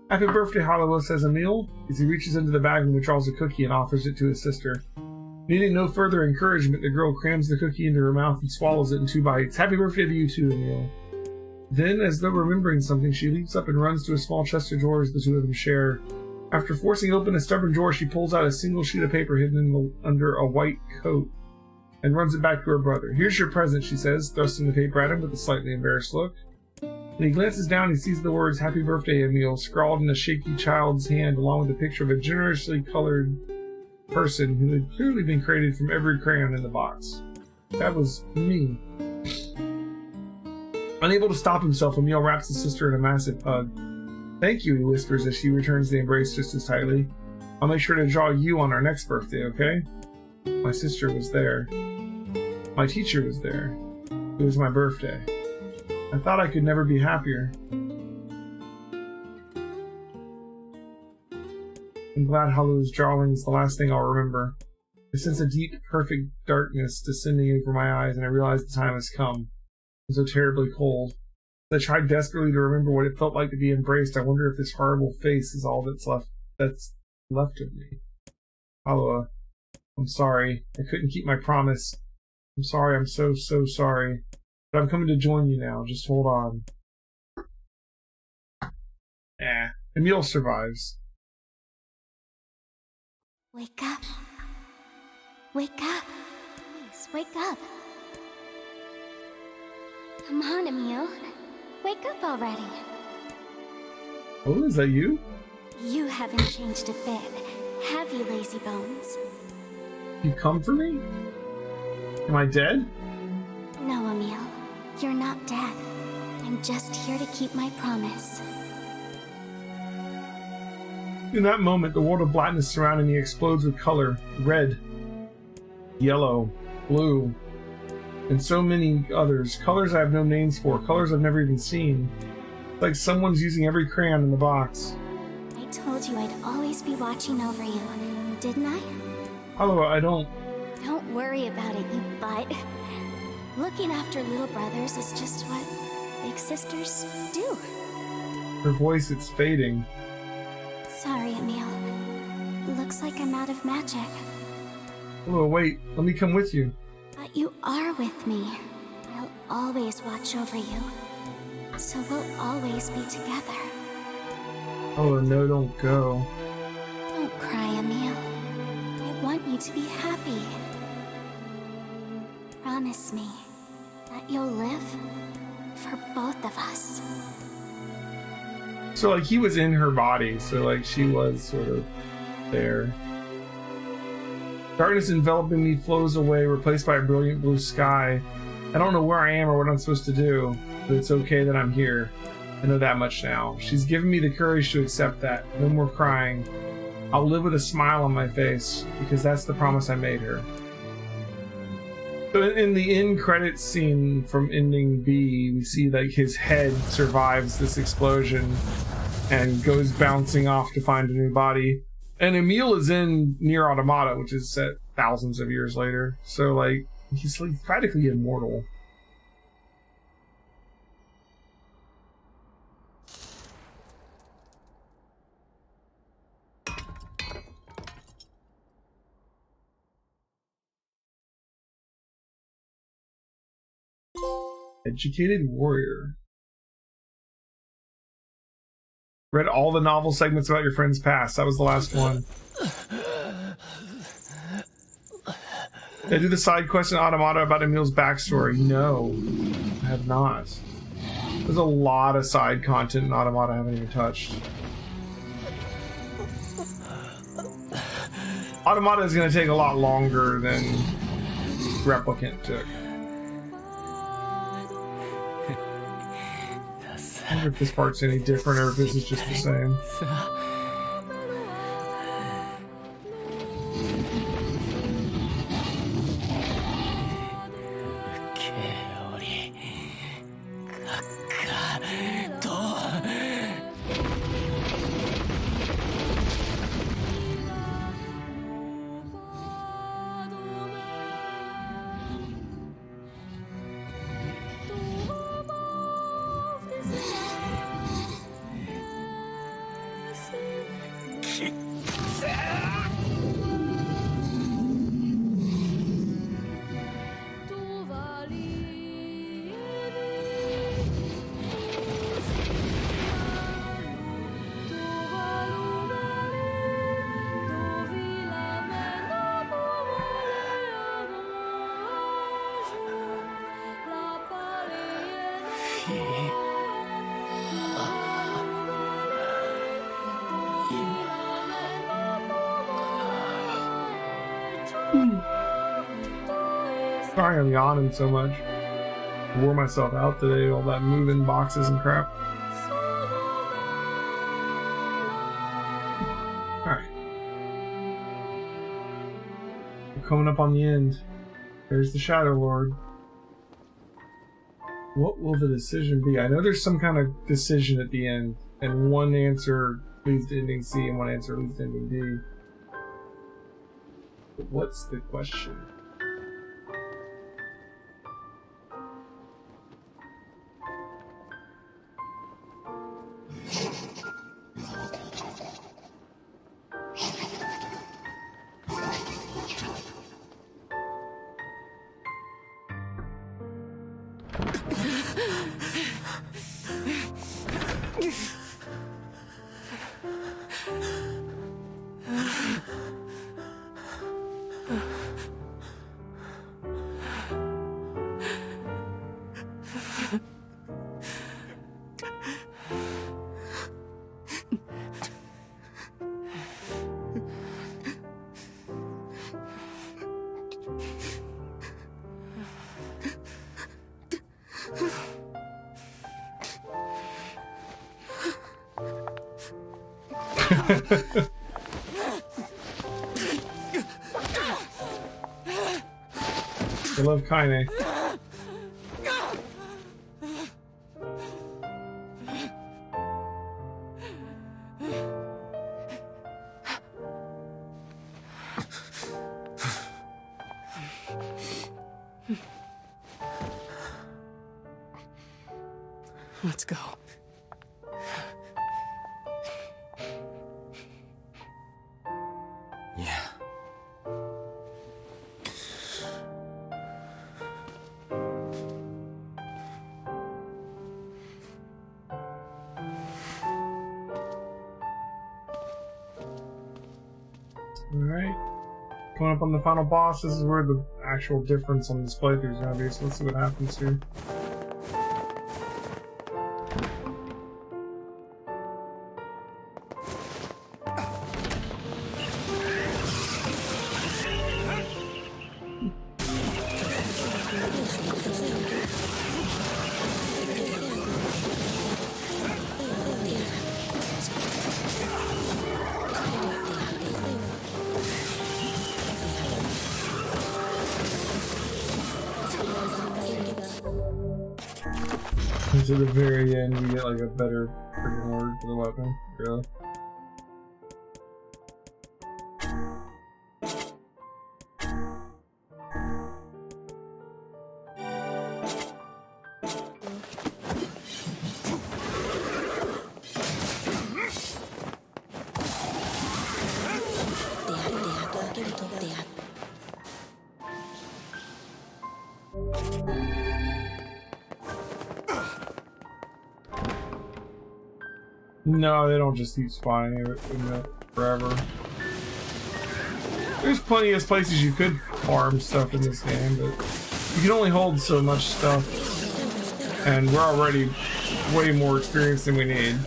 Happy birthday, Hollow, says Emil, as he reaches into the bag and withdraws a cookie and offers it to his sister. Needing no further encouragement, the girl crams the cookie into her mouth and swallows it in 2 bites. Happy birthday to you too, Emil. Then, as though remembering something, she leaps up and runs to a small chest of drawers the two of them share. After forcing open a stubborn drawer, she pulls out a single sheet of paper hidden under a white coat and runs it back to her brother. Here's your present, she says, thrusting the paper at him with a slightly embarrassed look. When he glances down, he sees the words, Happy Birthday, Emil, scrawled in a shaky child's hand, along with a picture of a generously colored person who had clearly been created from every crayon in the box. That was me. Unable to stop himself, Emil wraps his sister in a massive hug. Thank you, he whispers as she returns the embrace just as tightly. I'll make sure to draw you on our next birthday, okay? My sister was there. My teacher was there. It was my birthday. I thought I could never be happier. I'm glad Halu's drawing is the last thing I'll remember. I sense a deep, perfect darkness descending over my eyes, and I realize the time has come. I'm so terribly cold. As I tried desperately to remember what it felt like to be embraced, I wonder if this horrible face is all that's left of me. Halua, I'm sorry. I couldn't keep my promise. I'm sorry, I'm so sorry. But I'm coming to join you now. Just hold on. Emil survives. Wake up. Wake up. Please, wake up. Come on, Emil. Wake up already. Oh, is that you? You haven't changed a bit, have you, lazy bones? You come for me? Am I dead? No, Emil. You're not dead. I'm just here to keep my promise. In that moment, the world of blackness surrounding me explodes with color. Red, yellow, blue, and so many others. Colors I have no names for. Colors I've never even seen. It's like someone's using every crayon in the box. I told you I'd always be watching over you, didn't I? Hello, I don't... Don't worry about it, you butt. Looking after little brothers is just what big sisters do. Her voice, it's fading. Sorry, Emil. Looks like I'm out of magic. Hello, wait. Let me come with you. But you are with me. I'll always watch over you. So we'll always be together. Oh, no, don't go. Don't cry, Emil. I want you to be happy. Promise me that you'll live for both of us. So, like, he was in her body, so, like, she was sort of there. Darkness enveloping me flows away, replaced by a brilliant blue sky. I don't know where I am or what I'm supposed to do, but it's okay that I'm here. I know that much now. She's given me the courage to accept that. No more crying. I'll live with a smile on my face, because that's the promise I made her. So in the end credits scene from ending B, we see like his head survives this explosion and goes bouncing off to find a new body. And Emil is in NieR Automata, which is set thousands of years later. So like he's like practically immortal. Educated warrior. Read all the novel segments about your friend's past. That was the last one. Did I do the side quest in Automata about Emil's backstory? No, I have not. There's a lot of side content in Automata I haven't even touched. Automata is going to take a lot longer than Replicant took. I wonder if this part's any different or if this is just the same. Sorry I'm yawning so much. I wore myself out today, all that moving boxes and crap. Alright. We're coming up on the end. There's the Shadow Lord. What will the decision be? I know there's some kind of decision at the end, and one answer leads to ending C and one answer leads to ending D. But what's the question? I love Kaine. Let's go. Yeah. Alright. Coming up on the final boss, this is where the actual difference on this playthrough is going to be, so let's see what happens here. To the very end, you get like a better freaking word for the weapon. Really? No, they don't just keep spawning it forever. There's plenty of places you could farm stuff in this game, but you can only hold so much stuff. And we're already way more experienced than we need.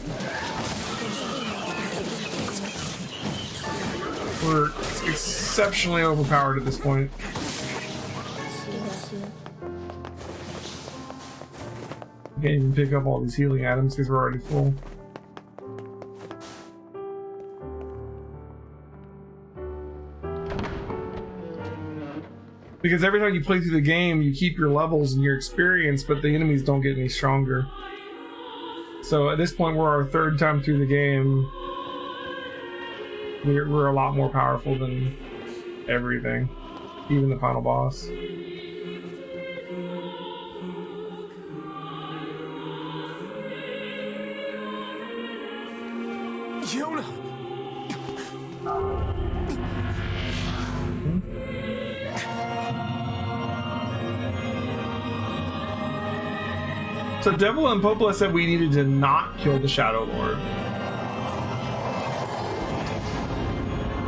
We're exceptionally overpowered at this point. Can't even pick up all these healing items because we're already full. Because every time you play through the game, you keep your levels and your experience, but the enemies don't get any stronger. So at this point, we're our third time through the game. We're a lot more powerful than everything, even the final boss. Yona! So Devil and Popola said we needed to not kill the Shadow Lord.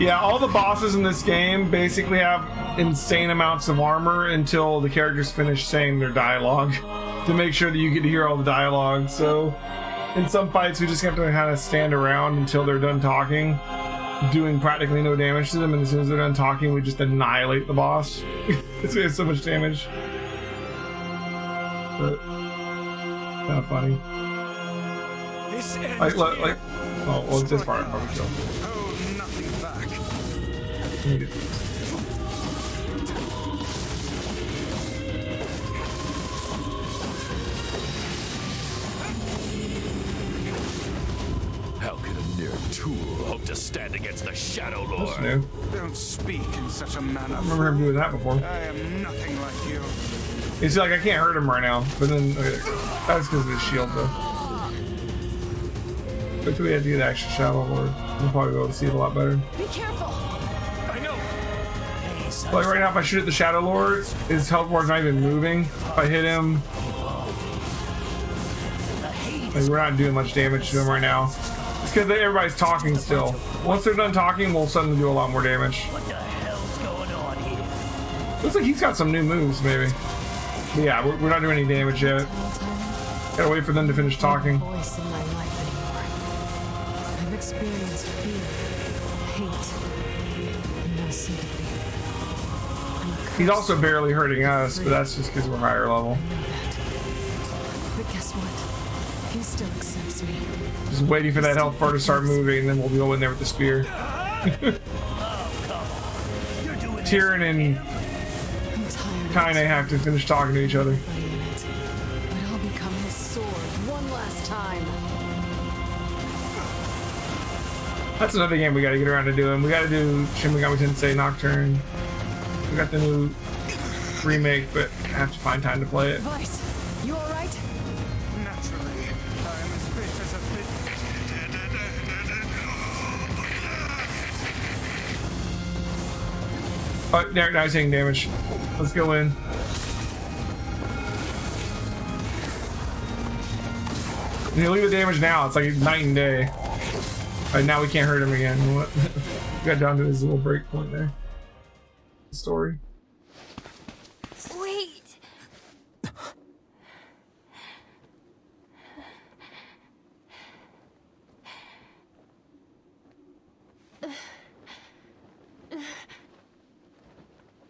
Yeah, all the bosses in this game basically have insane amounts of armor until the characters finish saying their dialogue to make sure that you get to hear all the dialogue. So in some fights we just have to kind of stand around until they're done talking, doing practically no damage to them, and as soon as they're done talking we just annihilate the boss. It's gonna have so much damage. But kind of funny. Like, oh, well, this part I'll probably kill. Let me get these. How can a NieR tool hope to stand against the Shadow Lord? That's new. Don't speak in such a manner. I remember him doing that before. I am nothing like you. You see, like, I can't hurt him right now, but then okay, that's because of his shield, though. Wait till we have to get the actual Shadow Lord. We'll probably be able to see it a lot better. Be careful. I know. Like right now, if I shoot at the Shadow Lord, his health bar's not even moving. If I hit him, like, we're not doing much damage to him right now. It's because everybody's talking still. Once they're done talking, we'll suddenly do a lot more damage. What the hell's going on here? Looks like he's got some new moves, maybe. But yeah, we're not doing any damage yet. Gotta wait for them to finish talking. Voice in my life anymore. I've experienced fear, hate, and no sympathy. He's also barely hurting us, but that's just because we're higher level. But guess what? He still accepts me. Just waiting for that health bar to start moving, and then we'll go in there with the spear. Tyrion and Kaine have to finish talking to each other. But I'll become his sword one last time. That's another game we gotta get around to doing. We gotta do Shin Megami Tensei Nocturne. We got the new remake, but I have to find time to play it. Vice, you alright? Naturally, I am as fit as a fit. Oh, now he's taking damage. Let's go in. And he'll leave the damage now. It's like night and day. Right now we can't hurt him again. What? We got down to his little break point there. Story. Wait.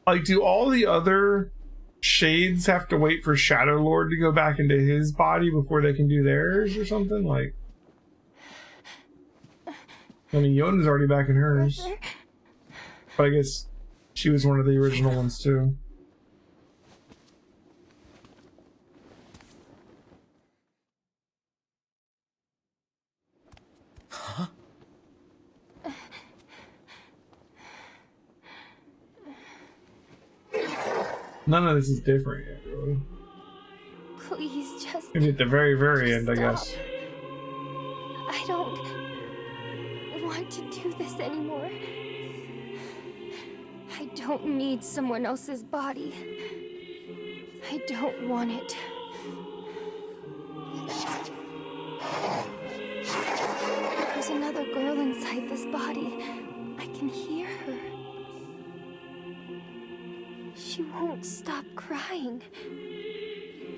Like, do all the other shades have to wait for Shadow Lord to go back into his body before they can do theirs or something? Like, I mean, Yona's already back in hers. But I guess she was one of the original ones too. Huh? None of this is different yet, really. Please just... Maybe at the very, very end, I guess. I don't want to do this anymore. I don't need someone else's body. I don't want it. There's another girl inside this body. I can hear her. She won't stop crying.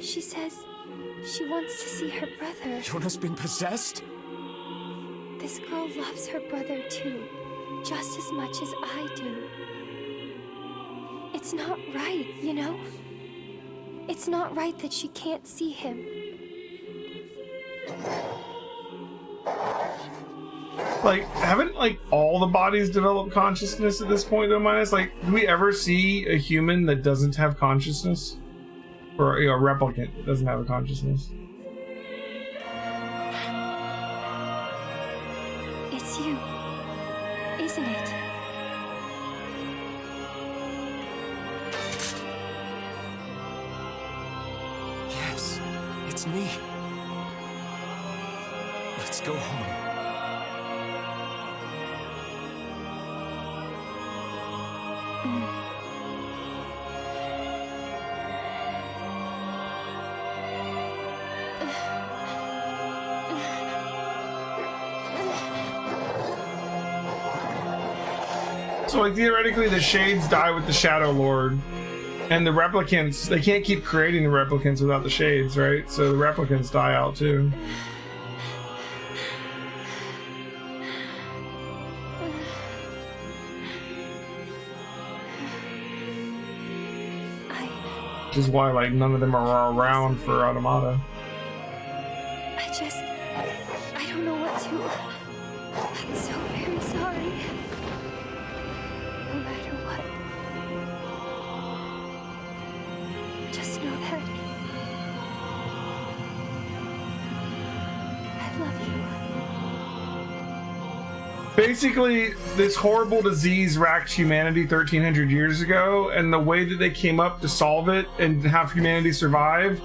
She says she wants to see her brother. Yona's been possessed? This girl loves her brother too, just as much as I do. It's not right, you know? It's not right that she can't see him. Like, haven't like all the bodies developed consciousness at this point though, minus like, do we ever see a human that doesn't have consciousness? Or a replicant that doesn't have a consciousness? It's you, isn't it? Yes, it's me. Let's go home. So like theoretically the Shades die with the Shadow Lord, and the replicants, they can't keep creating the replicants without the Shades, right? So the replicants die out too. Which is why like none of them are around for Automata. I don't know what to. I'm so very sorry. No matter what. Just know that I love you. Basically, this horrible disease racked humanity 1300 years ago, and the way that they came up to solve it and have humanity survive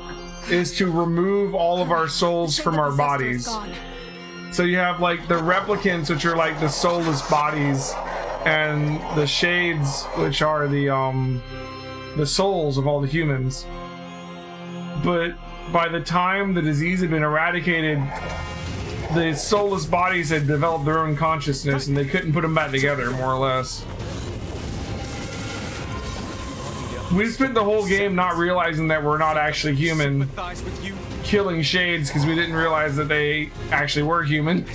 is to remove all of our souls from our bodies. So you have like the replicants, which are like the soulless bodies, and the Shades, which are the souls of all the humans. But by the time the disease had been eradicated, the soulless bodies had developed their own consciousness, and they couldn't put them back together, more or less. We spent the whole game not realizing that we're not actually human, killing Shades because we didn't realize that they actually were human.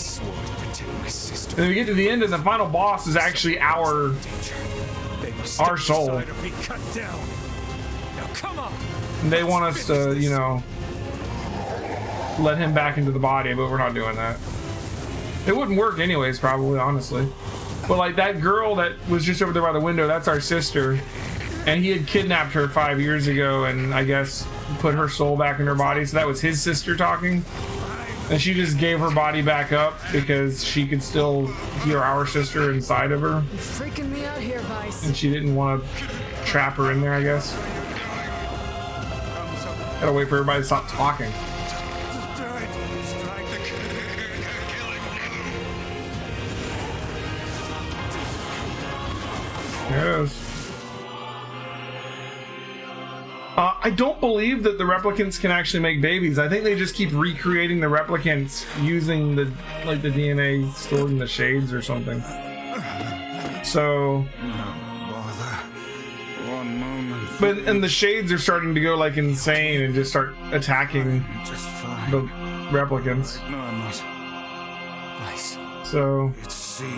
And we get to the end, and the final boss is actually our soul. And they want us to, you know, let him back into the body, but we're not doing that. It wouldn't work anyways, probably, honestly. But like that girl that was just over there by the window, that's our sister. And he had kidnapped her 5 years ago and I guess put her soul back in her body. So that was his sister talking. And she just gave her body back up because she could still hear our sister inside of her. You're freaking me out here, Vice. And she didn't want to trap her in there, I guess. Gotta wait for everybody to stop talking. Yes. I don't believe that the replicants can actually make babies. I think they just keep recreating the replicants using the DNA stored in the Shades or something. So, and the Shades are starting to go like insane and just start attacking the replicants. No, I'm not. So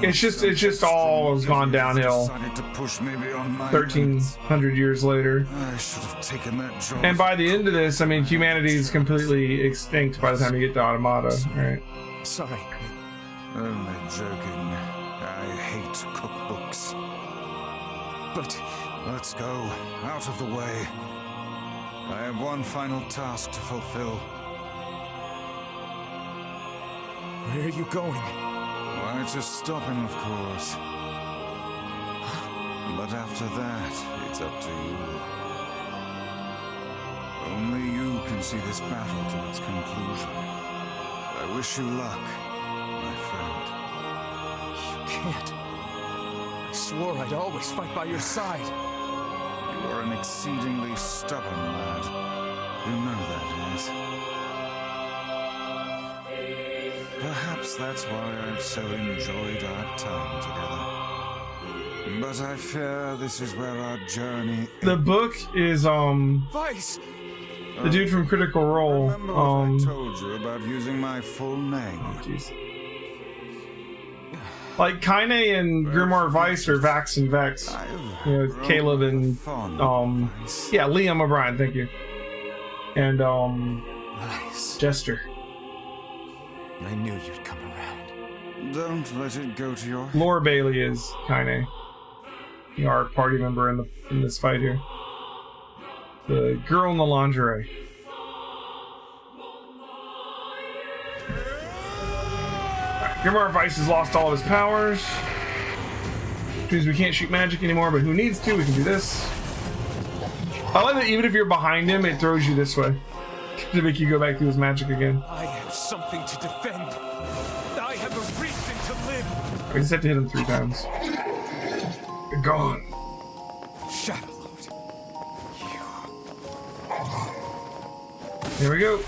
it's just all has gone downhill 1300 years later. I should have taken that job. And by the end of this, I mean, humanity is completely extinct by the time you get to Automata, right? Sorry. Only joking. I hate cookbooks. But let's go out of the way. I have one final task to fulfill. Where are you going? Why, to stop him, of course. But after that, it's up to you. Only you can see this battle to its conclusion. I wish you luck, my friend. You can't. I swore I'd always fight by your side. You are an exceedingly stubborn lad. You know that, yes? Perhaps that's why I've so enjoyed our time together. But I fear this is where our journey... The book is, Vice! The dude from Critical Role. Remember what I told you about using my full name. Oh, jeez. Like, Kaine and Grimoire Vice are Vax and Vex. You know, Caleb and, yeah, Liam O'Brien, thank you. And, Jester. I knew you'd come around. Don't let it go to your... Laura Bailey is Kaine. Our party member in this fight here. The girl in the lingerie. Grimar Vice has lost all of his powers. Which means we can't shoot magic anymore, but who needs to? We can do this. I like that even if you're behind him, it throws you this way. To make you go back to his magic again. I have something to defend. I have a reason to live. I just have to hit him 3 times. They're gone. Shadow Lord. Here we go.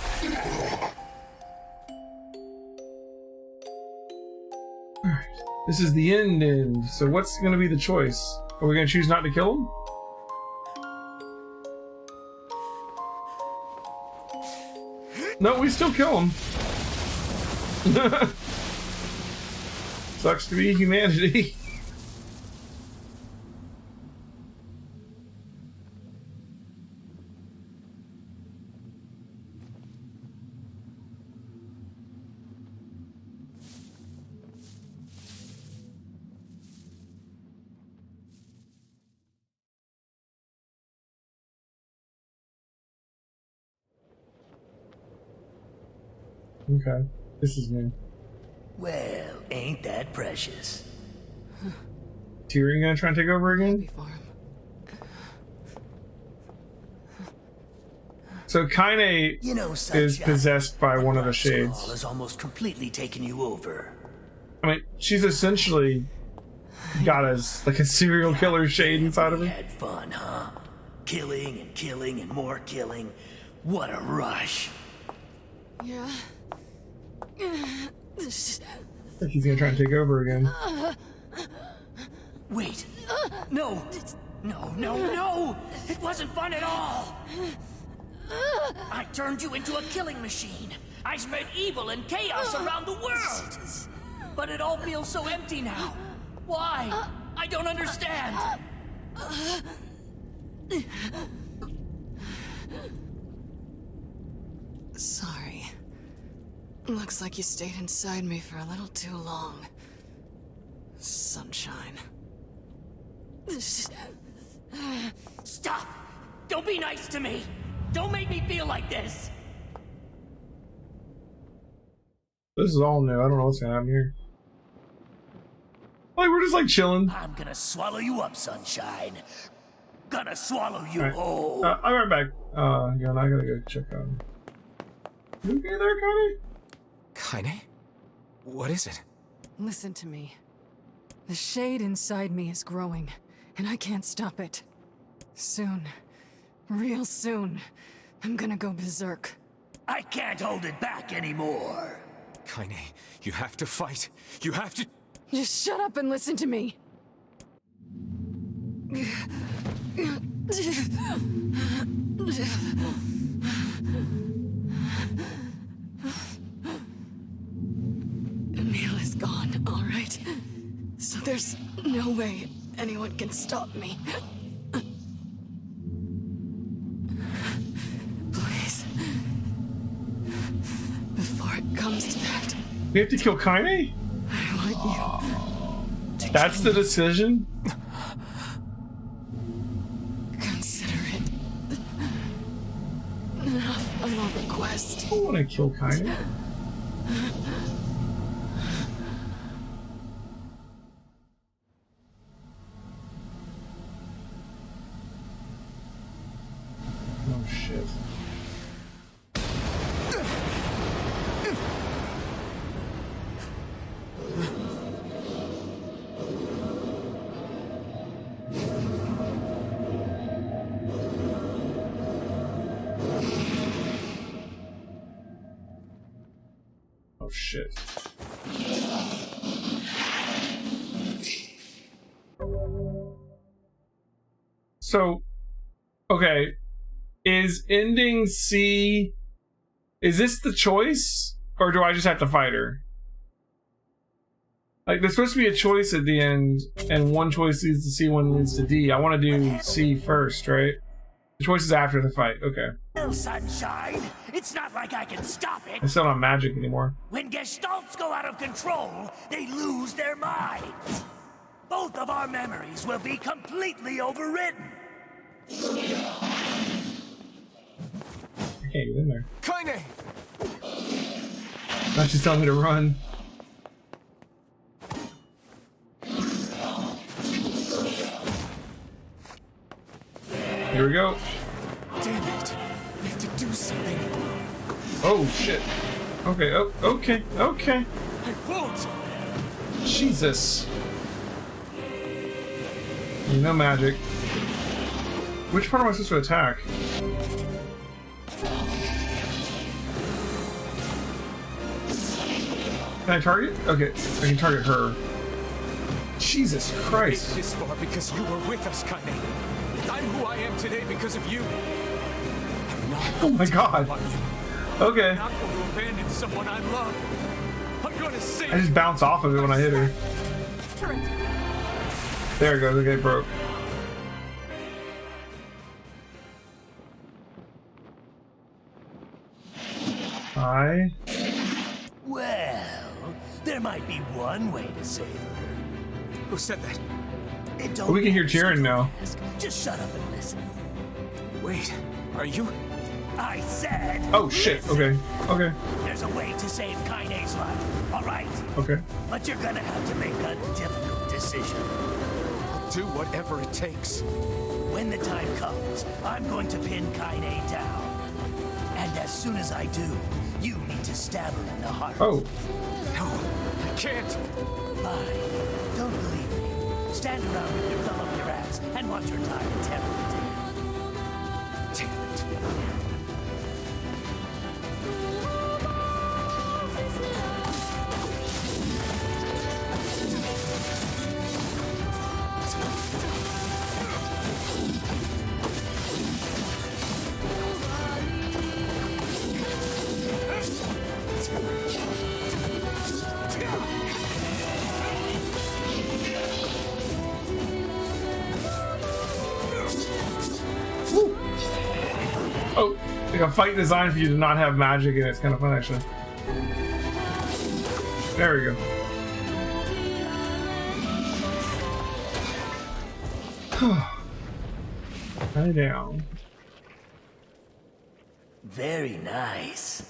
Alright. This is the end. So what's going to be the choice? Are we going to choose not to kill him? No, we still kill him. Sucks to be humanity. Okay, this is new. Well, ain't that precious? Tyrion gonna try and take over again? So Kaine is possessed by one of the shades. Has almost completely taken you over. I mean, she's essentially got like a serial killer shade inside of her. Had fun, huh? Killing and killing and more killing. What a rush. Yeah. I think he's gonna try and take over again. Wait. No. No. It wasn't fun at all. I turned you into a killing machine. I spread evil and chaos around the world. But it all feels so empty now. Why? I don't understand. Sorry. Looks like you stayed inside me for a little too long. Sunshine. Stop! Don't be nice to me! Don't make me feel like this! This is all new. I don't know what's gonna happen here. Like, we're just like chilling. I'm gonna swallow you up, Sunshine. Gonna swallow you whole. I'll be right back. Yeah, I gotta go check on. You okay there, Kaine? Kaine? What is it? Listen to me. The shade inside me is growing, and I can't stop it. Soon, real soon, I'm gonna go berserk. I can't hold it back anymore. Kaine, you have to fight. You have to... Just shut up and listen to me. Emil is gone, all right? So there's no way anyone can stop me. Please. Before it comes to that. We have to kill Kaine? I want you. That's the decision? Consider it. Not a final request. I want to kill Kaine. Oh shit. Oh shit. So, okay, is ending C, is this the choice? Or do I just have to fight her? Like, there's supposed to be a choice at the end, and one choice leads to C, one leads to D. I want to do C first, right? Choices after the fight. Okay. Well, sunshine, it's not like I can stop it. I still don't have magic anymore. When gestalts go out of control, they lose their minds. Both of our memories will be completely overridden. I can't get in there. Kaine! Now she's telling me to run. Here we go. Damn it! We have to do something. Oh shit. Okay. Oh, okay. Okay. I won't. Jesus. No magic. Which part am I supposed to attack? Can I target? Okay, I can target her. Jesus Christ. I made it this far because you were with us, Kaine. I'm who I am today because of you. I'm not. Oh my god. Okay. I'm not going to abandon someone I love. I'm going to save. I just bounce off of it when I hit her. There it goes. Okay, it broke. Well, there might be one way to save her. Who said that? We can hear Jiren now. Just shut up and listen. Wait, are you? I said. Oh shit. Okay. Okay. There's a way to save Kaine's life. All right. Okay. But you're gonna have to make a difficult decision. I'll do whatever it takes. When the time comes, I'm going to pin Kaine down. And as soon as I do, you need to stab her in the heart. Oh. No, I can't. Fine. Don't believe me. Stand around with your thumb up your ass and watch her die a terrible death. Damn it. Oh, like a fight designed for you to not have magic in it. It's kind of fun, actually. There we go. Lie down. Very nice.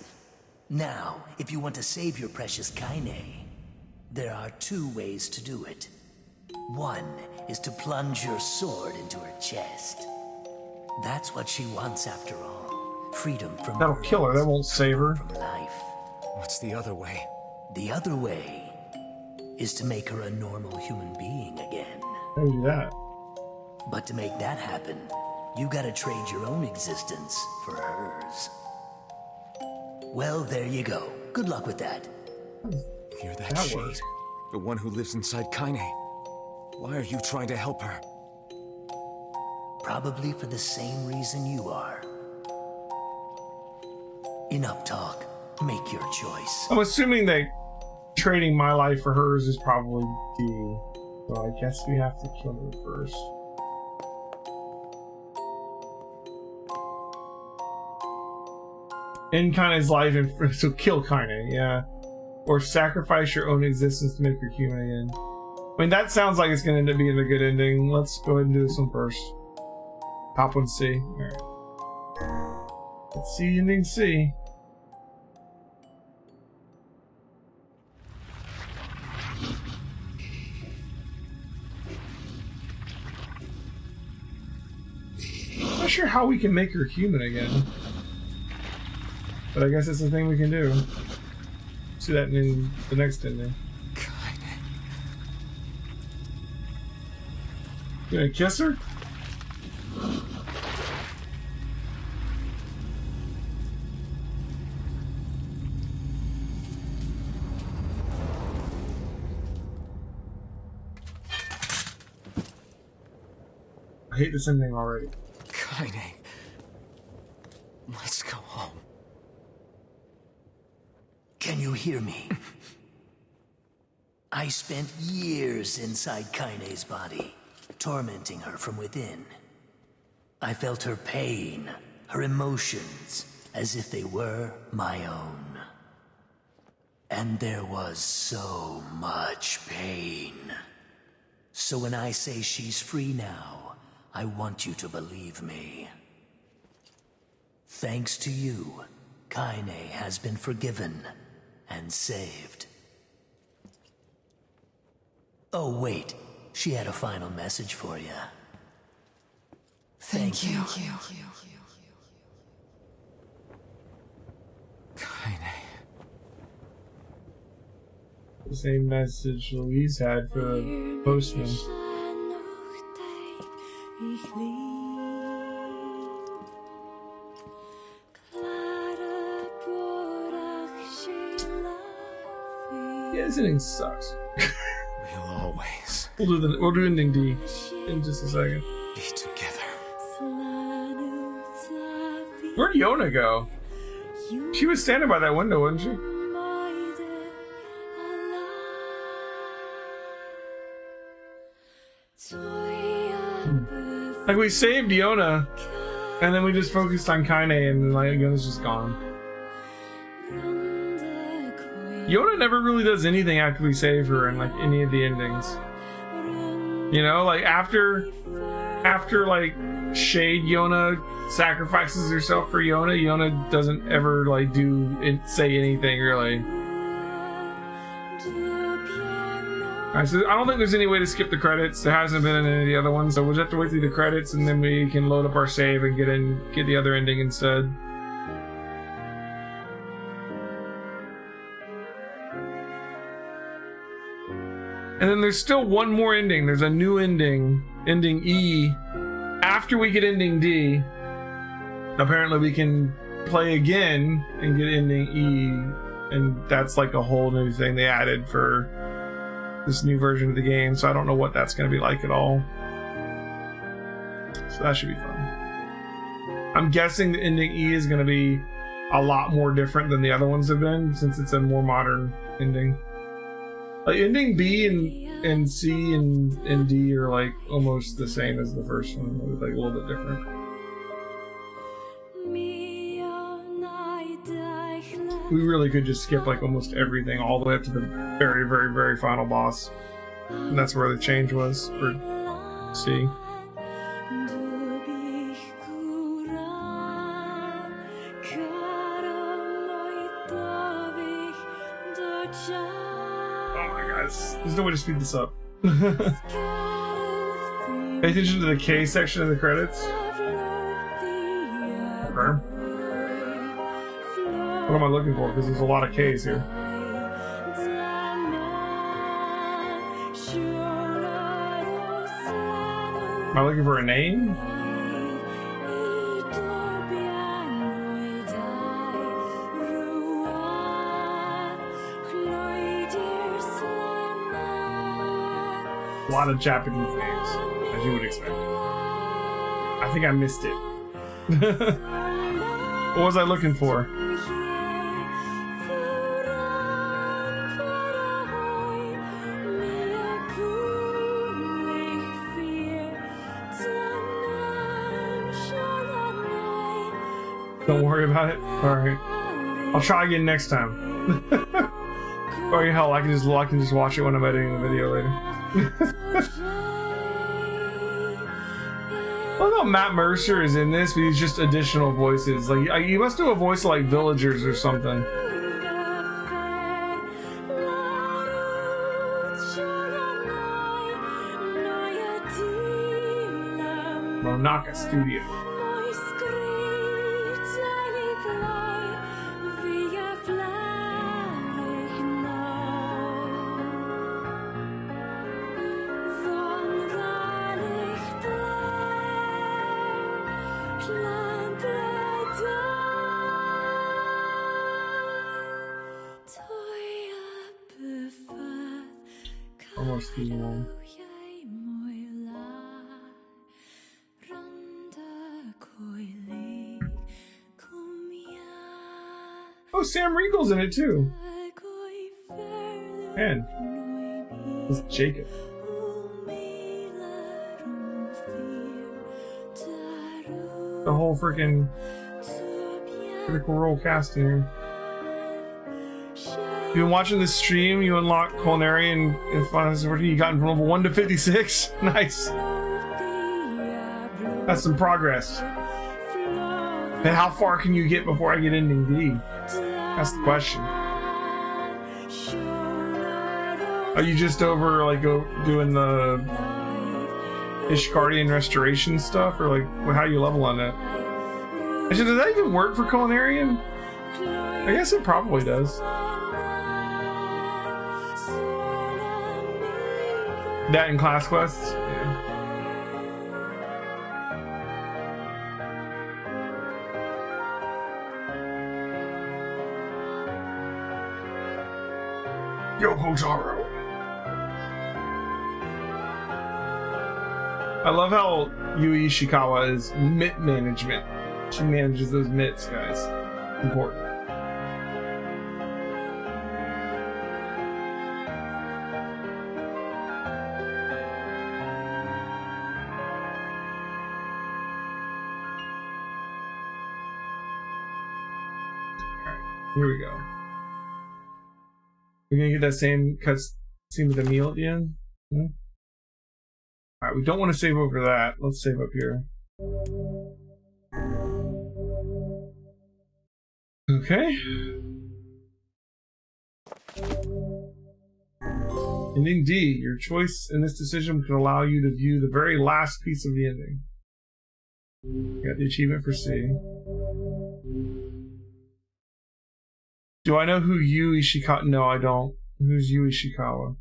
Now, if you want to save your precious Kaine, there are two ways to do it. One is to plunge your sword into her chest. That's what she wants after all. Freedom from That'll kill her. That won't save her. From life. What's the other way? The other way is to make her a normal human being again. How do you do that? But to make that happen, you gotta trade your own existence for hers. Well, there you go. Good luck with that. You're that shade. The one who lives inside Kaine. Why are you trying to help her? Probably for the same reason you are. Enough talk. Make your choice. I'm assuming that trading my life for hers is probably due. So I guess we have to kill her first. End Kaine's life and so kill Kaine, yeah. Or sacrifice your own existence to make her human again. I mean, that sounds like it's gonna end up being a good ending. Let's go ahead and do this one first. Top one C. Alright. Let's see ending C. I'm not sure how we can make her human again. But I guess it's the thing we can do. See that in the next ending. You gonna kiss her? I hate this ending already. Kaine. Let's go home. Can you hear me? I spent years inside Kaine's body, tormenting her from within. I felt her pain, her emotions, as if they were my own. And there was so much pain. So when I say she's free now, I want you to believe me. Thanks to you, Kaine has been forgiven and saved. Oh wait, she had a final message for you. Thank you. Kaine. The same message Louise had for the postman. Yeah, this ending sucks. We'll always We'll do ending D in just a second. be together. Where'd Yona go? She was standing by that window, wasn't she? Like, we saved Yona, and then we just focused on Kaine, and like Yona's just gone. Yona never really does anything after we save her in like any of the endings. You know, like after like Shade Yona sacrifices herself for Yona, Yona doesn't ever like say anything really. Alright, so I don't think there's any way to skip the credits. There hasn't been in any of the other ones, so we'll just have to wait through the credits and then we can load up our save and get the other ending instead. And then there's still one more ending. There's a new ending, ending E. After we get ending D, apparently we can play again and get ending E, and that's like a whole new thing they added for this new version of the game, so I don't know what that's going to be like at all. So that should be fun. I'm guessing the ending E is going to be a lot more different than the other ones have been, since it's a more modern ending. Like ending B and C and D are like almost the same as the first one, but like a little bit different. We really could just skip like almost everything all the way up to the very, very, very final boss. And that's where the change was for C. There's no way to speed this up. Pay attention to the K section of the credits. Okay. What am I looking for? Because there's a lot of K's here. Am I looking for a name? A lot of Japanese names, as you would expect. I think I missed it. What was I looking for? Don't worry about it. Alright. I'll try again next time. Or hell, I can just watch it when I'm editing the video later. I love how Matt Mercer is in this, but he's just additional voices. Like, you must do a voice like villagers or something. Monaka Studio. Almost the one. Oh, Sam Riegel's in it too. And it's Jacob. the whole freaking Critical Role cast here. You've been watching this stream, you unlock Culinary and Final Fantasy 14, you got from level 1 to 56. Nice. That's some progress. And how far can you get before I get ending D? That's the question. Are you just over like doing the Ishgardian restoration stuff, or like how you level on that? Actually, does that even work for Culinarian? I guess it probably does. That in class quests? Yeah. Yo, Hotaro. I love how Yui Ishikawa is mitt management. She manages those mitts, guys. Important. Here we go. We're gonna get that same cutscene with the meal at the end. Alright, we don't want to save over that. Let's save up here. Okay. Ending D. Your choice in this decision could allow you to view the very last piece of the ending. Got the achievement for C. Do I know who Yu Ishikawa? No, I don't. Who's Yu Ishikawa?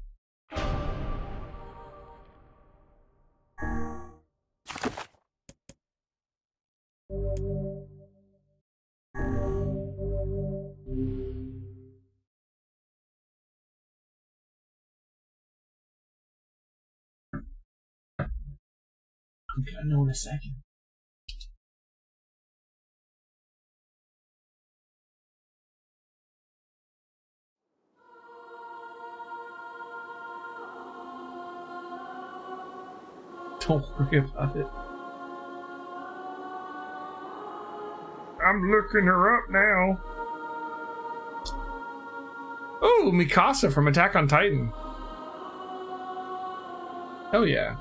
I'm gonna know in a second. Don't worry about it. I'm looking her up now. Oh, Mikasa from Attack on Titan. Oh yeah.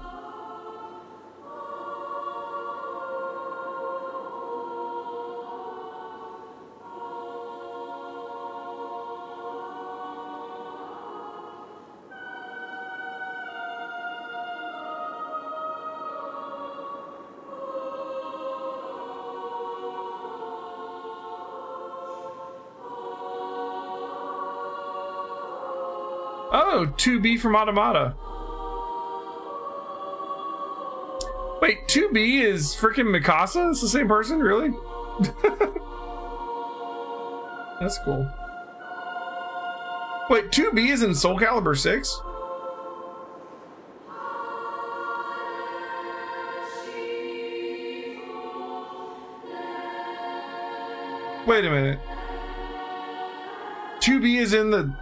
Oh, 2B from Automata. Wait, 2B is freaking Mikasa? It's the same person, really? That's cool. Wait, 2B is in Soul Calibur 6? Wait a minute. 2B is in the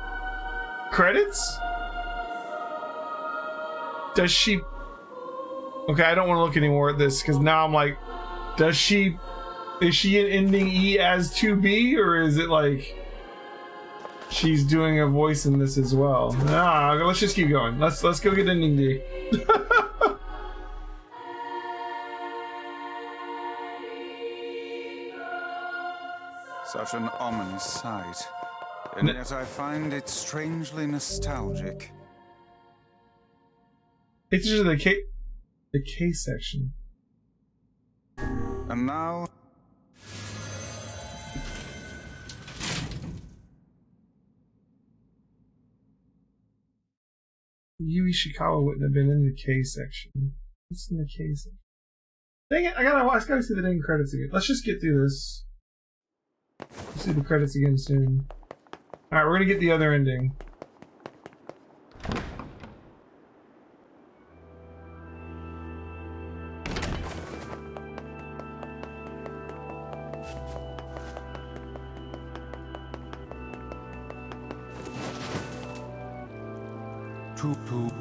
credits? Does she... Okay, I don't want to look anymore at this because now I'm like, does she... Is she in ending E as 2B, or is it like she's doing a voice in this as well? Nah, let's just keep going. Let's go get ending D. Such an ominous sight. And yet I find it strangely nostalgic. It's just the K section. And now... Yu Ishikawa wouldn't have been in the K section. What's in the K section? Dang it, I gotta see the dang credits again. Let's just get through this. We'll see the credits again soon. Alright, we're gonna get the other ending.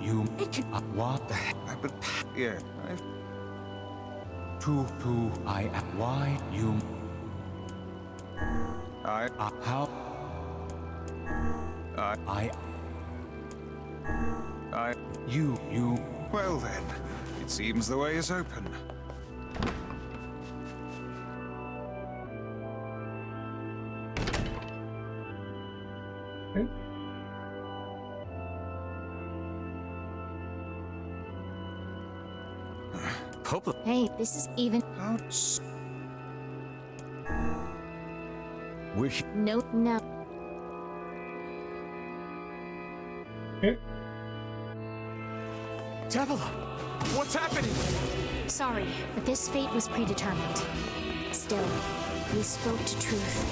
You what the heck? But yeah, Who I am. Why you? How? You. Well then, it seems the way is open. Okay. Hey, this is even. No. Okay. Devila, what's happening? Sorry, but this fate was predetermined. Still, we spoke to truth.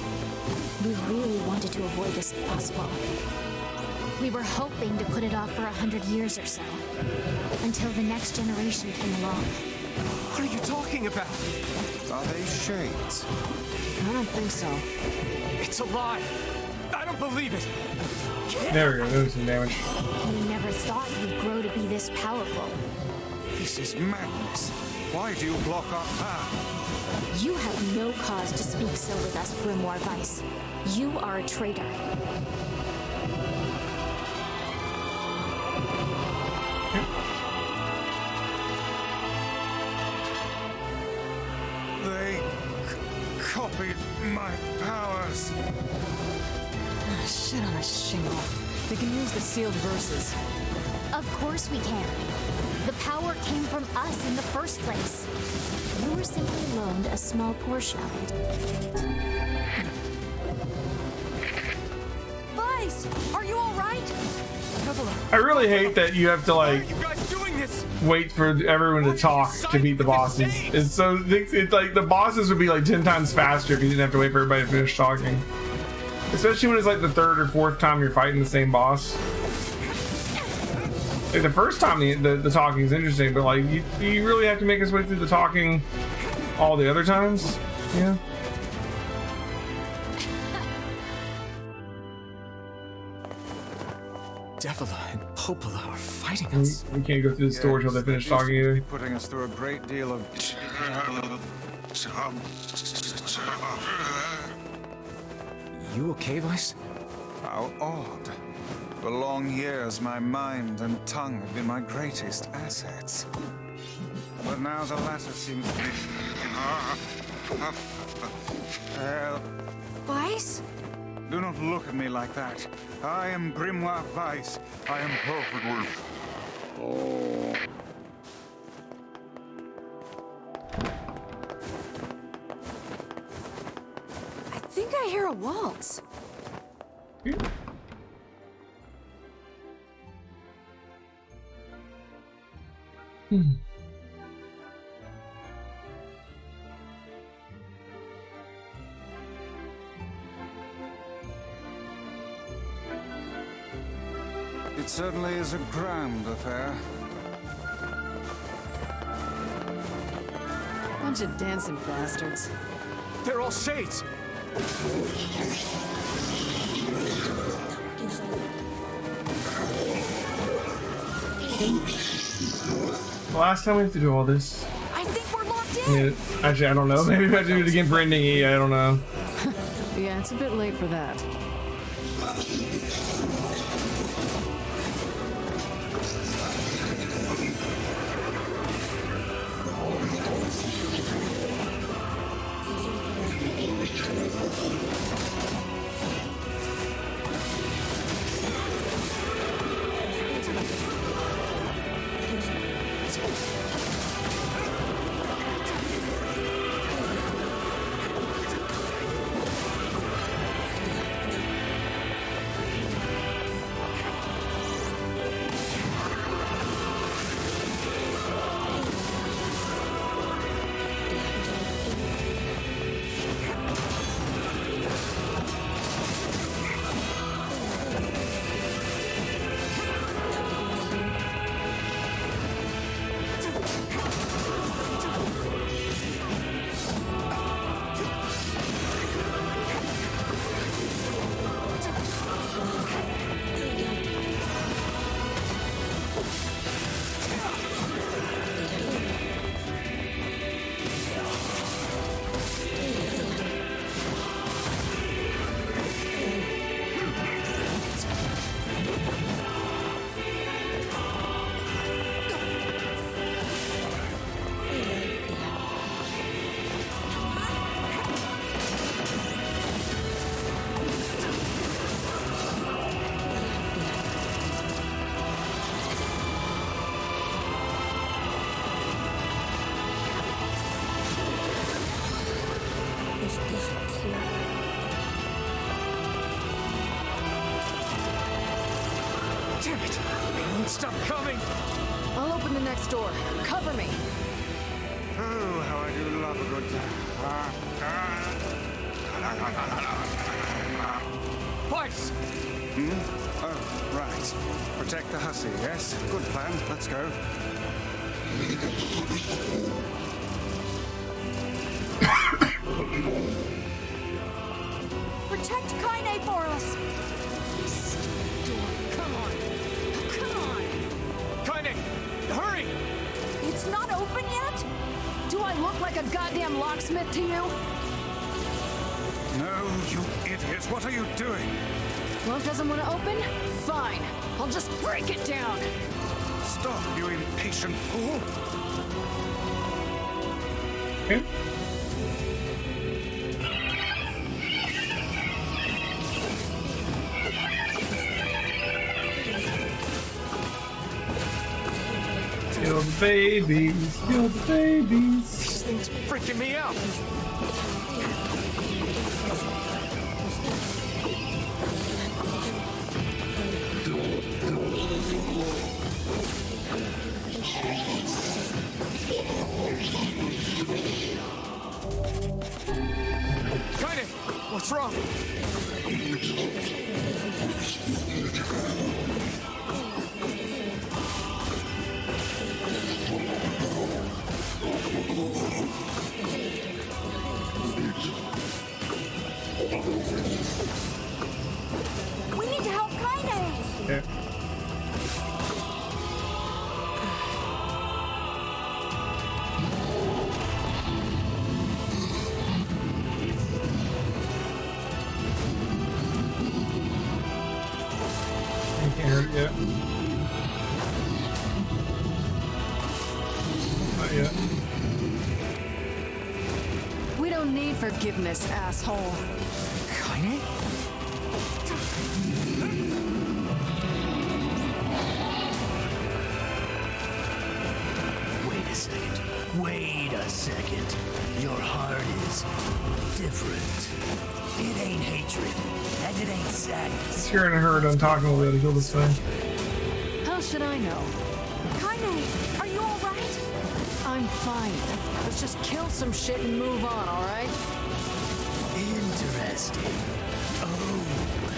We really wanted to avoid this if possible. We were hoping to put it off for 100 years or so, until the next generation came along. What are you talking about? Are they shades? I don't think so. It's a lie. I don't believe it. There we go. There was some damage. We never thought you'd grow to be this powerful. This is madness. Why do you block our path? You have no cause to speak so with us, Grimoire Vice. You are a traitor. They copied my powers. Ah, shit on a shingle. They can use the sealed verses. Of course we can. The power came from us in the first place. You were simply loaned a small portion of it. Vice, are you all right? I really hate that you have to like You guys doing this? wait for everyone to talk to beat the bosses. It's like the bosses would be like 10 times faster if you didn't have to wait for everybody to finish talking. Especially when it's like the 3rd or 4th time you're fighting the same boss. Like the first time the talking is interesting, but like you really have to make us wait through the talking all the other times. Yeah. Devila and Popola are fighting us. We can't go through the store till they finish talking either. Putting us through a great deal of. You okay, Vice? How odd. For long years, my mind and tongue have been my greatest assets. But now the latter seems to be. Vice? Do not look at me like that. I am Grimoire Vice. I am perfectly. Oh. I think I hear a waltz. It certainly is a grand affair. Bunch of dancing bastards. They're all shades. The last time we have to do all this. I think we're locked in. Yeah, actually, I don't know. Maybe we have to do it again for ending E. I don't know. Yeah, it's a bit late for that. Damn it! They won't stop coming! I'll open the next door. Cover me. Oh, how I do love a good Vice! Oh, right. Protect the hussy, yes? Good plan. Let's go. Protect Kaine for us! Come on. Come on. Kaine! Hurry! It's not open yet? Do I look like a goddamn locksmith to you? No, you idiot. What are you doing? Lock doesn't want to open? Fine. I'll just break it down. Stop, you impatient fool. Okay. Kill the babies, kill the babies. This thing's freaking me out! Kaine! What's wrong? We need to help Kaine! Okay. I can't hurt it yet. Not yet. We don't need forgiveness, asshole. Kaine? Wait a second. Wait a second. Your heart is different. It ain't hatred, and it ain't sadness. Scaring her done talking will be able to kill this thing. How should I know? Kaine, are you alright? I'm fine. Let's just kill some shit and move on, alright? Interesting. Oh,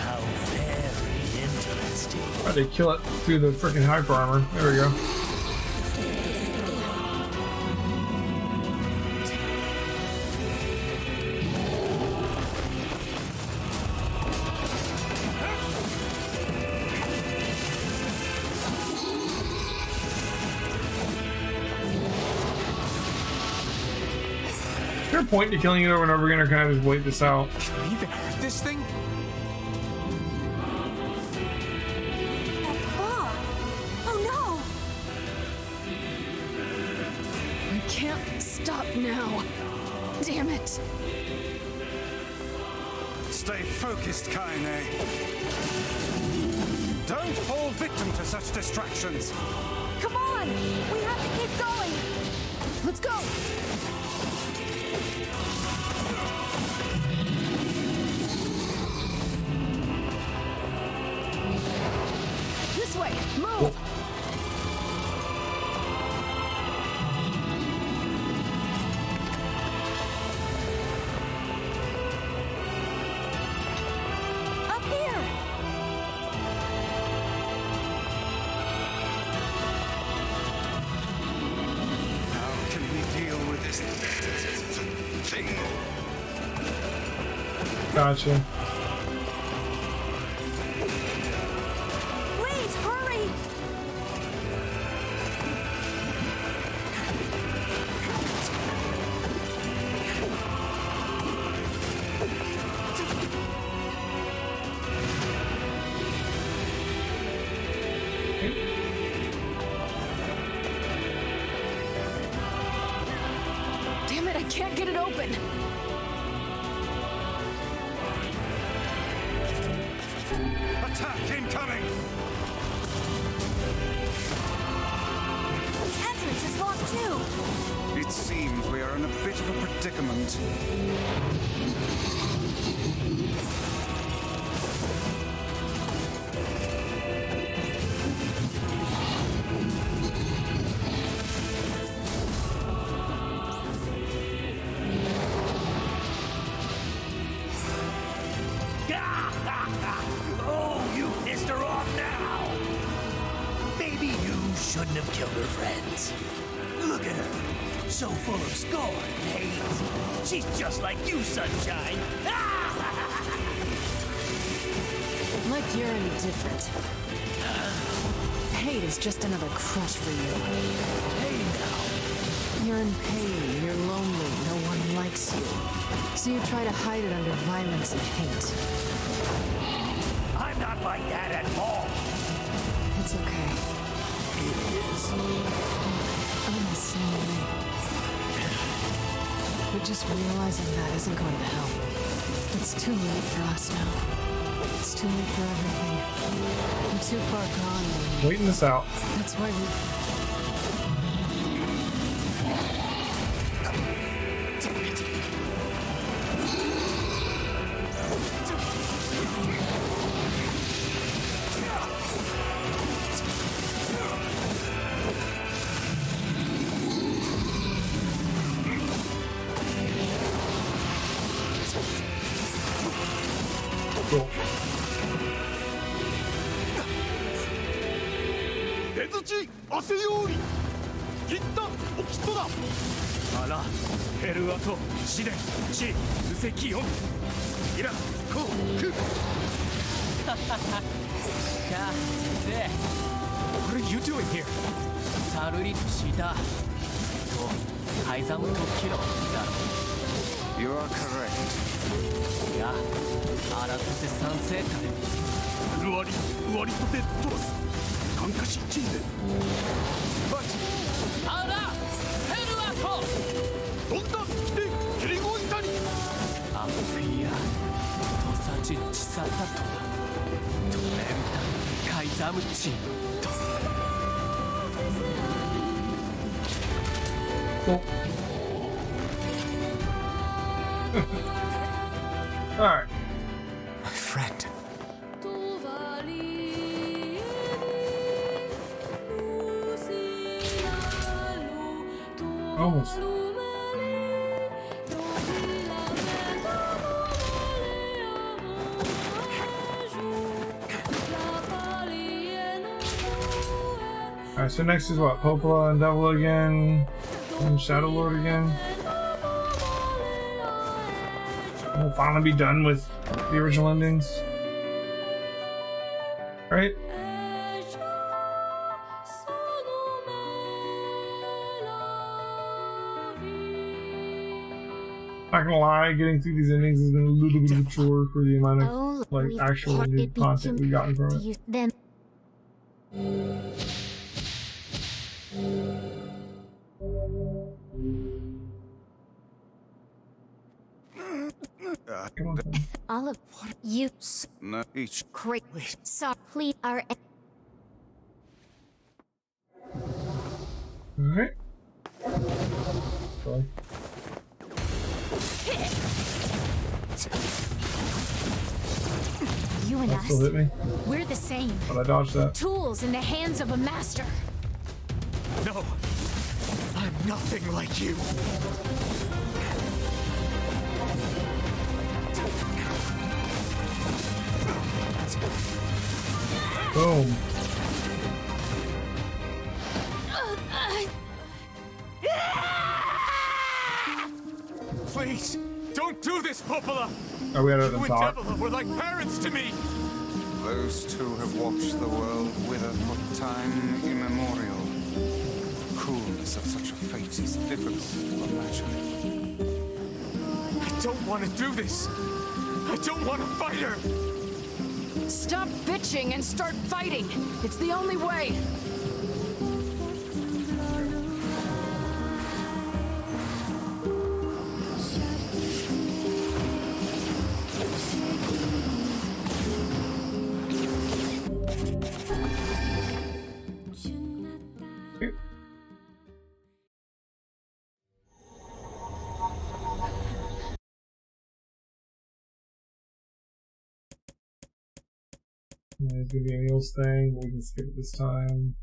how very interesting. Why'd they kill it through the freaking hyper armor? There we go. Is there a point to killing it over and over again, or can I just wait this out? This thing? Ah! Oh no! I can't stop now. Damn it. Stay focused, Kaine. Don't fall victim to such distractions. Come on! We have to keep going! Let's go! This way! Move! Up here! How can we deal with this thing? Gotcha. Please, hurry! Damn it, I can't get it open! Attack incoming! The entrance is locked too! It seems we are in a bit of a predicament. Oh, you pissed her off now! Maybe you shouldn't have killed her friends. Look at her. So full of scorn and hate. She's just like you, Sunshine. Like you're any different. Hate is just another crush for you. Hey now. You're in pain, you're lonely, no one likes you. So you try to hide it under violence and hate. I'm not like that at all. It's okay. It is. I'm the same way. But just realizing that isn't going to help. It's too late for us now. It's too late for everything. I'm too far gone. Waiting this out. That's why we... Cool. 出づち汗より一旦おきっとだあらヘルアと試練地無石音イラコークはははじゃあ先生 What are you doing here? サルリとした改ざむ特機のだろ You are correct. いやあらたて賛成たれうわりとてトロス感化しチームバチあらヘルアコどんどん来て蹴りごいたりアンフィアとさちちさたとトレンタカイザムチと Alright. My friend. Almost. Alright, so next is what? Popola and Devil again. And Shadow Lord again. We'll finally be done with the original endings. Right? Not gonna lie, getting through these endings has been a little bit of a chore for the amount of like actual new content we've gotten from it. Then Come on, Tom. all of you No, each. great so please are Alright. Sorry. you and That us. still hit me, We're the same. but I dodged that. Tools in the hands of a master. No I'm nothing like you Boom. Please don't do this Popola Are we out of you the and talk? Devil were like parents to me Those two have watched the world wither for time immemorial. The cruelness of such a fate is difficult to imagine. I don't want to do this I don't want to fight her Stop bitching and start fighting! It's the only way! There's gonna be a Neil's thing, but we can skip it this time.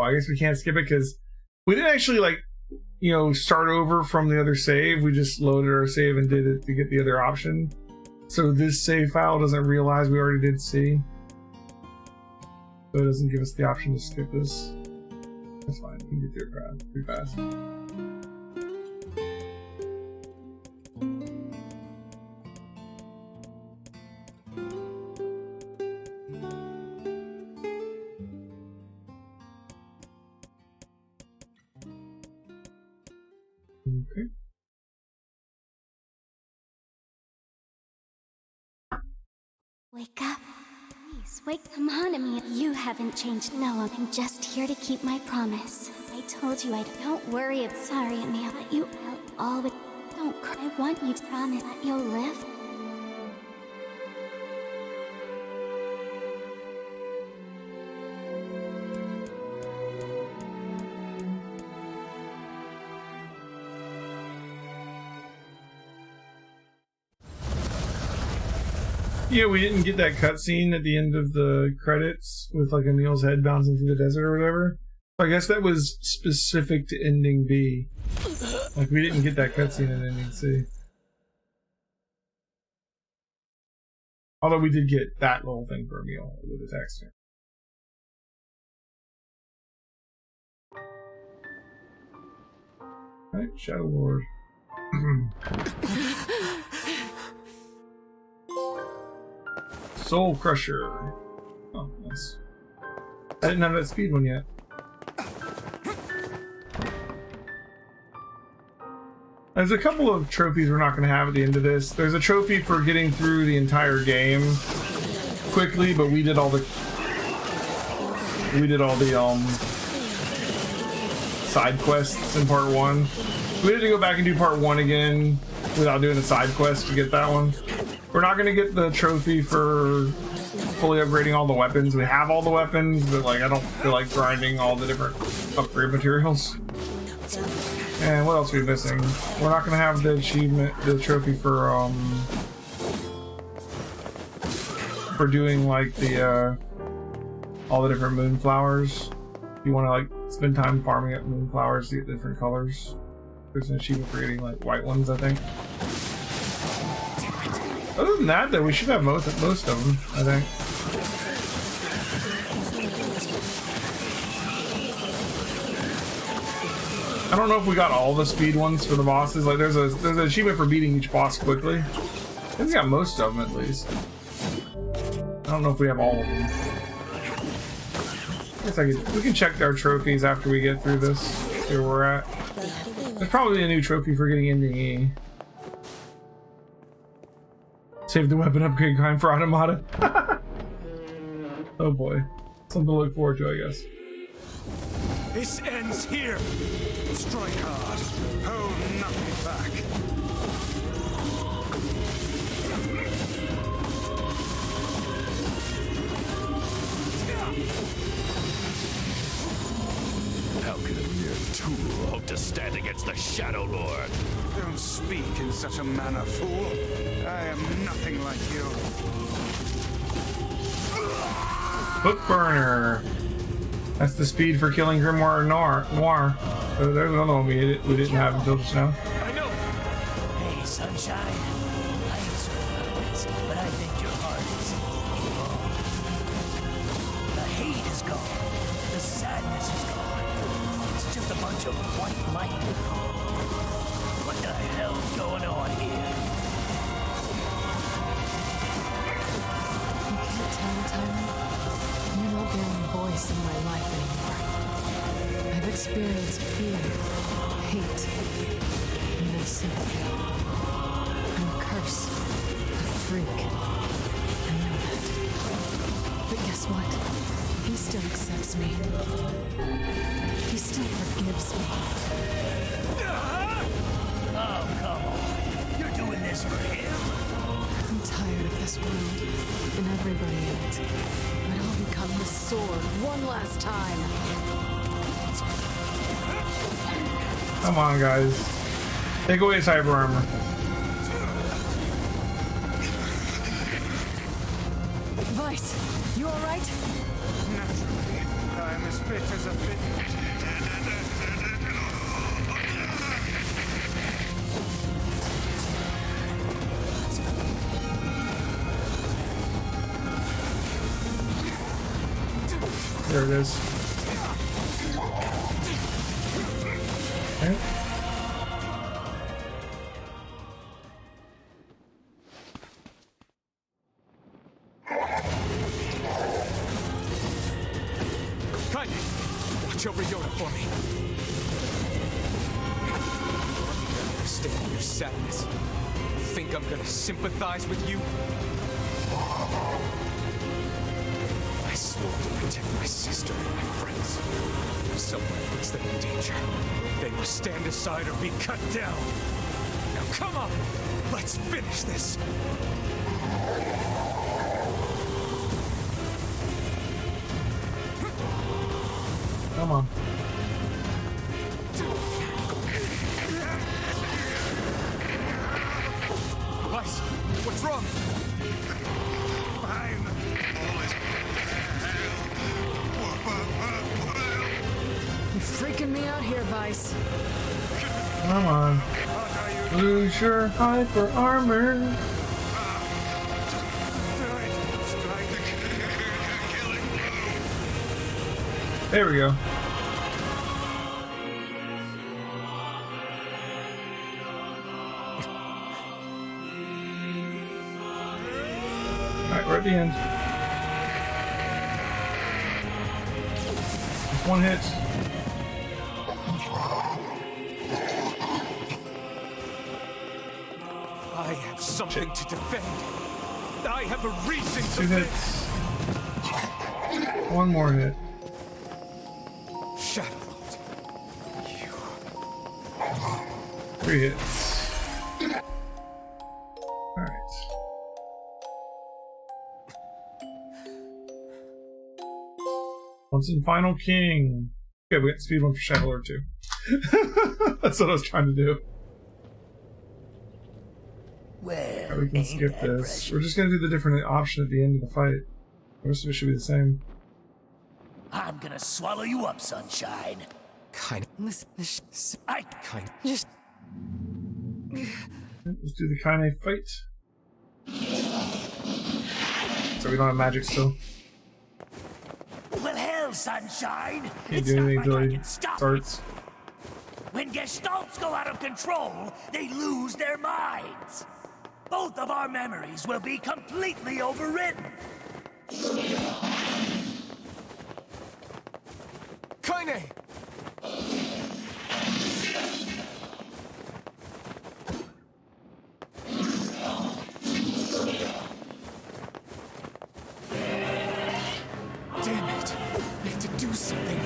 I guess we can't skip it because we didn't actually like, you know, start over from the other save. We just loaded our save and did it to get the other option. So this save file doesn't realize we already did C. So it doesn't give us the option to skip this. That's fine. We can get through it pretty fast. Okay. Wake up. Please, wake. Come on, Emilia. You haven't changed. No, I'm just here to keep my promise. I told you I'd... Don't worry. I'm sorry, Emilia. But you will always... Don't cry. I want you to promise that you'll live. Yeah, we didn't get that cutscene at the end of the credits with like Emil's head bouncing through the desert or whatever. I guess that was specific to ending B. Like we didn't get that cutscene in ending C. Although we did get that little thing for Emil with the text. Alright, Shadow Lord. Soul Crusher. Oh, nice. I didn't have that speed one yet. There's a couple of trophies we're not going to have at the end of this. There's a trophy for getting through the entire game quickly, but we did all the side quests in part 1. We had to go back and do part 1 again without doing a side quest to get that one. We're not going to get the trophy for fully upgrading all the weapons. We have all the weapons, but like I don't feel like grinding all the different upgrade materials. And what else are we missing? We're not going to have the achievement, the trophy for doing like the all the different moonflowers. You want to like spend time farming up moonflowers to get different colors. There's an achievement for getting like white ones, I think. Other than that, though, we should have most of them, I think. I don't know if we got all the speed ones for the bosses. Like, there's an achievement for beating each boss quickly. I think we got most of them, at least. I don't know if we have all of them. I guess we can check our trophies after we get through this. See where we're at. There's probably a new trophy for getting into E. Save the weapon upgrade grind for Automata. Oh boy. Something to look forward to, I guess. This ends here. Strike hard. Hold nothing back. How could a mere tool hope to stand against the Shadow Lord? Don't speak in such a manner, fool. I am nothing like you. Book burner. That's the speed for killing Grimoire Noir. So there's another one we didn't have until just now. I know. Hey, sunshine. I ain't so nervous, but I think your heart is wrong. The hate is gone. The sadness is gone. It's just a bunch of white light. What the hell's going on here? You can't tell, Tyrant. You're not the only voice in my life anymore. I've experienced fear, hate, and no sympathy. I'm a curse, a freak. I know that. But guess what? He still accepts me. He still forgives me. Oh, come on. You're doing this for him? I'm tired of this world and everybody in it. But I'll become the sword one last time. Come on, guys. Take away cyber armor. Vice, you alright? Naturally, I am as fit as a fit. There it is. Okay. Watch over Yoda for me. I understand your sadness. You think I'm gonna sympathize with you? I swore to protect my sister and my friends. If someone puts them in danger, they must stand aside or be cut down. Now come on, let's finish this. Come on. Weiss, what's wrong? Fine. You're freaking me out here, Weiss. Come on. Lose your hyper armor. There we go. Alright, we're at the end. Just one hit. I have something to defend. I have a reason to 2 hits. One more hit. Shadow Lord. You. 3 hits. Alright. Once and final king. Okay, we got speed 1 for Shadow Lord too. That's what I was trying to do. Well, Right, we can skip this. We're just gonna do the different option at the end of the fight. The rest of it should be the same. I'm gonna swallow you up, sunshine. Kind. Listen, Kind. just Let's do the Kaine fight. So we don't have magic still. Well, hell, sunshine. Can't It's do not anything like until I he can stop it. starts. When gestalts go out of control, they lose their minds. Both of our memories will be completely overridden. Kaine! Damn it! I have to do something.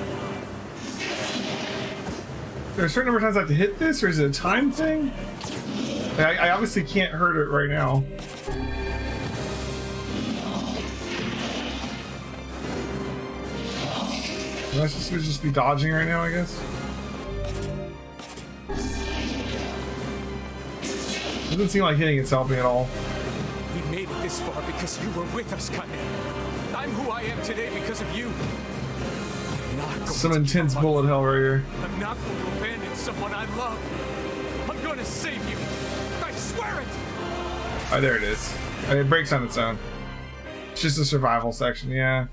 There are a certain number of times I have to hit this, or is it a time thing? I obviously can't hurt it right now. Am I supposed to just be dodging right now, I guess? Doesn't seem like hitting it's helping me at all. We made it this far because you were with us, Kaine. I'm who I am today because of you. I'm not going Some to intense give up. bullet hell right here. I'm not going to abandon someone I love. I'm going to save you. I swear it! Oh, there it is. It breaks on its own. It's just a survival section, yeah.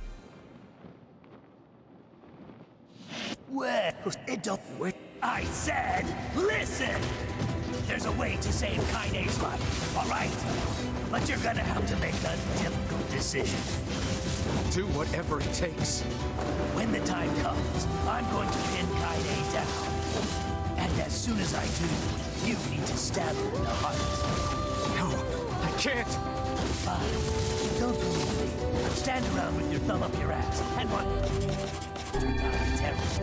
Well, it don't work. I said, listen! There's a way to save Kaine's life, all right? But you're gonna have to make a difficult decision. Do whatever it takes. When the time comes, I'm going to pin Kaine down. And as soon as I do, you need to stab her in the heart. No, I can't. Fine. Don't believe me. Stand around with your thumb up your ass and what? Terrible.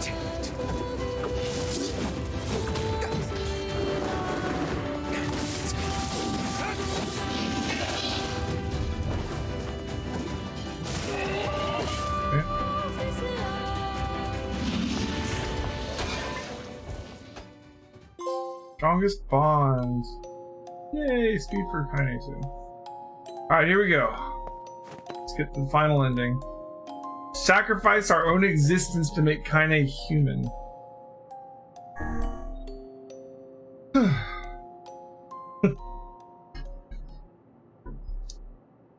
Damn it. Strongest bonds. Yay, speed for Kaine too. Alright, here we go. Let's get to the final ending. Sacrifice our own existence to make Kaine human.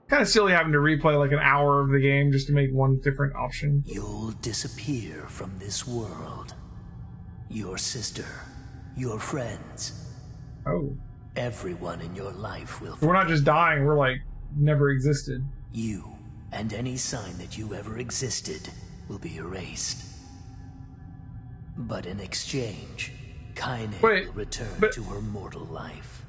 Kind of silly having to replay like an hour of the game just to make one different option. You'll disappear from this world. Your sister, your friends. Oh. Everyone in your life will. We're not just dying, we're like never existed. You and any sign that you ever existed will be erased. But in exchange, Kaine will return to her mortal life.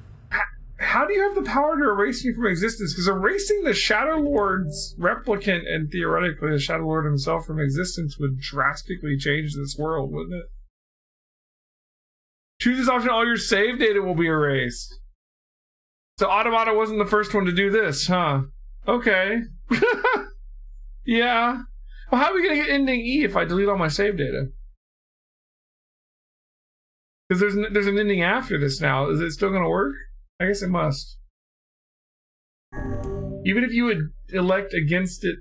How do you have the power to erase me from existence? Because erasing the Shadow Lord's replicant and theoretically the Shadow Lord himself from existence would drastically change this world, wouldn't it? Choose this option, all your save data will be erased. So Automata wasn't the first one to do this, huh? Okay. Yeah. Well, how are we going to get ending E if I delete all my save data? Because there's an ending after this now. Is it still going to work? I guess it must. Even if you would elect against it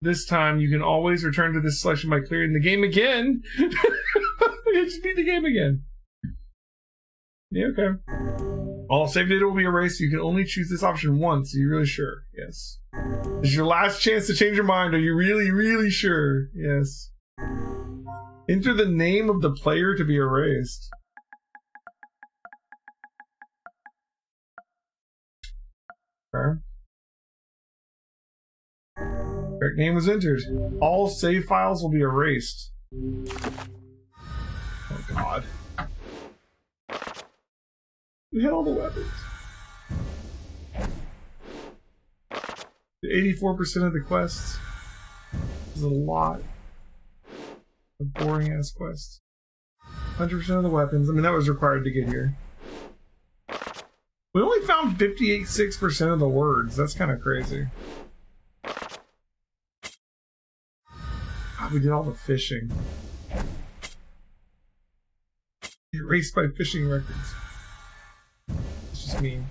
this time, you can always return to this selection by clearing the game again. You just beat the game again. Yeah, okay. All save data will be erased. You can only choose this option once. Are you really sure? Yes. This is your last chance to change your mind. Are you really, really sure? Yes. Enter the name of the player to be erased. Okay. Correct name was entered. All save files will be erased. Oh god. We hit all the weapons. 84% of the quests. This is a lot of boring ass quests. 100% of the weapons. I mean, that was required to get here. We only found 58.6% of the words. That's kind of crazy. God, we did all the fishing. Erased by fishing records. It's just mean.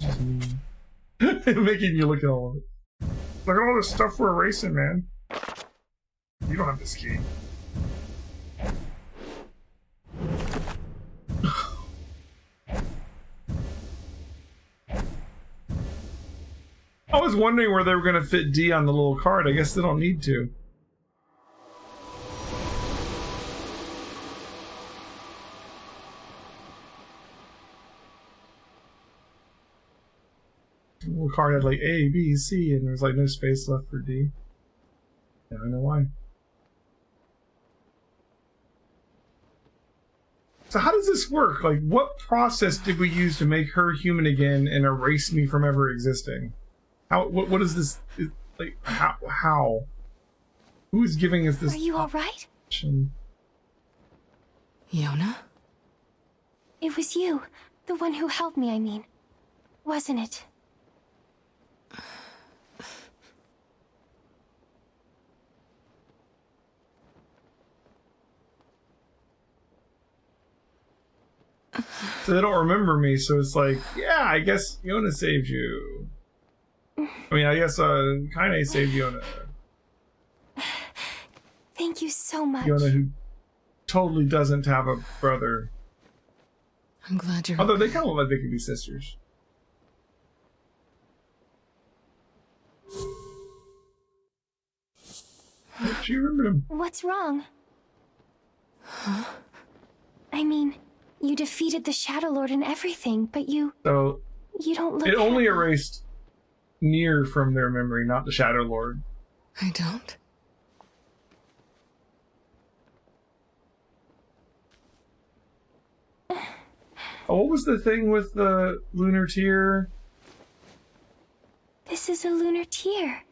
Just mean. Making you look at all of it. Look at all this stuff we're erasing, man. You don't have this key. I was wondering where they were going to fit D on the little card. I guess they don't need to. The little card had like A, B, C, and there was like no space left for D. I don't know why. So how does this work? Like, what process did we use to make her human again and erase me from ever existing? How? What is this? Like, how? Who is giving us this? Are you all right? Yona? It was you, the one who helped me, I mean. Wasn't it? So they don't remember me, so it's like, yeah, I guess Yona saved you. I mean, I guess Kaine saved Yona. Thank you so much. Yona, who totally doesn't have a brother. I'm glad you're. Although they kind of look like they could be sisters. Do you remember him? What's wrong? Huh? I mean, you defeated the Shadow Lord and everything, but you So don't look it only happy. erased NieR from their memory, not the Shadow Lord. I don't. Oh, what was the thing with the lunar tear? This is a lunar tear.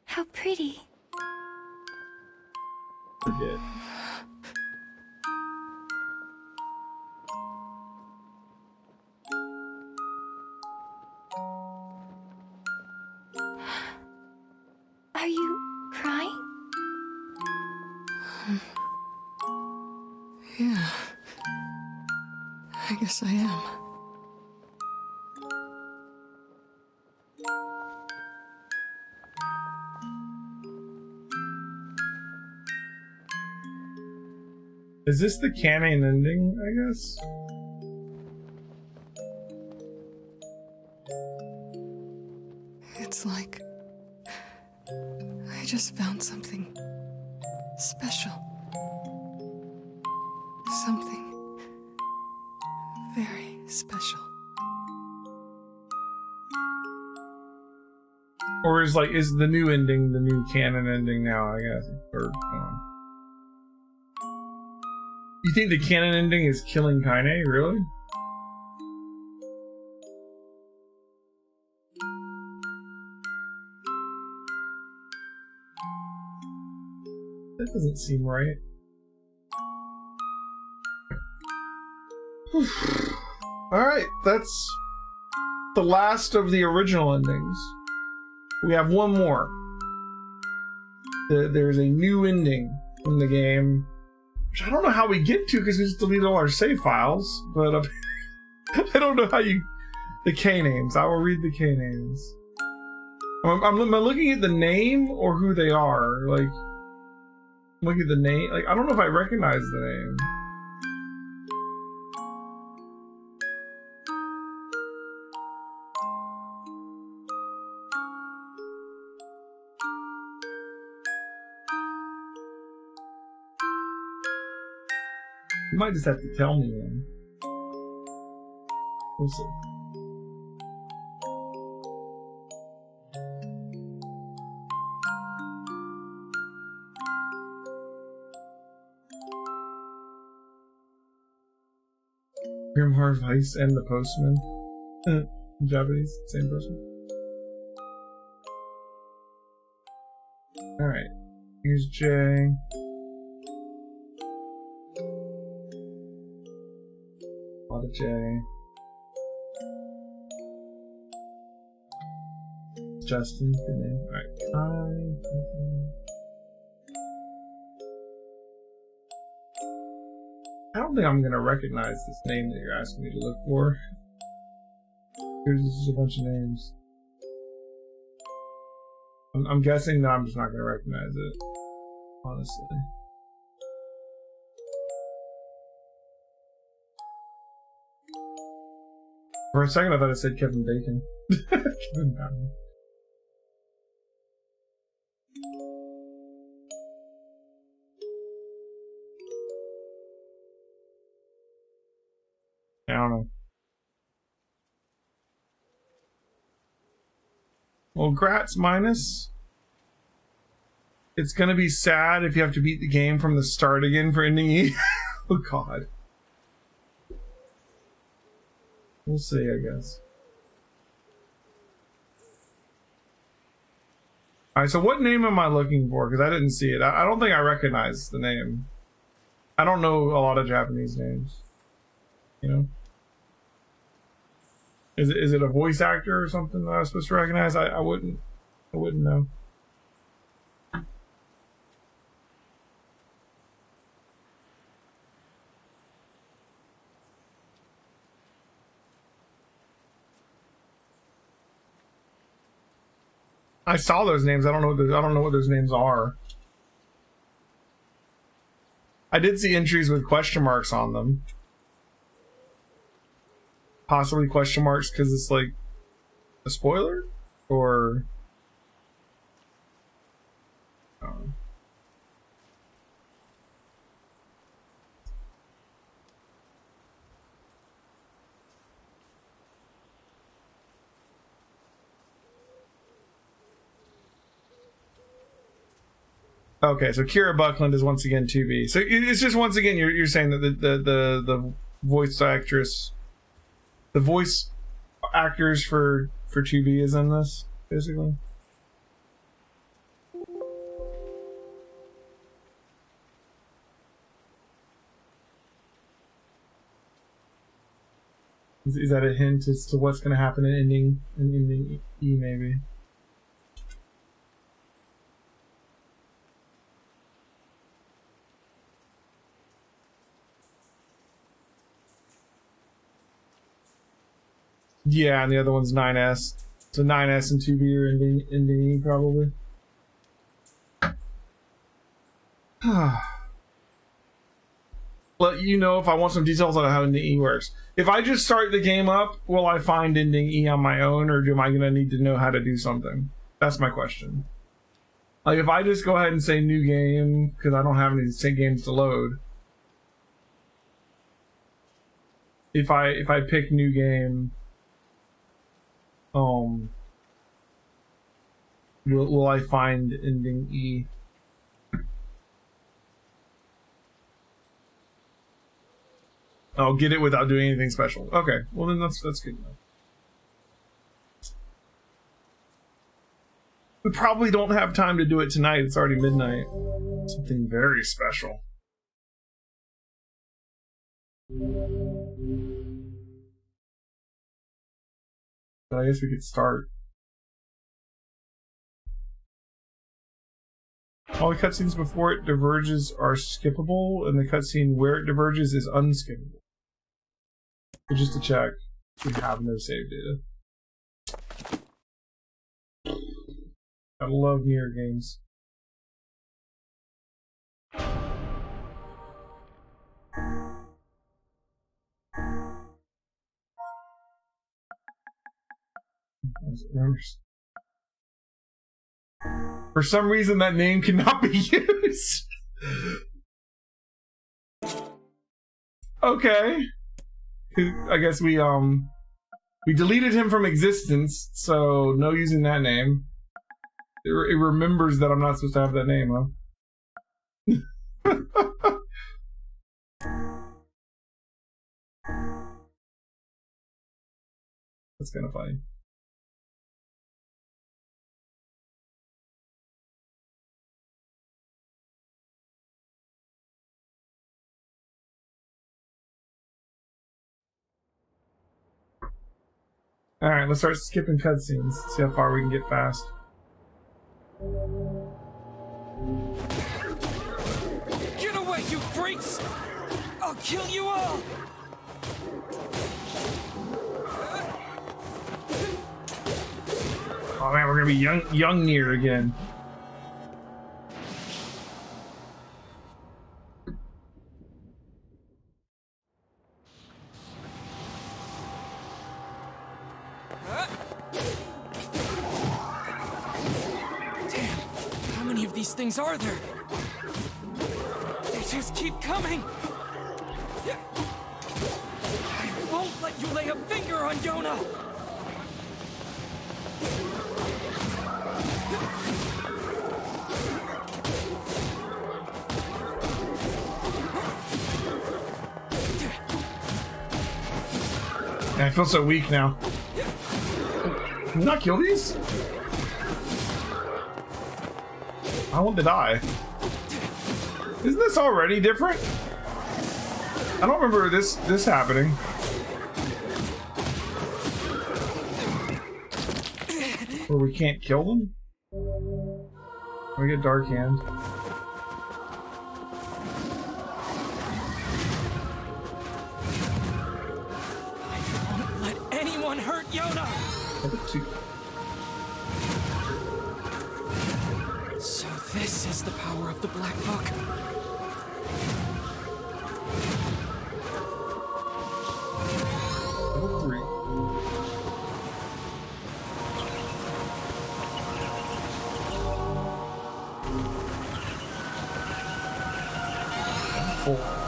How pretty. Forget. Are you crying? Yeah. I guess I am. Is this the canon ending, I guess? It's like I just found something special. Something very special. Or is the new ending the new canon ending now, I guess? Or you think the canon ending is killing Kaine, really? That doesn't seem right. Alright, that's the last of the original endings. We have one more. There's a new ending in the game, which I don't know how we get to because we just deleted all our save files, but I don't know how you... The K names. I will read the K names. Am I looking at the name or who they are? Like, look at the name. Like, I don't know if I recognize the name. You might just have to tell me then. We'll see. Grimhard Vice and the Postman. Japanese, same person. Alright. Here's J. A lot of J. Justin, good name. Alright. I don't think I'm gonna recognize this name that you're asking me to look for. There's just a bunch of names. I'm guessing that I'm just not gonna recognize it, honestly. For a second I thought it said Kevin Bacon. Kevin Bacon. I don't know. Well, Gratz minus. It's gonna be sad if you have to beat the game from the start again for ending E. Oh god. We'll see, I guess. Alright, so what name am I looking for? Because I didn't see it. I don't think I recognize the name. I don't know a lot of Japanese names. You know? Is it a voice actor or something that I was supposed to recognize? I wouldn't know. I saw those names. I don't know what those names are. I did see entries with question marks on them. Possibly question marks because it's like a spoiler, or okay, so Kira Buckland is once again 2B. So it's just once again you're saying that the voice actress, the voice actors for 2B is in this, basically. Is that a hint as to what's going to happen in ending E, maybe? Yeah, and the other one's 9S. So 9S and 2B are ending E probably. Let you know if I want some details on how ending E works. If I just start the game up, will I find ending E on my own, or am I gonna need to know how to do something? That's my question. Like if I just go ahead and say new game, because I don't have any games to load. If I pick new game, will I find ending E? I'll get it without doing anything special. Okay, well then that's good enough. We probably don't have time to do it tonight. It's already midnight. Something very special. But I guess we could start. All the cutscenes before it diverges are skippable, and the cutscene where it diverges is unskippable. But just to check, we have no save data. I love NieR games. For some reason, that name cannot be used. Okay. I guess we deleted him from existence, so no using that name. It remembers that I'm not supposed to have that name, huh? That's kind of funny. Alright, let's start skipping cutscenes. See how far we can get fast. Get away, you freaks! I'll kill you all! Oh man, we're gonna be young NieR again. Things are there? They just keep coming. I won't let you lay a finger on Yona. I feel so weak now. Can we not kill these? I want to die. Isn't this already different? I don't remember this happening. Where we can't kill them? We get Dark Hand. I won't let anyone hurt Yona. So this is the power of the Black Book. Level 3. Level 4.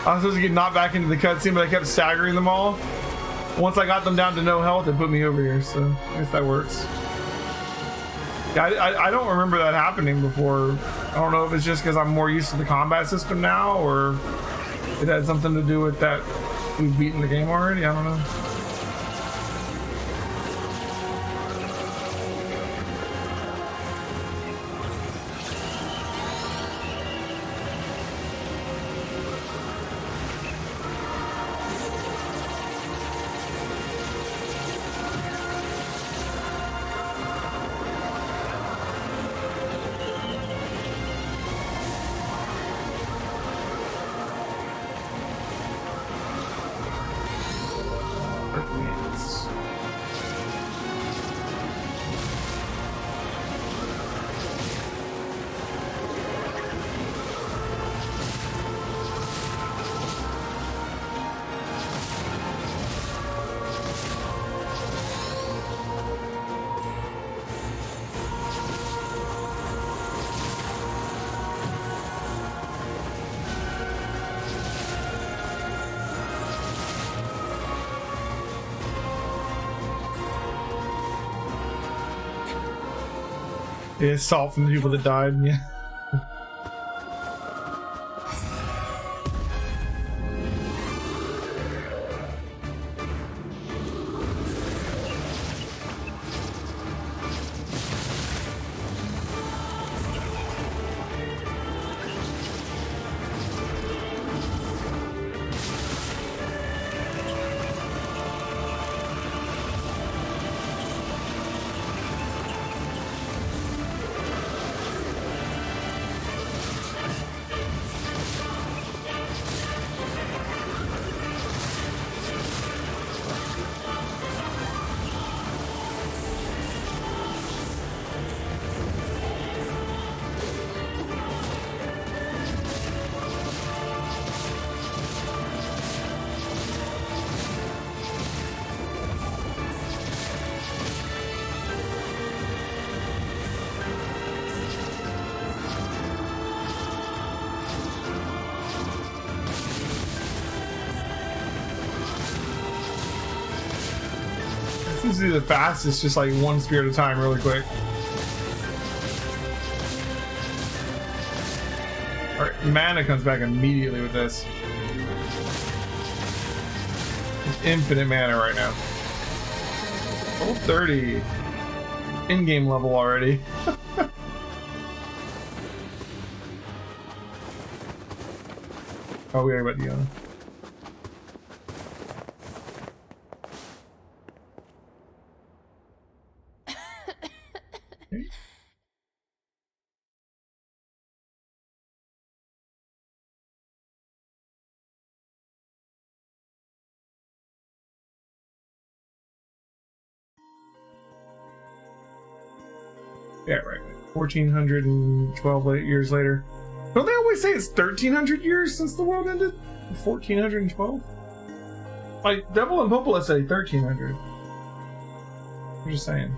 I was supposed to get knocked back into the cutscene, but I kept staggering them all. Once I got them down to no health, it put me over here, so I guess that works. Yeah, I don't remember that happening before. I don't know if it's just because I'm more used to the combat system now, or it had something to do with that we've beaten the game already. I don't know. Yeah, salt from the people that died. Yeah. Seems to be the fastest, just like one spear at a time, really quick. Alright, mana comes back immediately with this. It's infinite mana right now. Level 30. In-game level already. Oh, we are about to go. Yeah, right. 1412 years later. Don't they always say it's 1300 years since the world ended? 1412? Like, Devil and Popola say 1300. I'm just saying.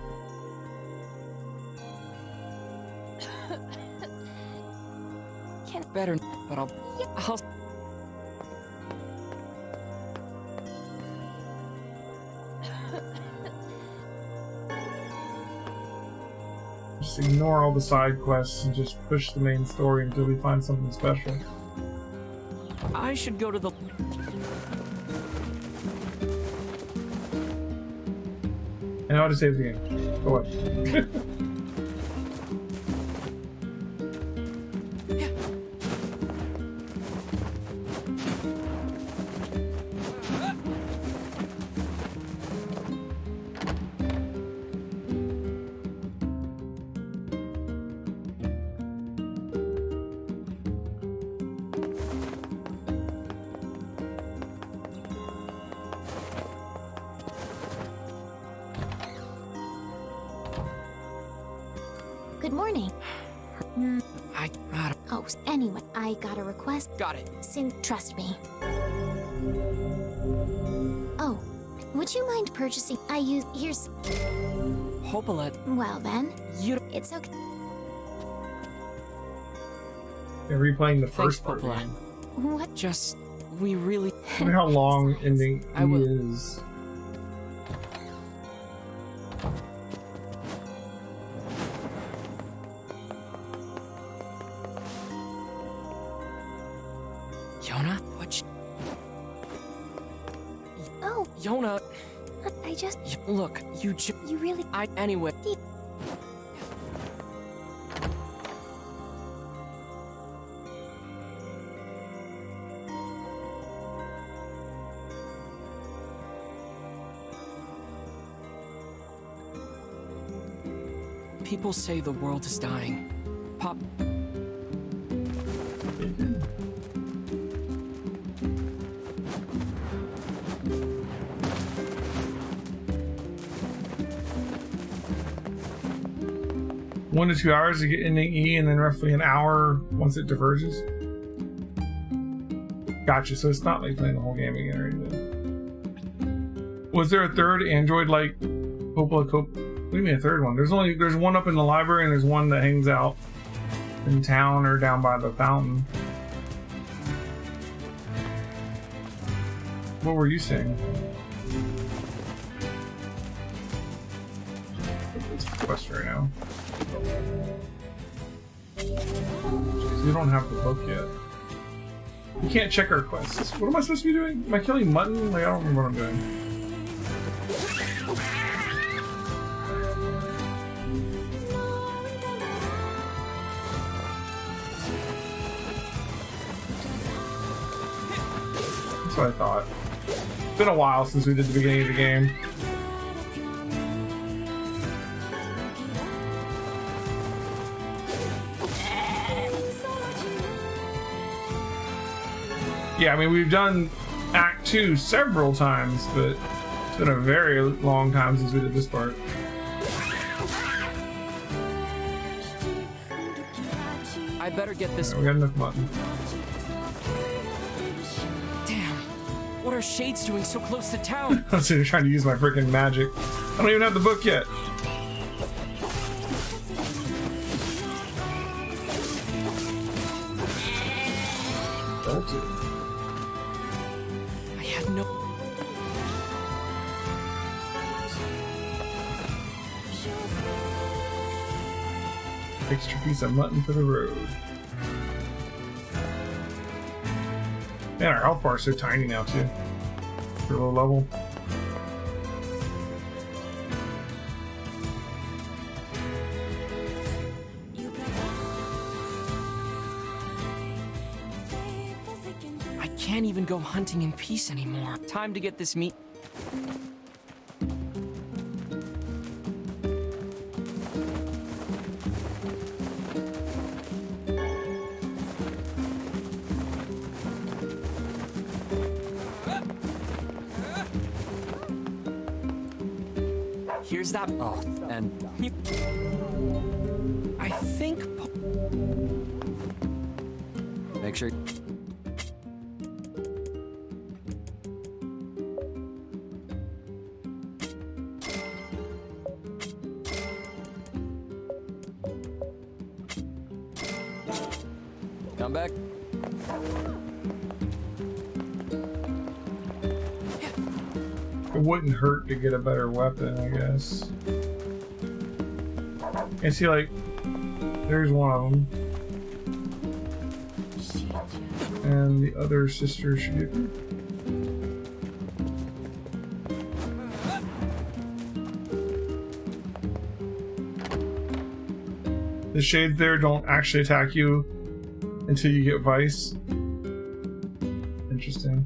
Can't better, but I'll just ignore all the side quests and just push the main story until we find something special. I should go to the... And how to save the game. Go away. Good morning. Oh, anyway, I got a request. Got it. Trust me. Oh, would you mind purchasing? Here's... Popola. Well then, it's okay. They're replaying the first part. What? Just, we really... I wonder how long ending is. Yona? What? Oh. Yona. I just... Look, you really... Anyway. People say the world is dying. Pop... One to 2 hours to get ending E, and then roughly an hour once it diverges. Gotcha, so it's not like playing the whole game again or anything. Was there a third Android like Popola Cope? What do you mean a third one? There's one up in the library and there's one that hangs out in town or down by the fountain. What were you saying? It's a quest right now. We don't have the book yet. We can't check our quests. What am I supposed to be doing? Am I killing mutton? Like, I don't remember what I'm doing. That's what I thought. It's been a while since we did the beginning of the game. Yeah, I mean, we've done Act 2 several times, but it's been a very long time since we did this part. I better get this. Right, we got enough mutton. Damn. What are shades doing so close to town? I'm sitting here trying to use my freaking magic. I don't even have the book yet. Bolted. I had no. Extra piece of mutton for the road. Man, our health bar is so tiny now too. For low level. I can't even go hunting in peace anymore. Time to get this meat. Here's that. Oh, and I think. make sure. Come back. It wouldn't hurt to get a better weapon, I guess. And see, like, there's one of them. And the other sister should get her. The shades there don't actually attack you until you get Vice. Interesting.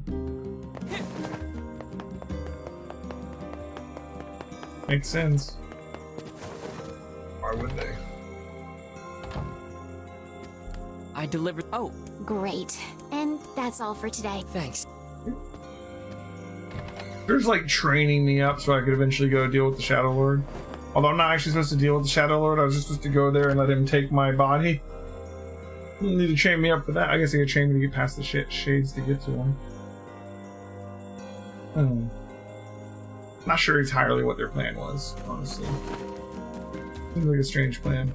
Makes sense. Why would they? I delivered. Oh, Great. And that's all for today. thanks. There's like training me up so I could eventually go deal with the Shadow Lord. Although I'm not actually supposed to deal with the Shadow Lord, I was just supposed to go there and let him take my body. You don't need to train me up for that. I guess I could train me to get past the shades to get to him. Not sure entirely what their plan was, honestly. Seems like a strange plan.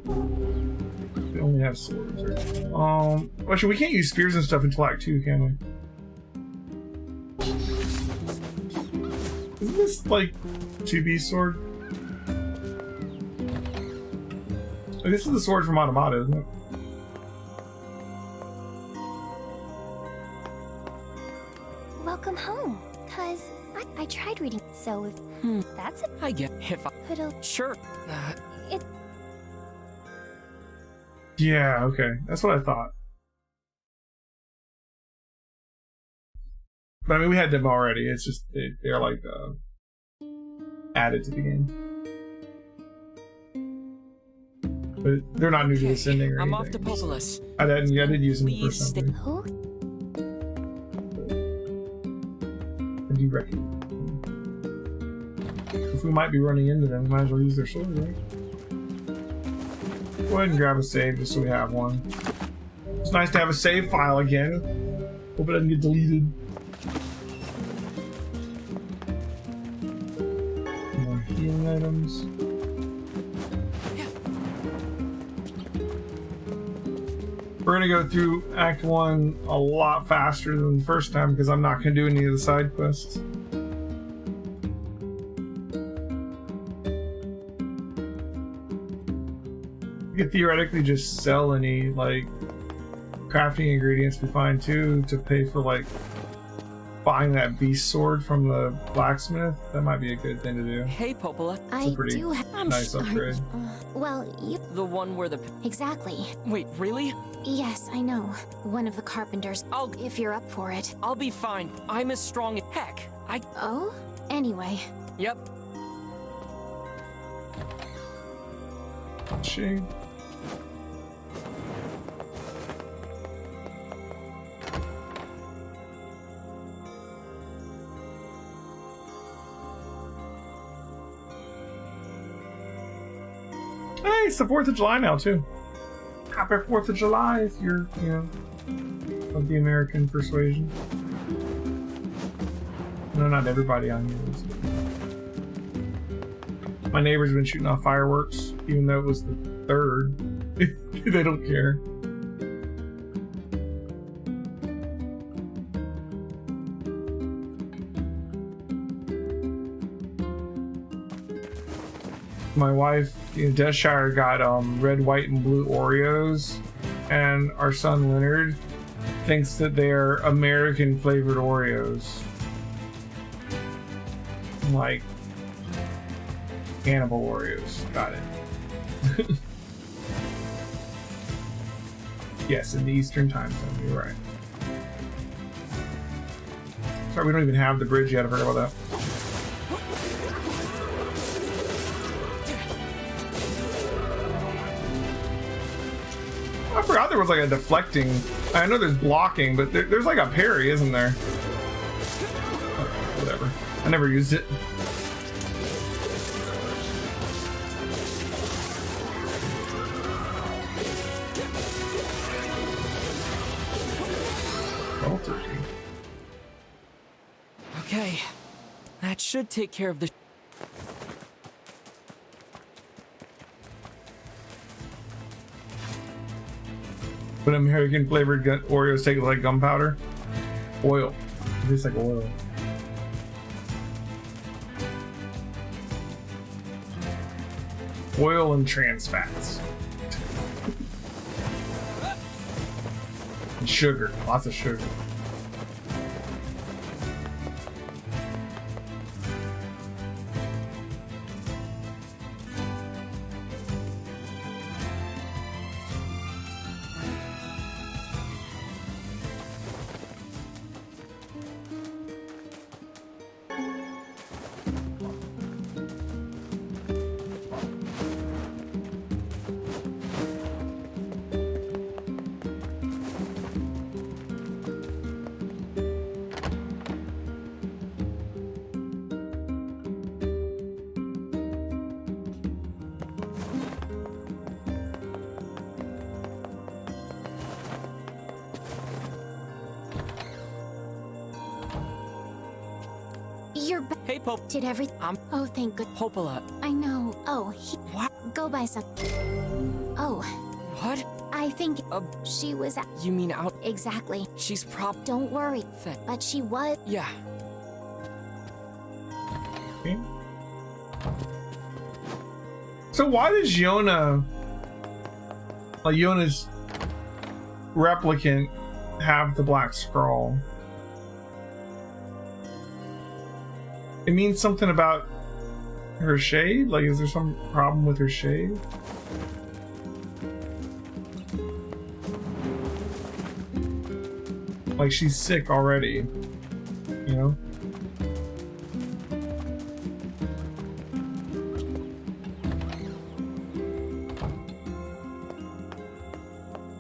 We only have swords, right? Actually, we can't use spears and stuff until Act 2, can we? Isn't this like 2B sword? Oh, this is the sword from Automata, isn't it? Welcome home. Cause I tried reading, so if that's it. I get if I Could sure. it Yeah, okay. That's what I thought. But I mean, we had them already. It's just, they're like, added to the game. But they're not new to this ending or I'm anything. off to Popolis. I did use them the Please first time. who? I do recognize them. If we might be running into them, we might as well use their sword, right? Go ahead and grab a save just so we have one. It's nice to have a save file again. Hope it doesn't get deleted. More healing items. We're gonna go through Act 1 a lot faster than the first time because I'm not gonna do any of the side quests. We could theoretically just sell any like crafting ingredients we find too to pay for like buying that beast sword from the blacksmith. That might be a good thing to do. Hey, Popola. I do have. I'm nice sorry. upgrade. Well, you. The one where the. Exactly. Wait, really? Yes, I know. One of the carpenters. If you're up for it. I'll be fine. I'm as strong as heck. Oh? Anyway. Yep. Shade. Hey, it's the 4th of July now, too. Happy 4th of July if you're, you know, of the American persuasion. No, not everybody on here is. My neighbor's been shooting off fireworks, even though it was the 3rd. They don't care. My wife, in Deathshire, got red, white, and blue Oreos, and our son Leonard thinks that they're American flavored Oreos, like cannibal Oreos. Got it. Yes, in the Eastern time zone. You're right. Sorry, we don't even have the bridge yet. I forgot about that. I forgot there was like a deflecting. I know there's blocking, but there's like a parry, isn't there? Whatever. I never used it. Okay. That should take care of the... But American flavored Oreos take like gunpowder? Oil. It tastes like oil. Oil and trans fats. And sugar. Lots of sugar. You're back. Hey, Pop. Did everything? Oh, thank good. Popola. I know. Oh, What? Go buy some. Oh. What? I think she was. You mean out? Exactly. She's Don't worry. But she was. Yeah. Okay. So why does Yona, like Yona's replicant, have the black scroll? It means something about her shade? Like, is there some problem with her shade? Like, she's sick already, you know?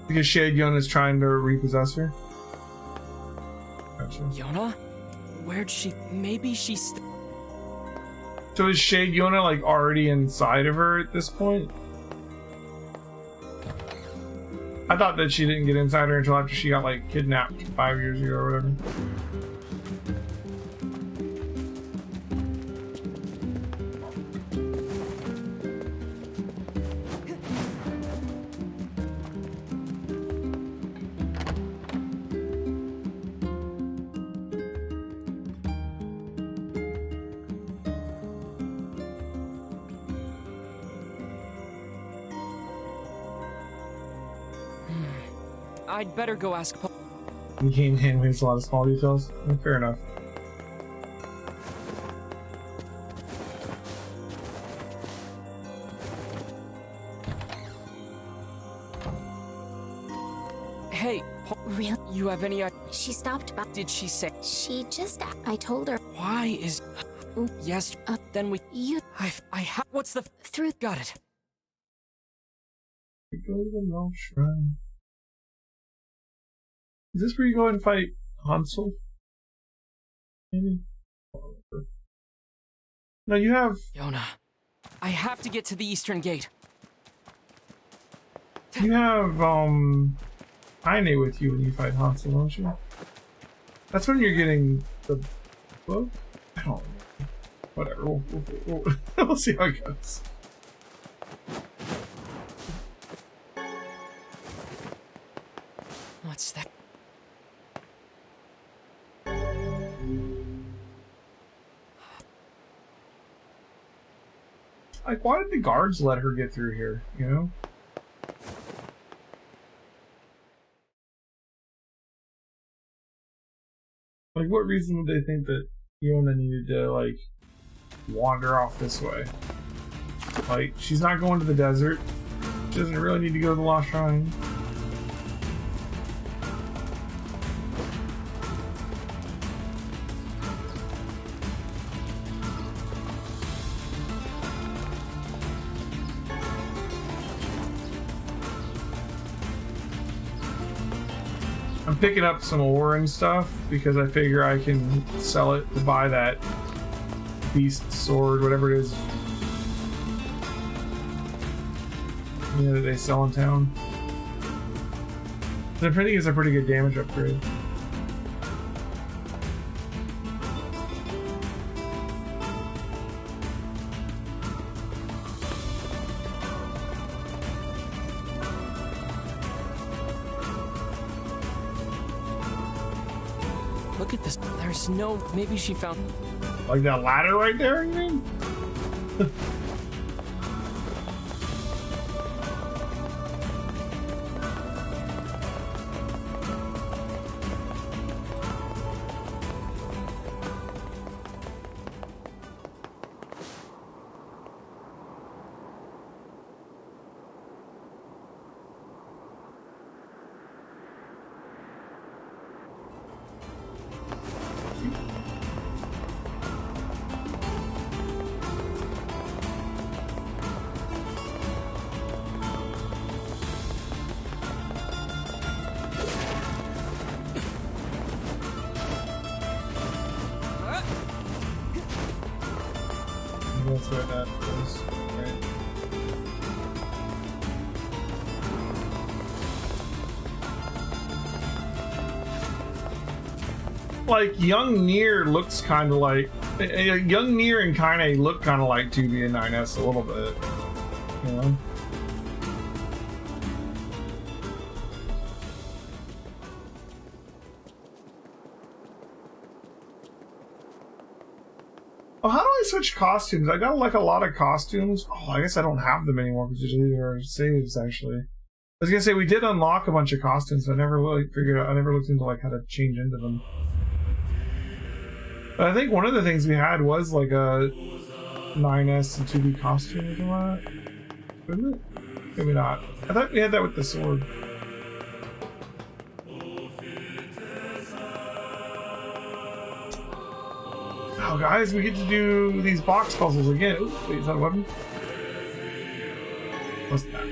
Because Shade Yona's trying to repossess her? Gotcha. Yona? Where'd she... Maybe she's... So is Shade Yona like already inside of her at this point? I thought that she didn't get inside her until after she got like kidnapped 5 years ago or whatever. I'd better go ask The game hand-waves a lot of small details. Fair enough. Hey, Really? you have any She stopped by. Did she say? She just. I told her. Why is... Yes, then we... You. I have... What's the... Through. Got it. Shrine. Is this where you go and fight Hansel? Maybe? No, you have... Yona, I have to get to the eastern gate. You have, Kaine with you when you fight Hansel, don't you? That's when you're getting the book? I don't know. Whatever, we'll see how it goes. What's that? Like, why did the guards let her get through here, you know? Like, what reason would they think that Yona needed to, like, wander off this way? Like, she's not going to the desert. She doesn't really need to go to the Lost Shrine. I'm picking up some ore and stuff because I figure I can sell it to buy that beast sword, whatever it is, you know, that they sell in town. The printing is a pretty good damage upgrade. Look at this. There's no... Maybe she found... Like that ladder right there, you mean? That's where that goes, right? Like, young NieR looks kind of like... Young NieR and Kaine look kind of like 2B and 9S a little bit, you know? Oh, how do I switch costumes? I got like a lot of costumes. Oh, I guess I don't have them anymore because usually they're saves, actually. I was gonna say, we did unlock a bunch of costumes, but I never really figured out, I never looked into like how to change into them. But I think one of the things we had was like a 9S and 2B costume or something like that. Couldn't it? Maybe not. I thought we had that with the sword. Oh, guys, we get to do these box puzzles again. Ooh, wait, is that a weapon? What's that?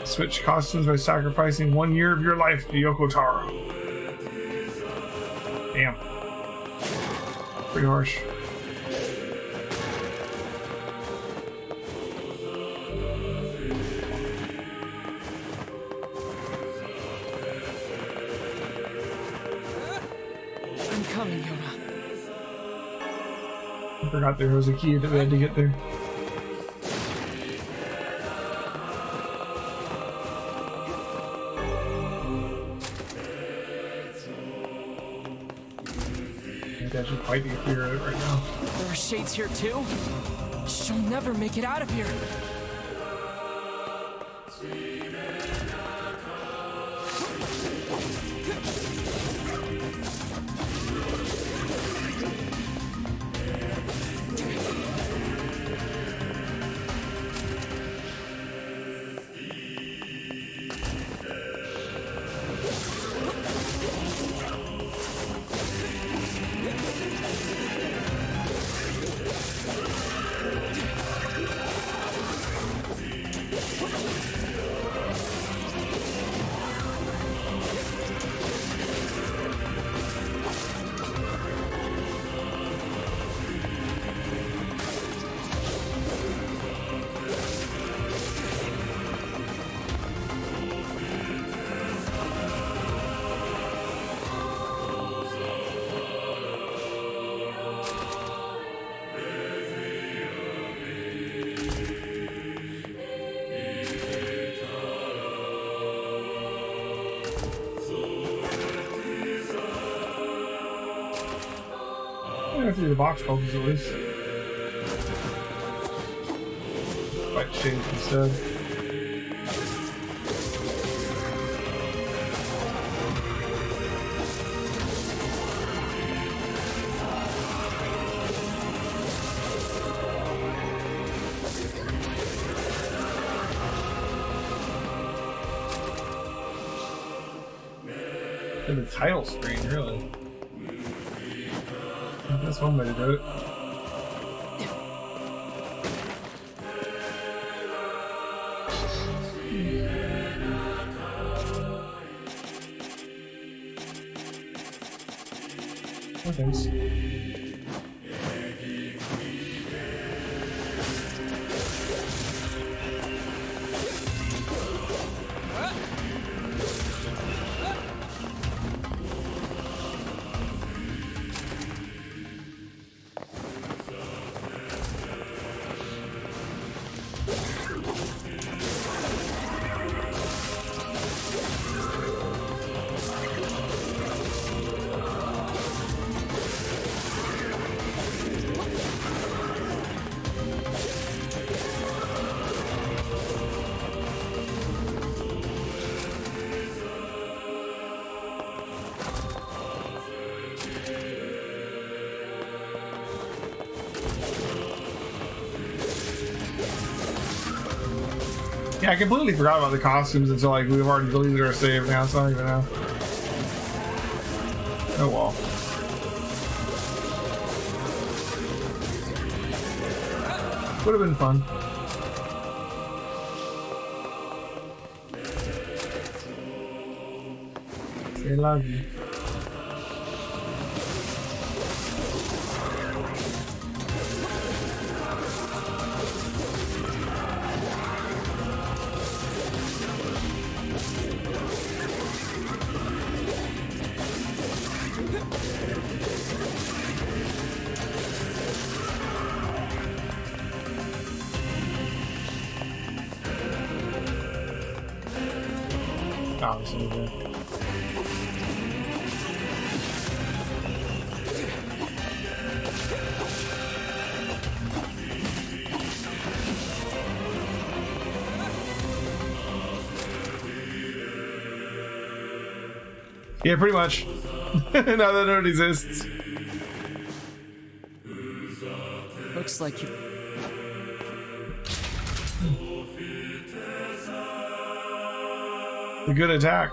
Switch costumes by sacrificing 1 year of your life to Yoko Taro. Damn. Pretty harsh. I'm coming, Yona. I forgot there was a key that we had to get there. I should fight to get through it right now. There are shades here too? She'll never make it out of here. I have to do the box focus at least. Fight shades instead. And the title screen, really. That's one way to do it. Oh, thanks. Yeah, I completely forgot about the costumes until like we've already deleted our save now, so I don't even know. Oh well. Would have been fun. Say love you. Yeah, pretty much. Now that it exists. Looks like you... A good attack.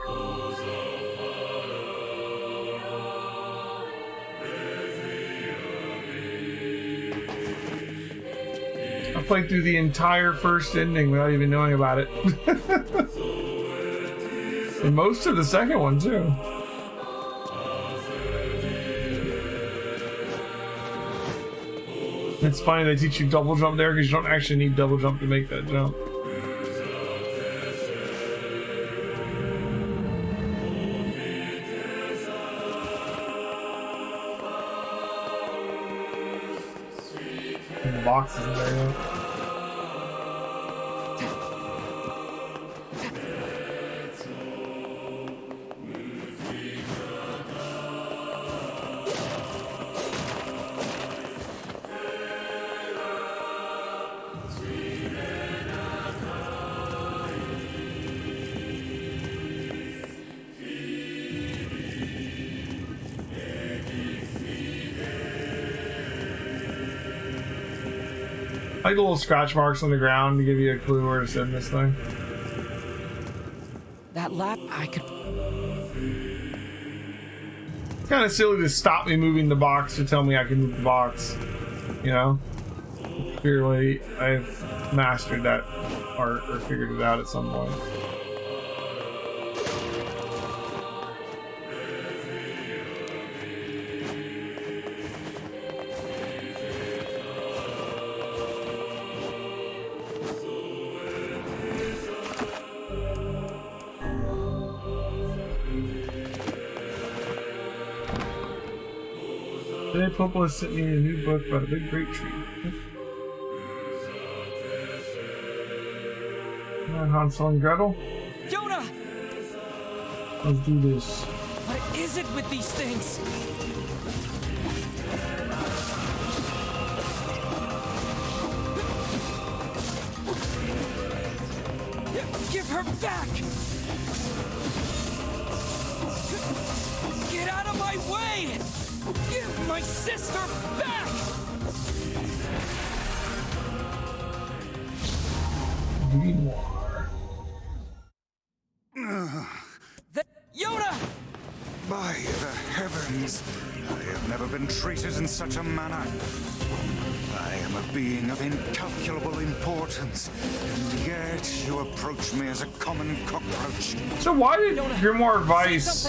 I played through the entire first ending without even knowing about it. And most of the second one too. It's funny they teach you double jump there because you don't actually need double jump to make that jump. And the box isn't there yet. like the little scratch marks on the ground to give you a clue where to send this thing. That lap, I could... Kind of silly to stop me moving the box to tell me I can move the box. You know? Clearly, I've mastered that art or figured it out at some point. Today, Popo has sent me a new book about a big great tree. Alright, Hansel and Gretel. Yona! Let's do this. What is it with these things? Give her back! Get out of my way! Give my sister back! Grimoire. Yona! By the heavens, I have never been treated in such a manner. I am a being of incalculable importance, and yet you approach me as a common cockroach. So why did Grimoire Vice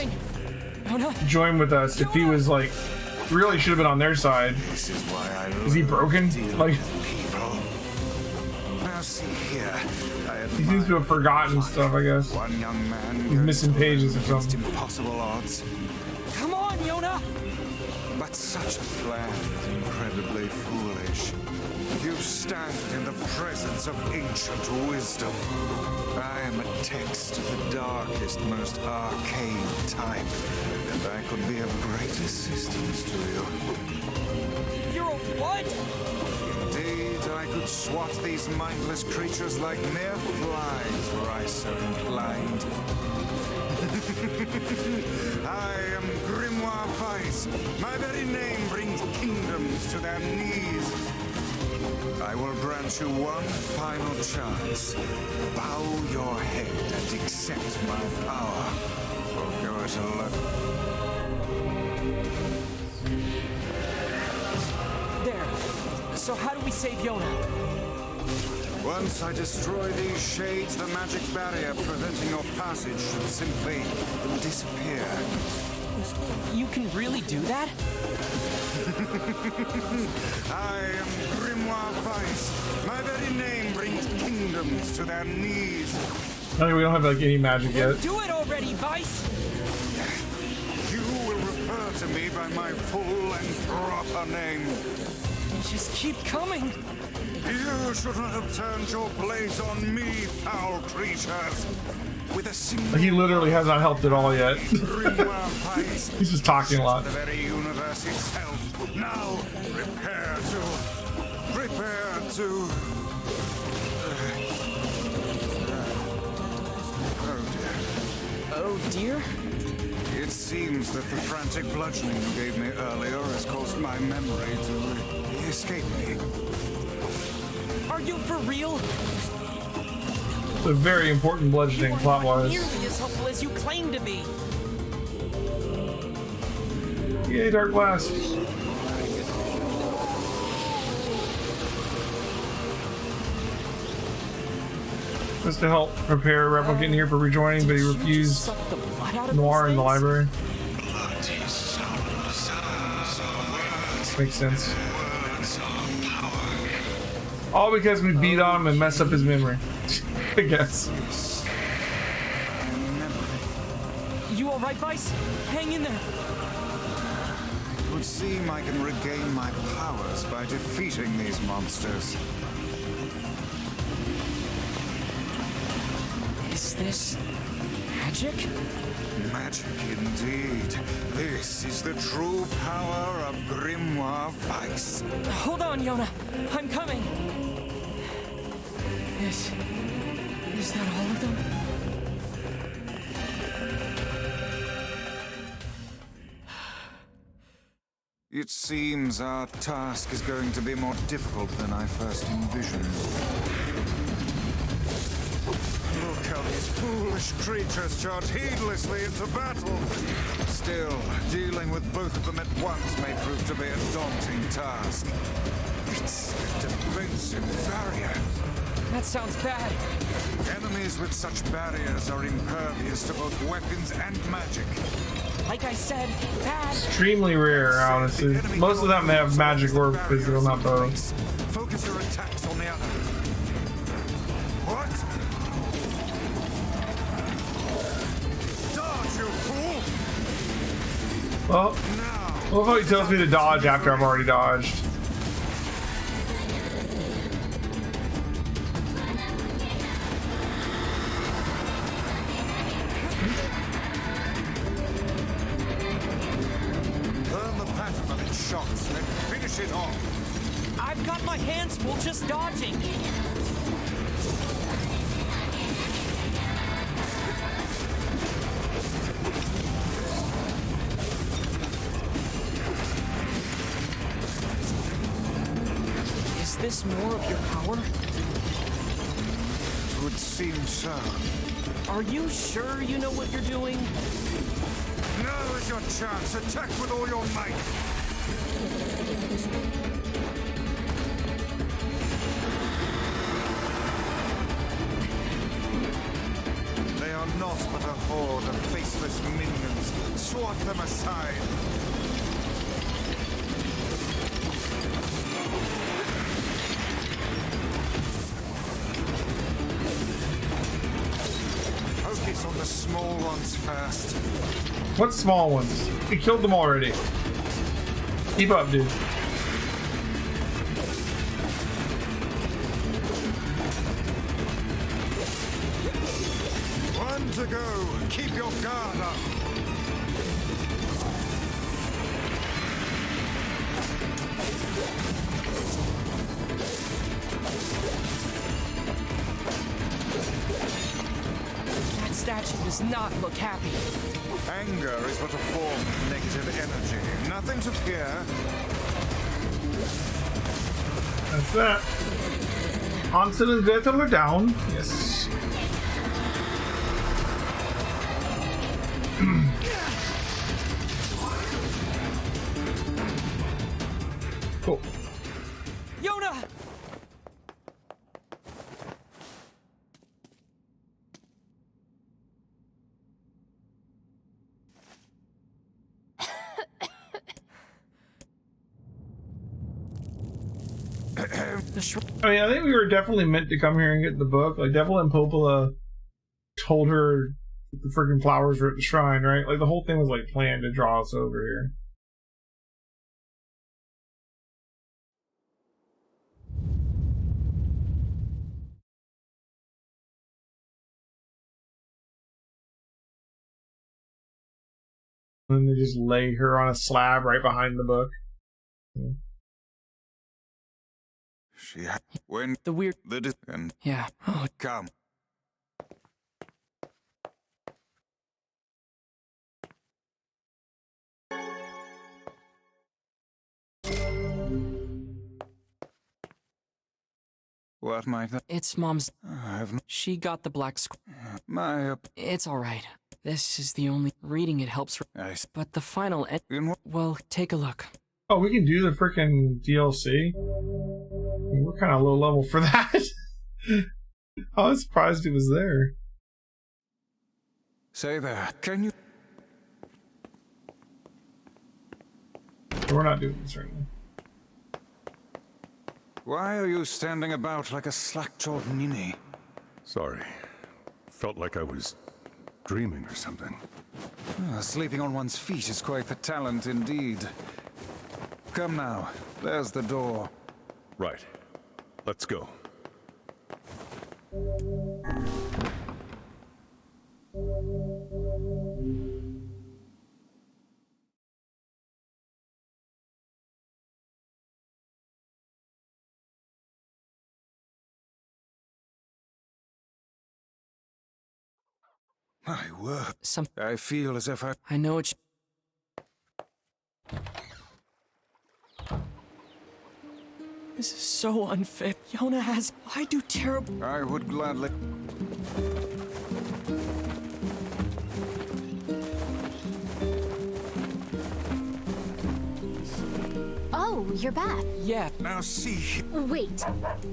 join with us if he was like really should have been on their side? This is why I is he broken? Like people. Now see here, he seems to have forgotten stuff, I guess. One young man he's missing pages or something. Impossible odds. Come on, Yona! But such a plan is incredibly foolish. You stand in the presence of ancient wisdom. I am a text of the darkest, most arcane type, and I could be of great assistance to you. You're a what? Indeed, I could swat these mindless creatures like mere flies were I so inclined. I am Grimoire Vice. My very name brings kingdoms to their knees. I will grant you one final chance. Bow your head and accept my power, or go it alone. There. So how do we save Yona? Once I destroy these shades, the magic barrier preventing your passage should simply disappear. You can really do that? I am Grimoire Vice. My very name brings kingdoms to their knees. I mean, we don't have like any magic yet. Do it already, Vice! You will refer to me by my full and proper name. Just keep coming. You should not have turned your blades on me, foul creatures. With a single he literally has not helped at all yet. He's just talking a lot. The very universe itself. Now, prepare to. Oh dear. It seems that the frantic bludgeoning you gave me earlier has caused my memory to escape me. Are you for real? It's a very important bludgeoning plot-wise. Nearly as helpful as you claim to be. Yay, Dark Blast. Just to help prepare Replicant here for rejoining, but he refused Noir in the library. Makes sense. All because we beat on him and messed up his memory. I guess. You alright, Vice? Hang in there. It would seem I can regain my powers by defeating these monsters. Is this magic? Magic indeed. This is the true power of Grimoire Vice. Hold on, Yona. I'm coming. Is that all of them? It seems our task is going to be more difficult than I first envisioned. Look how these foolish creatures charge heedlessly into battle. Still, dealing with both of them at once may prove to be a daunting task. It's a defensive barrier. That sounds bad. Enemies with such barriers are impervious to both weapons and magic. Like I said, bad. Extremely rare, honestly. Most of them have magic or physical, not both. Focus your attacks on the other. What? Dodge, you fool! Well, what about he tells me to dodge after I've already dodged? Shots, then finish it off. I've got my hands full just dodging. Is this more of your power? It would seem so. Are you sure you know what you're doing? Now is your chance. Attack with all your might. They are not but a horde of faceless minions. Swat them aside. Focus on the small ones first. What small ones? We killed them already. Keep up, dude. One to go. Keep your guard up. That statue does not look happy. Anger is but a form of negative energy. Nothing to fear. That's that. Hansen and Gretel are down. Yes. Cool. Yona! I mean, I think we were definitely meant to come here and get the book. Like, Devil and Popola told her the freaking flowers were at the shrine, right? Like, the whole thing was, like, planned to draw us over here. And then they just lay her on a slab right behind the book. Yeah. When the weird and yeah. Oh, come. What might that? It's Mom's. She got the black It's all right. This is the only reading it helps. But the final well, take a look. Oh, we can do the freaking DLC. We're kind of low level for that. I was surprised it was there. Say there, can you? We're not doing this right now. Why are you standing about like a slack-jawed ninny? Sorry. Felt like I was dreaming or something. Sleeping on one's feet is quite the talent indeed. Come now, there's the door. Right. Let's go. My word. I feel as if I know it's... This is so unfair. Yona has... I do terrible... I would gladly... Oh, you're back. Yeah. Now see... Wait.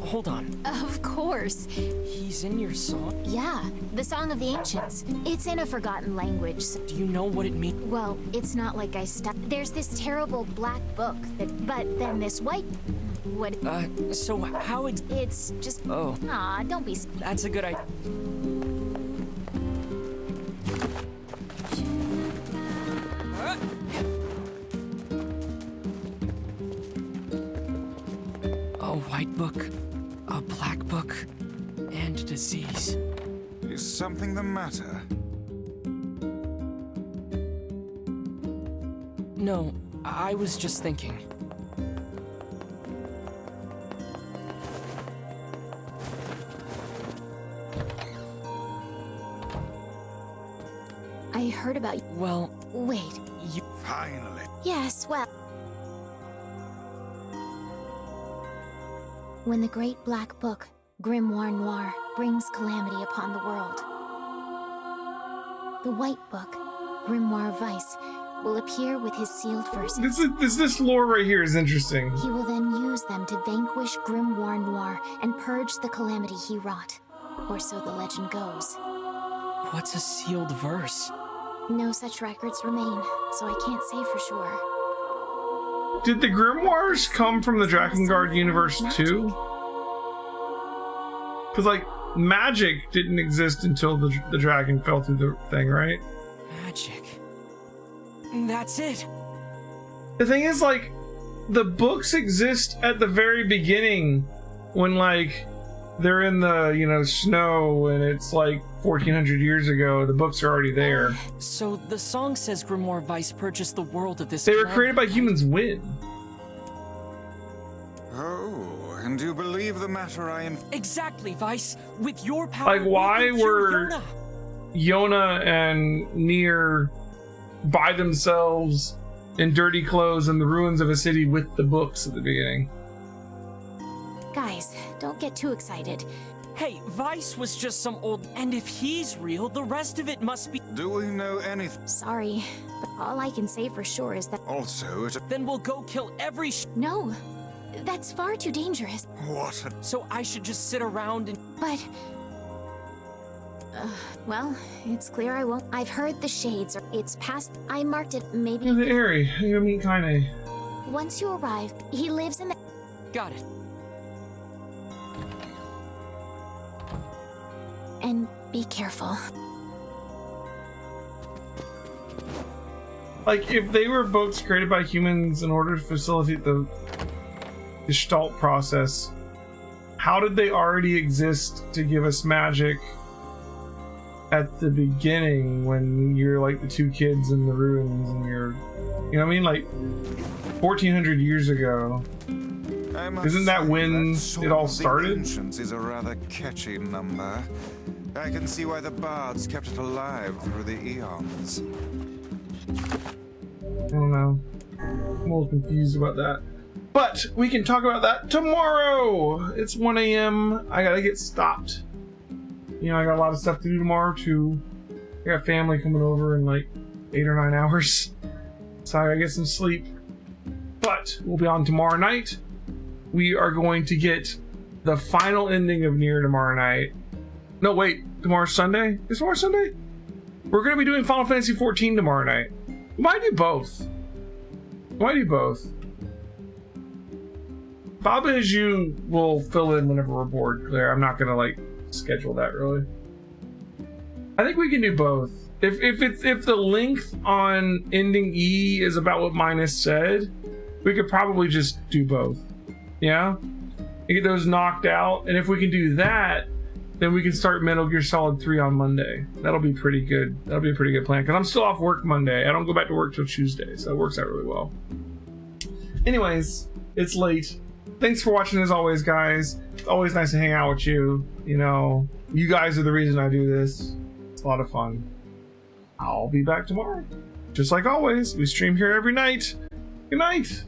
Hold on. Of course. He's in your song? Yeah, the Song of the Ancients. It's in a forgotten language. So do you know what it means? Well, it's not like I There's this terrible black book that... But then this white... What? So how It's just... Oh. Aw, don't be... That's a good idea. A white book, a black book, and disease. Is something the matter? No, I was just thinking. I heard about... Well... Wait. You... Finally. Yes, well... When the Great Black Book, Grimoire Noir, brings calamity upon the world, the White Book, Grimoire Vice, will appear with his sealed verses. This lore right here is interesting. He will then use them to vanquish Grimoire Noir and purge the calamity he wrought. Or so the legend goes. What's a sealed verse? No such records remain, so I can't say for sure. Did the Grimoires come from the Drakengard universe too? Because, like, magic didn't exist until the dragon fell through the thing, right? Magic. That's it. The thing is, like, the books exist at the very beginning when, like, they're in the, you know, snow and it's like 1400 years ago. The books are already there. So the song says Grimoire Vice purchased the world of this... They were created by humans when? Oh, and you believe the matter I am... Exactly, Vice. With your power... Like, why were Yona and NieR by themselves in dirty clothes in the ruins of a city with the books at the beginning? Guys, don't get too excited. Hey, Vice was just some old... And if he's real, the rest of it must be... Do we know anything? Sorry, but all I can say for sure is that... Also, Then we'll go kill every No, that's far too dangerous. What So I should just sit around and... But... well, it's clear I won't. I've heard the shades, or it's past... I marked it, maybe... The Airy, you meet Kaine. Once you arrive, he lives in the... Got it. And be careful. Like, if they were books created by humans in order to facilitate the Gestalt process, how did they already exist to give us magic at the beginning when you're like the two kids in the ruins and you're, you know what I mean? Like 1400 years ago. Isn't that when it all started? Ancients is a rather catchy number. I can see why the bards kept it alive through the eons. I don't know. I'm a little confused about that. But we can talk about that tomorrow! It's 1 a.m. I gotta get stopped. You know, I got a lot of stuff to do tomorrow too. I got family coming over in like 8 or 9 hours. So I gotta get some sleep. But we'll be on tomorrow night. We are going to get the final ending of NieR tomorrow night. No, wait. Tomorrow's Sunday? Is tomorrow Sunday? We're going to be doing Final Fantasy XIV tomorrow night. We might do both. Baba Is You will fill in whenever we're bored, Claire. I'm not going to, like, schedule that, really. I think we can do both. If the length on ending E is about what Minus said, we could probably just do both. Yeah? Get those knocked out, and if we can do that, then we can start Metal Gear Solid 3 on Monday. That'll be pretty good. That'll be a pretty good plan, because I'm still off work Monday. I don't go back to work till Tuesday, so it works out really well. Anyways, it's late. Thanks for watching as always, guys. It's always nice to hang out with you. You know, you guys are the reason I do this. It's a lot of fun. I'll be back tomorrow. Just like always, we stream here every night. Good night.